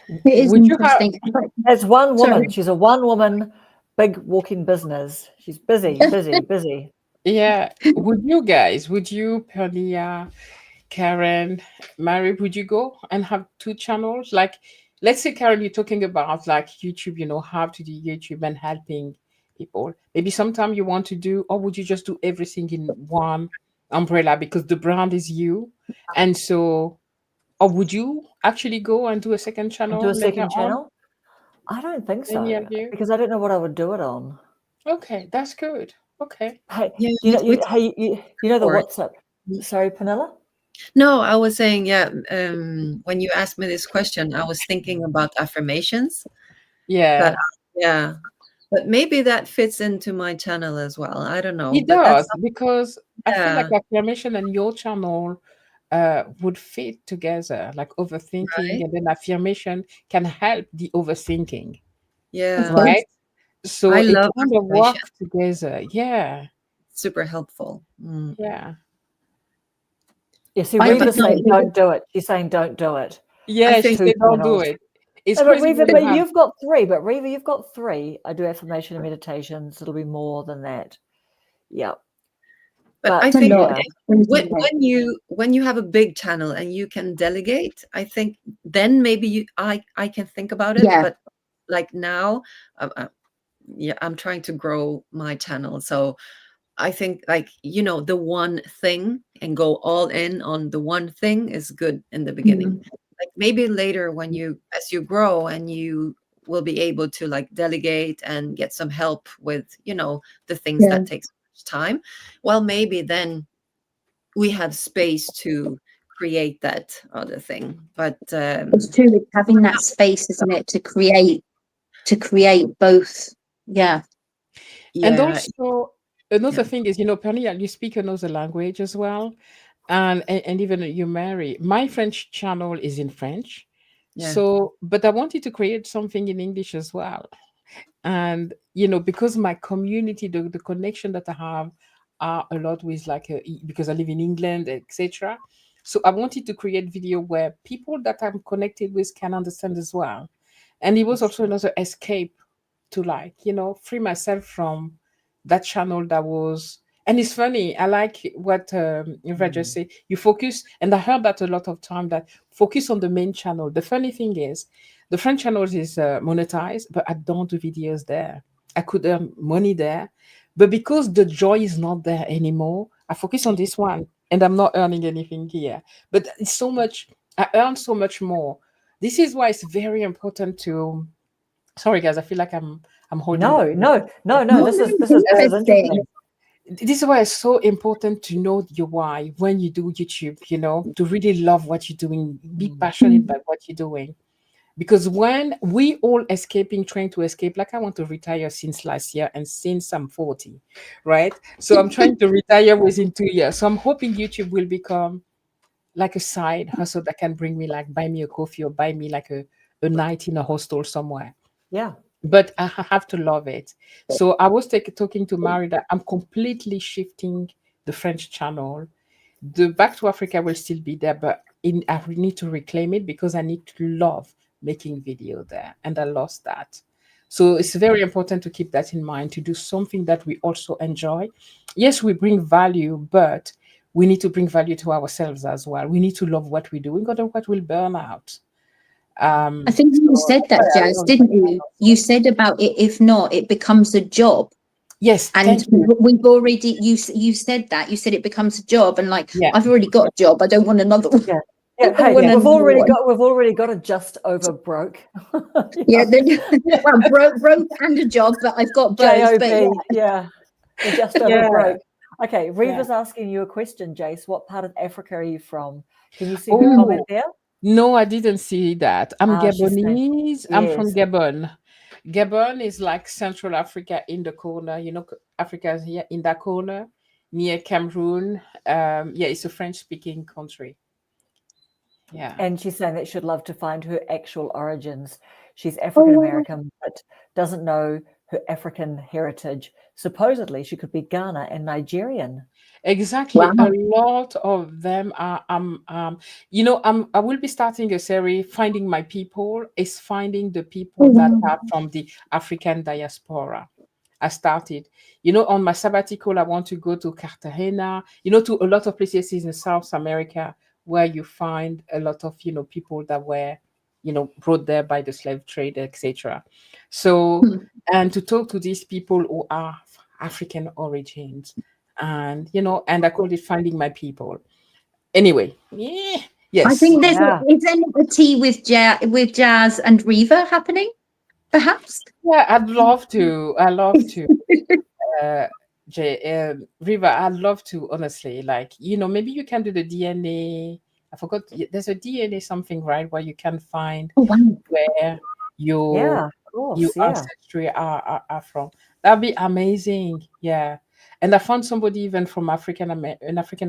It is Would you have, interesting. As one woman. Sorry. She's a one-woman big walking business. She's busy, busy, busy. yeah, would you, Pernilla, Karen, Mary, would you go and have two channels? Like, let's say, Karen, you're talking about like YouTube, how to do YouTube and helping people. Maybe sometime you want to do, or would you just do everything in one umbrella because the brand is you? And so Or would you actually go and do a second channel Do a later second on? channel? I don't think Any so, of you? because I don't know what I would do it on. Okay, that's good. Okay. Hey, Yeah, you know, we you know the talked. WhatsApp. Sorry, Pernilla? No, I was saying, yeah, when you asked me this question, I was thinking about affirmations. Yeah. Yeah, but maybe that fits into my channel as well. I don't know, It but that's does, because I feel like yeah, affirmation and your channel would fit together, like overthinking, right? and then affirmation can help the overthinking, Of Yeah, course. right? So I it love kind of affirmation. works together. Yeah, Super helpful. yeah, Yeah, see, I But Reva's think saying don't do it. She's saying don't do it. I yeah. She think Two said, "Don't do channels. it." It's No, but crazy Reva, when you but have. you've got three. But Reva, you've got three. I do affirmation and meditations. It'll be more than that. Yeah. but I But it's a think lot. yeah, when you have a big channel and you can delegate, I think then maybe I can think about it. Yeah. But like now, yeah, I'm trying to grow my channel, so I think, like, the one thing and go all in on the one thing is good in the beginning. Mm. Like maybe later when as you grow and you will be able to like delegate and get some help with, the things Yeah. that take so much time. Well, maybe then we have space to create that other thing. But It's true. It's having that space, isn't it, to create both. Yeah. And yeah, also another yeah, thing is, Pernilla, you speak another language as well, and even you marry. My French channel is in French, yeah, so but I wanted to create something in English as well. And because my community, the connection that I have are a lot with, like, because I live in England, etc. So I wanted to create video where people that I'm connected with can understand as well. And it was also another escape to, like, free myself from that channel that was. And it's funny, I like what Eva just said, you focus, and I heard that a lot of time, that focus on the main channel. The funny thing is, the French channel is monetized, but I don't do videos there. I could earn money there, but because the joy is not there anymore, I focus on this one, and I'm not earning anything here. But it's so much, I earn so much more. This is why it's very important to. Sorry, guys, I feel like I'm holding no, back. no, no, no. No, This is no, this is this is interesting. interesting. This is why it's so important to know your why when you do YouTube, to really love what you're doing, be passionate Mm. by what you're doing. Because when we all escaping, trying to escape, like I want to retire since last year, and since I'm 40, right? So I'm trying to retire within 2 years. So I'm hoping YouTube will become like a side hustle that can bring me, like, buy me a coffee, or buy me like a night in a hostel somewhere. Yeah. But I have to love it. So I was talking to Mary that I'm completely shifting the French channel. The Back to Africa will still be there, but I need to reclaim it, because I need to love making video there, and I lost that. So it's very important to keep that in mind, to do something that we also enjoy. Yes, we bring value, but we need to bring value to ourselves as well. We need to love what we do, otherwise we'll burn out. I think you So said that, I Jazz, love didn't you? You said about it. If not, it becomes a job. Yes, And thank you. we've already, you said that. You said it becomes a job, and like, Yeah. I've already got a job. I don't want another one. Yeah. I Yeah. don't Hey, want Yeah. another one. we've already got a just over broke. Yeah, well, broke and a job, but I've got both. JOB. But yeah, Yeah. We're just over Yeah. broke. Okay. Yeah. Reva's asking you a question, Jase. What part of Africa are you from? Can you see her comment Oh, there? no, I didn't see that. I'm She's saying Gabonese. I'm from yes. Gabon. Gabon is like Central Africa in the corner. Africa is here in that corner near Cameroon. Yeah, it's a French-speaking country. Yeah. And she's saying that she'd love to find her actual origins. She's African oh, American, but doesn't know her African heritage. Supposedly, she could be Ghana and Nigerian. Exactly. A wow. lot of them are I will be starting a series, Finding My People, is finding the Oh, people that wow. are from the African diaspora. I started, on my sabbatical, I want to go to Cartagena, to a lot of places in South America, where you find a lot of, people that were, brought there by the slave trade, etc. So, Hmm. and to talk to these people who are African origins, and I called it Finding My People. Anyway, yeah, Yes. I think Yeah. is there a tea with Jazz and Riva happening, perhaps? Yeah, I'd love to. I love to. River, I'd love to, honestly. Like, maybe you can do the DNA. I forgot. There's a DNA something, right, where you can find Oh, wow. where your Yeah, of course. your Yeah. ancestry are from. That'd be amazing. Yeah. And I found somebody even from an African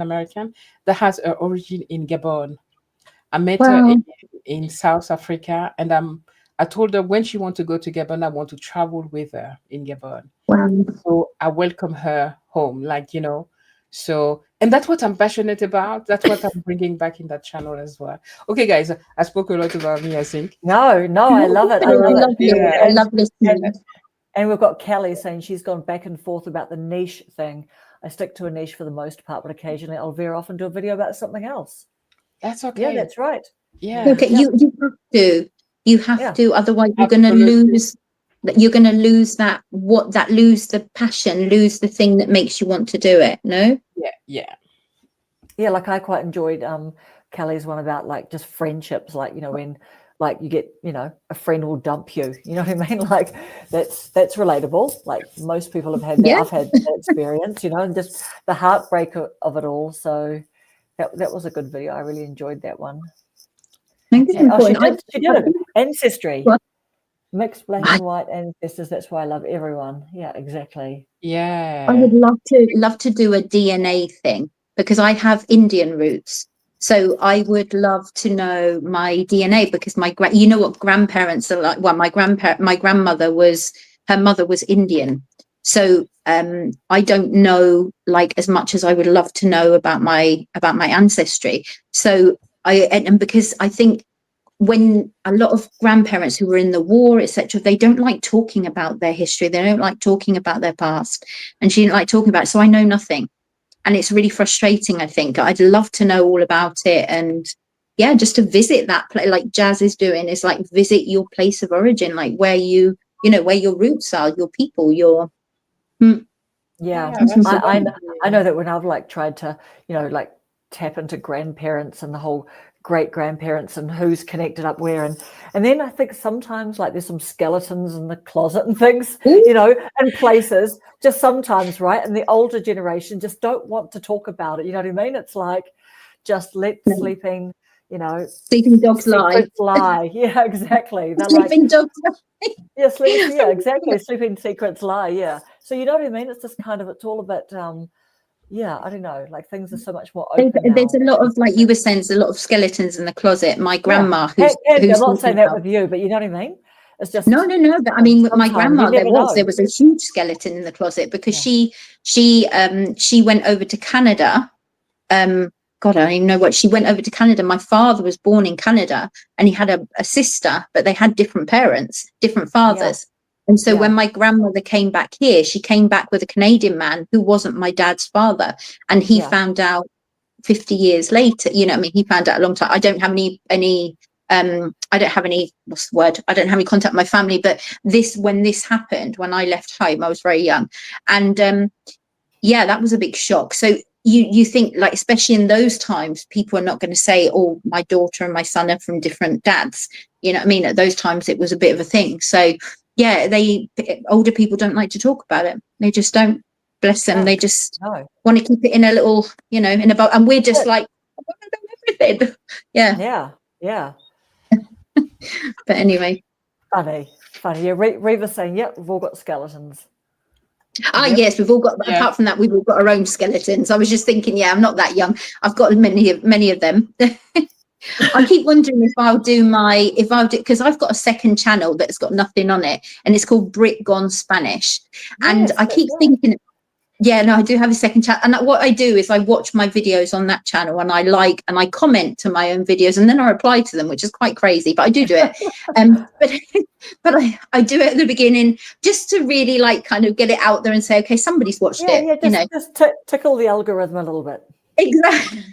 American that has her origin in Gabon. I met her Wow. in South Africa, and I told her when she wants to go to Gabon, I want to travel with her in Gabon. Wow. So I welcome her home, So, and that's what I'm passionate about. That's what I'm bringing back in that channel as well. Okay, guys, I spoke a lot about me, I think. No, I love it. I I love love it. you. I love listening. And we've got Kelly saying she's gone back and forth about the niche thing. I stick to a niche for the most part, but occasionally I'll veer off and do a video about something else. That's okay. Yeah, that's right. Yeah. Okay, you have to. You have Yeah. to. Otherwise, you're going to Absolutely. lose. You're going to lose lose the passion, lose the thing that makes you want to do it. No. Yeah, like I quite enjoyed Kelly's one about like just friendships, like when like you get a friend will dump you, you know what I mean? Like that's relatable. Like most people have had that. Yeah. I've had that experience, and just the heartbreak of it all. So that was a good video. I really enjoyed that one. I think it's important. She did it. Ancestry. What? Mixed black and white ancestors. That's why I love everyone. Yeah, exactly. Yeah. I would love to do a DNA thing because I have Indian roots. So I would love to know my DNA because you know what grandparents are like. Well, my grandmother her mother was Indian. So I don't know like as much as I would love to know about my ancestry. So and because I think when a lot of grandparents who were in the war, etc., they don't like talking about their history. They don't like talking about their past. And she didn't like talking about it. So I know nothing. And it's really frustrating, I think. I'd love to know all about it. And yeah, just to visit that place like Jazz is doing is like visit your place of origin, like where where your roots are, your people, your... Yeah, I know that when I've like tried to, like tap into grandparents and the whole great grandparents and who's connected up where, and then I think sometimes like there's some skeletons in the closet and things, and places just sometimes, right? And the older generation just don't want to talk about it. You know what I mean? It's like just let sleeping dogs lie. Yeah, exactly. They're sleeping dogs lie. Yeah, exactly. Sleeping secrets lie. Yeah. So you know what I mean? It's just kind of, it's all a bit, I don't know, like things are so much more open There's now. a lot of, like you were saying, there's a lot of skeletons in the closet. My grandma, who's I'm not saying that with you, but you know what I mean? It's just no. But I mean, with my grandma, there was a huge skeleton in the closet because she went over to Canada. God, I don't even know what she went over to Canada. My father was born in Canada, and he had a sister, but they had different parents, different fathers. And so when my grandmother came back here, she came back with a Canadian man who wasn't my dad's father. And he found out 50 years later, he found out a long time. I don't have any, what's the word? I don't have any contact with my family, but when this happened, when I left home, I was very young. And that was a big shock. So you think, like, especially in those times, people are not going to say, oh, my daughter and my son are from different dads. You know what I mean? At those times, it was a bit of a thing. So older people don't like to talk about it. They just don't. Bless them. They just want to keep it in a little, in a bowl. And we're just like, I want to know everything. Yeah. But anyway. Funny. Yeah, Reva's saying, we've all got skeletons. Yes, we've all got, apart from that, we've all got our own skeletons. I was just thinking, I'm not that young. I've got many of them. I keep wondering if I'll do because I've got a second channel that's got nothing on it, and it's called Brit Gone Spanish. And I keep thinking, I do have a second channel. And what I do is I watch my videos on that channel, and I like and I comment to my own videos, and then I reply to them, which is quite crazy, but I do it. But I do it at the beginning just to really like kind of get it out there and say, okay, somebody's watched it. Just tickle the algorithm a little bit. Exactly.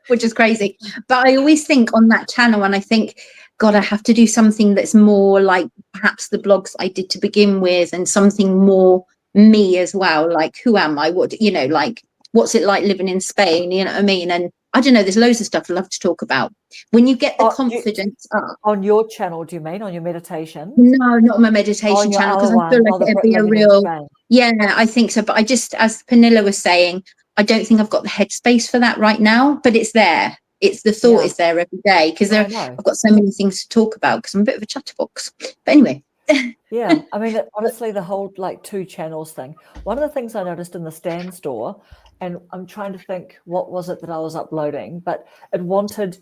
Which is crazy. But I always think on that channel, and I think, God, I have to do something that's more like perhaps the blogs I did to begin with, and something more me as well. Like, who am I? What, like, what's it like living in Spain? You know what I mean? And I don't know, there's loads of stuff I love to talk about. When you get the confidence up. On your channel, do you mean, on your meditation? No, not my meditation channel, because I feel like it'd be a real, yeah, I think so. But I just, as Pernilla was saying, I don't think I've got the headspace for that right now, but it's there. It's the thought is there every day, because I've got so many things to talk about, because I'm a bit of a chatterbox. But anyway. Yeah, I mean, honestly, the whole like 2 channels thing. One of the things I noticed in the Stan store, and I'm trying to think what was it that I was uploading, but it wanted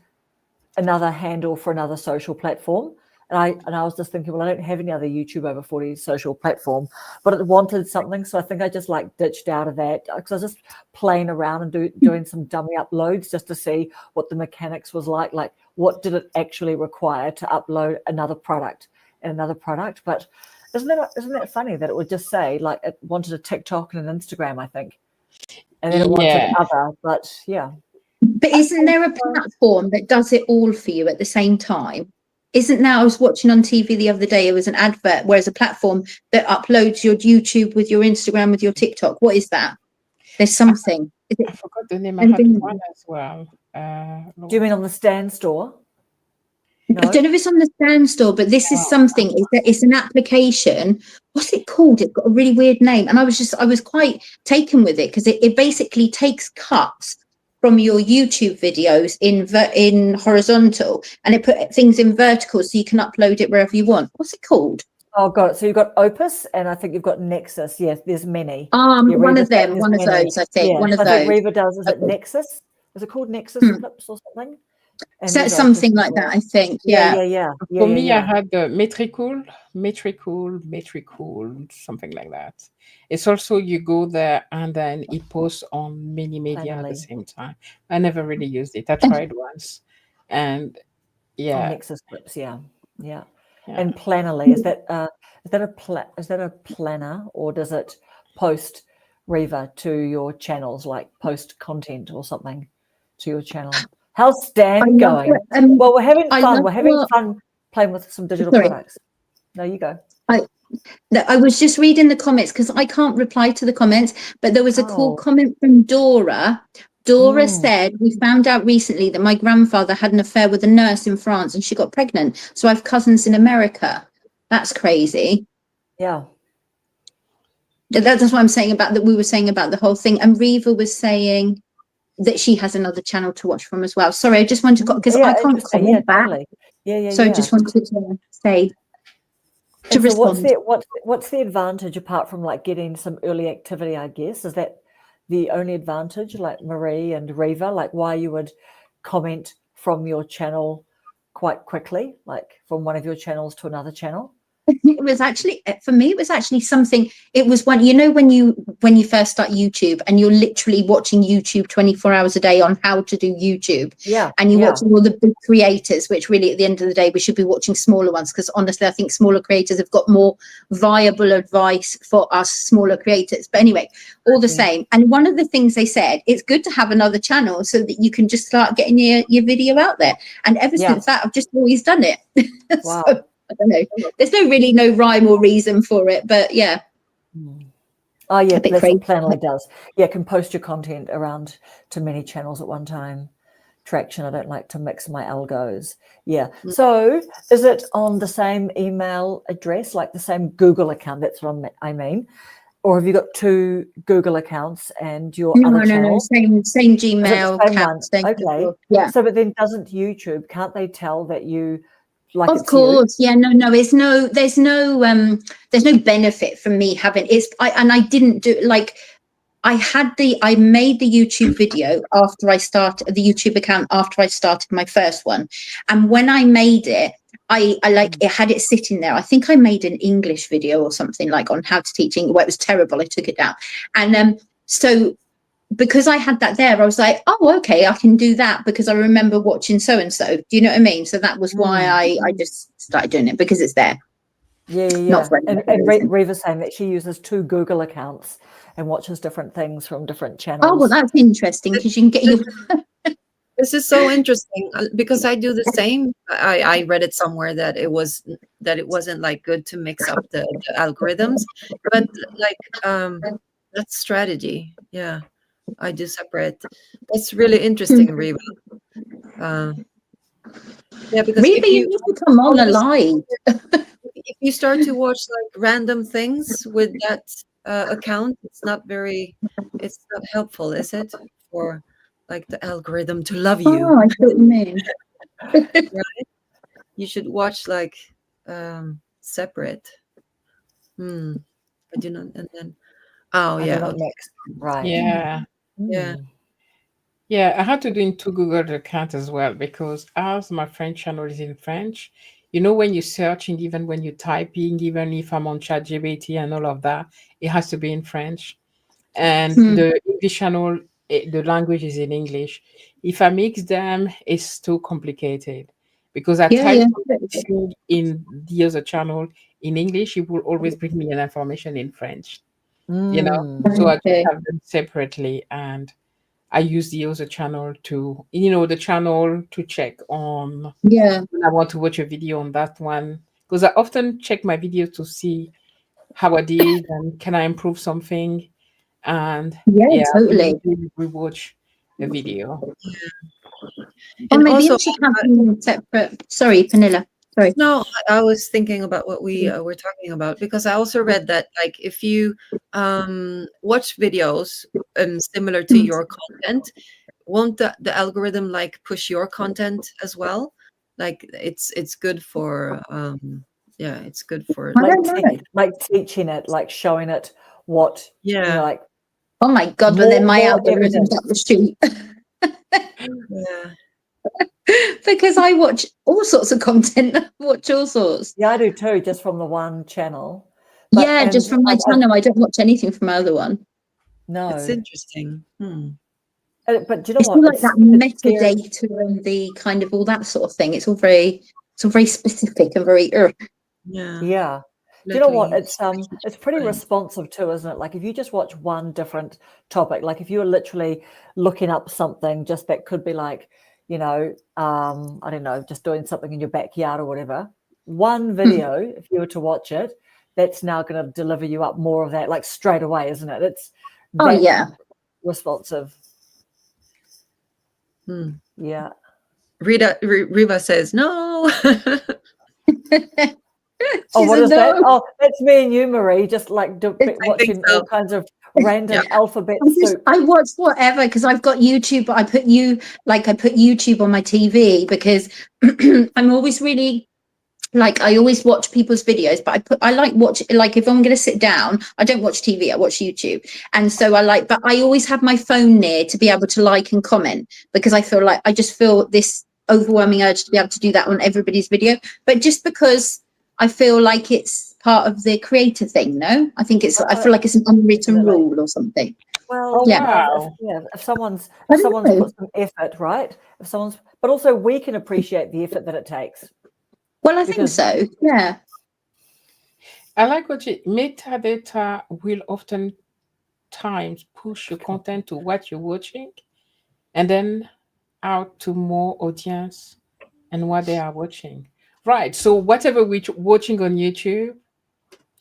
another handle for another social platform. And I was just thinking, well, I don't have any other YouTube over 40 social platform, but it wanted something. So I think I just like ditched out of that, because I was just playing around and doing some dummy uploads just to see what the mechanics was like what did it actually require to upload another product and another product. But isn't that funny that it would just say like it wanted a TikTok and an Instagram, I think, and then it wanted other, but yeah. But isn't there a platform that does it all for you at the same time? Isn't now, I was watching on TV the other day, it was an advert, whereas a platform that uploads your YouTube with your Instagram, with your TikTok. What is that? There's something. I forgot the name. I had one as well. Do you mean on the Stan store? No? I don't know if it's on the Stan store, but this is something. It's an application. What's it called? It's got a really weird name. And I was quite taken with it, because it basically takes cuts from your YouTube videos in horizontal, and it put things in vertical so you can upload it wherever you want. What's it called? Oh, got it. So you've got Opus, and I think you've got Nexus. Yes, there's many. One of them, one of those, I think. One of those. I think Reva does. Is it Nexus? Is it called Nexus Clips or something? So something like that, I think. Yeah. For me, I had the metrical, something like that. It's also you go there and then it posts on many media at the same time. I never really used it. I tried once, and Nexus Clips, yeah. And Plannarly, is that a planner, or does it post, Reva, to your channels, like post content or something to your channel? How's Stan going? Well, we're having fun. We're having fun playing with some digital products. No, you go. I was just reading the comments, because I can't reply to the comments, but there was a cool comment from Dora. Dora said, we found out recently that my grandfather had an affair with a nurse in France and she got pregnant. So I have cousins in America. That's crazy. Yeah. That's what I'm saying about that. We were saying about the whole thing. And Reva was saying that she has another channel to watch from as well. Sorry, I just wanted to, because I can't comment back. Totally. Yeah. So I just wanted to say, to respond. So what's the advantage, apart from like getting some early activity, I guess? Is that the only advantage, like Marie and Reva, like why you would comment from your channel quite quickly, like from one of your channels to another channel? It was actually, for me, it was actually something, it was when you first start YouTube and you're literally watching YouTube 24 hours a day on how to do YouTube. Yeah. And you're watching all the big creators, which really at the end of the day, we should be watching smaller ones, because honestly, I think smaller creators have got more viable advice for us smaller creators. But anyway, all the same. And one of the things they said, it's good to have another channel so that you can just start getting your video out there. And ever since that, I've just always done it. Wow. So, I don't know. There's no rhyme or reason for it, but yeah. Oh yeah, that's what Plannarly does. Yeah, can post your content around to many channels at one time. Traction. I don't like to mix my algos. Yeah. So is it on the same email address, like the same Google account? That's what I mean. Or have you got 2 Google accounts and your other channel? No, same Gmail account. Okay. Yeah. So, but then doesn't YouTube? Can't they tell that you? Like, of course, yeah, there's no benefit from me having I didn't do, like, I made the YouTube video after I started the YouTube account, after I started my first one. And when I made it, I had it sitting there. I think I made an English video or something, like on how to teach English. Well, it was terrible. I took it down. And so because I had that there, I was like, oh, okay, I can do that because I remember watching so-and-so. Do you know what I mean? So that was why I just started doing it, because it's there. Yeah. And Reva's saying that she uses 2 Google accounts and watches different things from different channels. Oh, well, that's interesting, because you can get your... This is so interesting, because I do the same. I read it somewhere that it wasn't like good to mix up the algorithms, but like that's strategy. Yeah. I do separate. That's really interesting, Reba. Yeah, because Reba, you need to come on alive. if you start to watch like random things with that account, it's not helpful, is it? For like the algorithm to love you. Oh, I see what you mean. Right? You should watch like separate. I do not, and then I do not okay. mix. Right. Yeah. Yeah. Yeah, I had to do in two Google account as well because as my French channel is in French, when you're searching, even when you're typing, even if I'm on ChatGPT and all of that, it has to be in French. And the English channel, the language is in English. If I mix them, it's too complicated because I type something in the other channel in English, it will always bring me an information in French, So I just have them separately, and I use the other channel to, the channel to check on when I want to watch a video on that one. Because I often check my video to see how I did and can I improve something. And Totally. we watch a video. Or And maybe also, you should have them separate. Sorry, Pernilla. Sorry. no, I was thinking about what we were talking about because I also read that like if you watch videos similar to your content, won't the algorithm like push your content as well? Like it's good for it's good for like teaching it, like showing it what like. Oh my God! But then my algorithm's up the street. Yeah. Because I watch all sorts of content. I watch all sorts. Yeah, I do too, just from the one channel. Just from my channel. I don't watch anything from my other one. No. It's interesting. But do you know it's what? All like that metadata and the kind of all that sort of thing. It's all very specific and very. Yeah. Do you know what? It's pretty responsive too, isn't it? Like if you just watch one different topic, like if you were literally looking up something, just that could be like, I don't know, just doing something in your backyard or whatever. One video, if you were to watch it, that's now going to deliver you up more of that, like straight away, isn't it? It's responsive. Yeah. Reba says no. What is that? Oh, that's me and you, Marie, just like watching all kinds of random alphabet soup. I watch whatever because I've got YouTube. I put YouTube on my TV because I'm always really I always watch people's videos, but if I'm going to sit down, I don't watch TV, I watch YouTube. And so but I always have my phone near to be able to like and comment because I just feel this overwhelming urge to be able to do that on everybody's video. But just because I feel like it's part of the creator thing, no? I feel like it's an unwritten rule or something. Well, if someone's put some effort, right? But also we can appreciate the effort that it takes. Well, I think so. Yeah. I like what metadata will oftentimes push your content to what you're watching and then out to more audience and what they are watching. Right. So whatever we're watching on YouTube.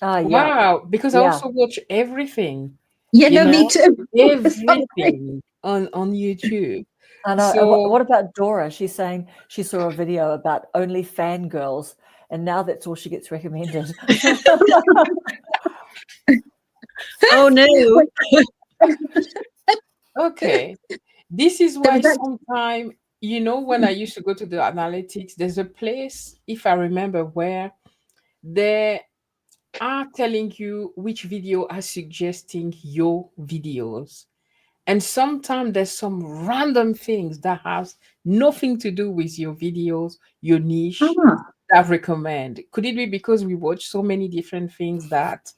Wow. Because I also watch everything. Me too. Everything on YouTube. I know. So, what about Dora? She's saying she saw a video about only fangirls, and now that's all she gets recommended. Oh no. Okay. This is why sometimes, when I used to go to the analytics, there's a place, if I remember, where they are telling you which video are suggesting your videos. And sometimes there's some random things that has nothing to do with your videos, your niche that recommend. Could it be because we watch so many different things that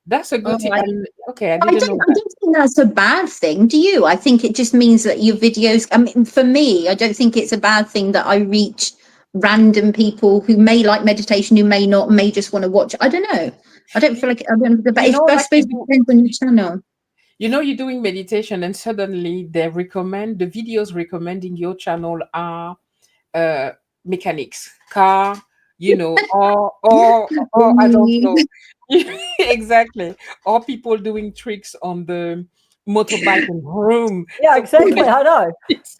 that's a good thing. I didn't know that. I don't think that's a bad thing. Do you? I think it just means that your videos, for me, I don't think it's a bad thing that I reach random people who may like meditation, who may not, may just want to watch. I don't know. I don't feel like but I suppose it depends on your channel. You're doing meditation and suddenly the videos recommending your channel are mechanics, car, or I don't know. Exactly. Or people doing tricks on the motorbike and vroom. Yeah, exactly. I know. It's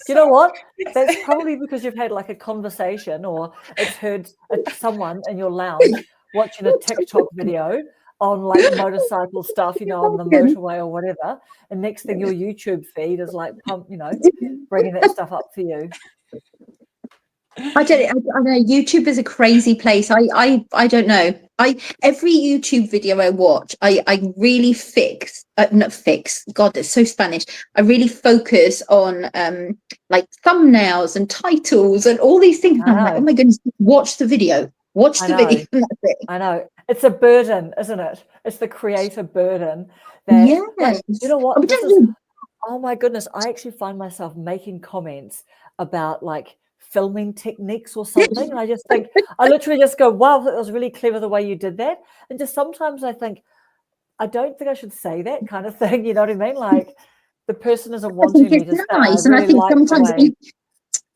You know what? That's probably because you've had like a conversation, or it's heard someone in your lounge watching a TikTok video on like motorcycle stuff, you know, on the motorway or whatever. And next thing, your YouTube feed is like bringing that stuff up for you. I know YouTube is a crazy place. I don't know. Every YouTube video I watch, I really not fix. God, it's so Spanish. I really focus on like thumbnails and titles and all these things. I'm like, oh my goodness, watch the video. Watch the video. And that's it. I know. It's a burden, isn't it? It's the creator burden. That, yes. like, you know what? Oh my goodness. I actually find myself making comments about like filming techniques or something. And I just think, I literally just go, wow, that was really clever the way you did that. And just sometimes I think, I don't think I should say that kind of thing. You know what I mean? Like the person isn't wanting me to say. Nice. And I think sometimes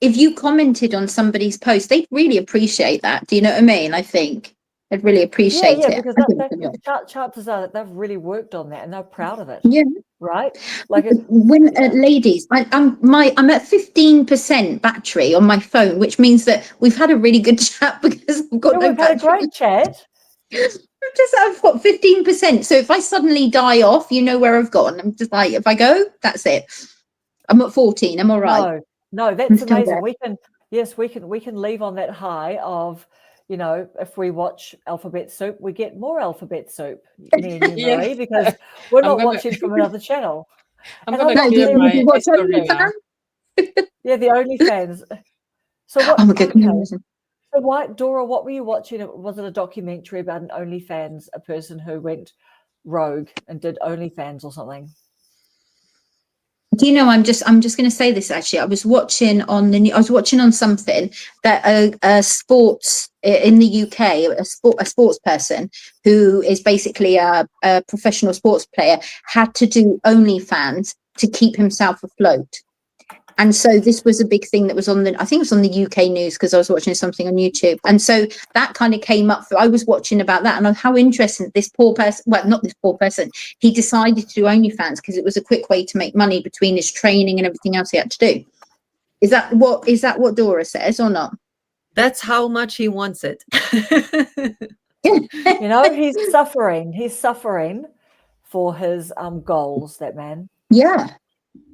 if you commented on somebody's post, they'd really appreciate that. Do you know what I mean? I think they'd really appreciate it. Because chances are that they've really worked on that and they're proud of it. Yeah. Right. Like ladies, I'm at 15% battery on my phone, which means that we've had a really good chat because I've got no we've had a great chat. I've got 15%. So if I suddenly die off, you know where I've gone. I'm just like, if I go, that's it. I'm at 14. I'm all right. No, that's amazing. We can leave on that high of, you know, if we watch Alphabet Soup, we get more Alphabet Soup, me and you, Marie, because we're not watching from another channel. I'm going to clear my history now. Yeah, the OnlyFans. So what? Oh my goodness. So why, Dora, what were you watching? Was it a documentary about an OnlyFans, a person who went rogue and did OnlyFans or something? Do you know, I'm just going to say this actually. I was watching on something that a sports in the UK, a sports person who is basically a professional sports player had to do OnlyFans to keep himself afloat. And so this was a big thing that was I think it was on the UK news because I was watching something on YouTube. And so that kind of came up. I was watching about that and how interesting this poor person, well, not this poor person, he decided to do OnlyFans because it was a quick way to make money between his training and everything else he had to do. Is that what Dora says or not? That's how much he wants it. You know, he's suffering for his goals, that man. Yeah.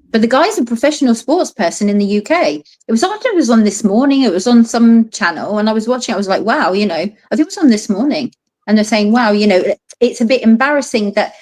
But the guy's a professional sports person in the UK. It was on This Morning. It was on some channel, and I was watching. I was like, wow, you know, I think it was on This Morning, and they're saying, wow, you know, it's a bit embarrassing that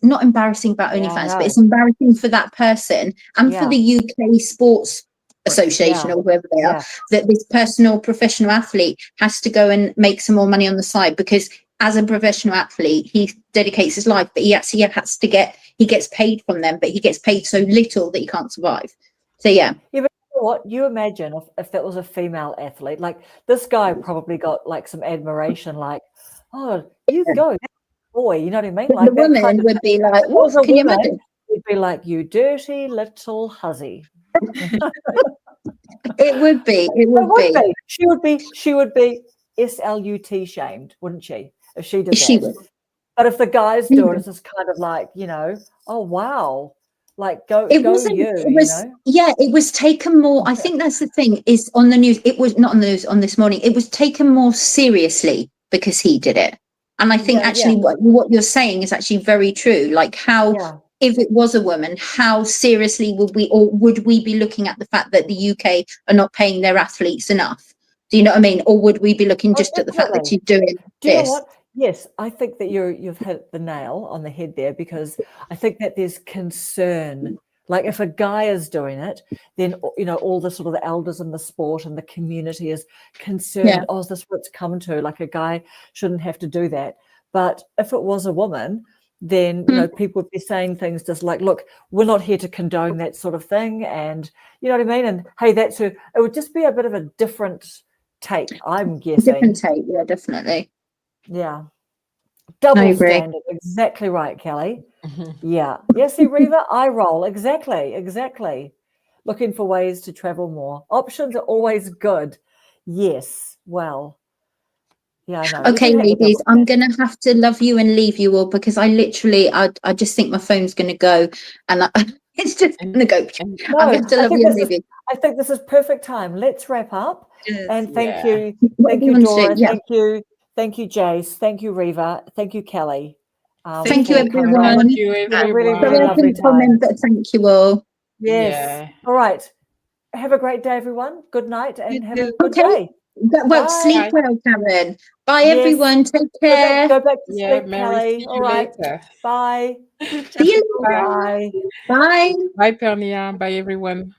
not embarrassing about OnlyFans, but it's embarrassing for that person and for the UK Sports Association or whoever they are, that this professional athlete has to go and make some more money on the side because as a professional athlete, he dedicates his life, but he actually has to he gets paid from them, but he gets paid so little that he can't survive. So yeah. Yeah, but you know what? You imagine if that was a female athlete, like this guy probably got like some admiration, like, oh, you go, boy, you know what I mean? Like the woman would be like, what? Can you imagine? It'd be like, you dirty little hussy. It would be. She would be SLUT shamed, wouldn't she? If she did that. She would. But if the guys do it, it's just kind of like, you know, oh wow, like go you know? Yeah, it was taken more. I think that's the thing is on the news. It was not on the news on This Morning. It was taken more seriously because he did it. And I think what you're saying is actually very true. Like how if it was a woman, how seriously would we be looking at the fact that the UK are not paying their athletes enough? Do you know what I mean? Or would we be looking just at the fact that she's doing this? You know what? Yes, I think that you've hit the nail on the head there because I think that there's concern. Like if a guy is doing it, then, you know, all the sort of the elders in the sport and the community is concerned. Yeah. Oh, is this what it's come to? Like a guy shouldn't have to do that. But if it was a woman, then, you know, people would be saying things just like, look, we're not here to condone that sort of thing. And you know what I mean? And hey, it would just be a bit of a different take, I'm guessing. Different take, yeah, definitely. Yeah. Double standard. Exactly right, Kelly. Yeah. Yes, see, Reva, I roll. Exactly. Looking for ways to travel more. Options are always good. Yes. Well, Yeah, I know. Okay, ladies, I'm going to have to love you and leave you all because I just think my phone's going to go and it's just going to go. No, I'm going to love you and leave you. I think this is perfect time. Let's wrap up. Yes. And thank you, Yeah. Dora. Thank you, Jase. Thank you, Reva. Thank you, Kelly. Thank you, everyone. Thank you, everyone. Really, really lovely time. But thank you all. Yes. Yeah. All right. Have a great day, everyone. Good night and have a good Okay. day. Well, sleep well, Karen. Bye, Yes. everyone. Take care. Go back to Yeah, sleep, Mary, Kelly. see All you right. later. Bye. See you later. Bye. Bye. Bye, Pernilla. Bye, everyone.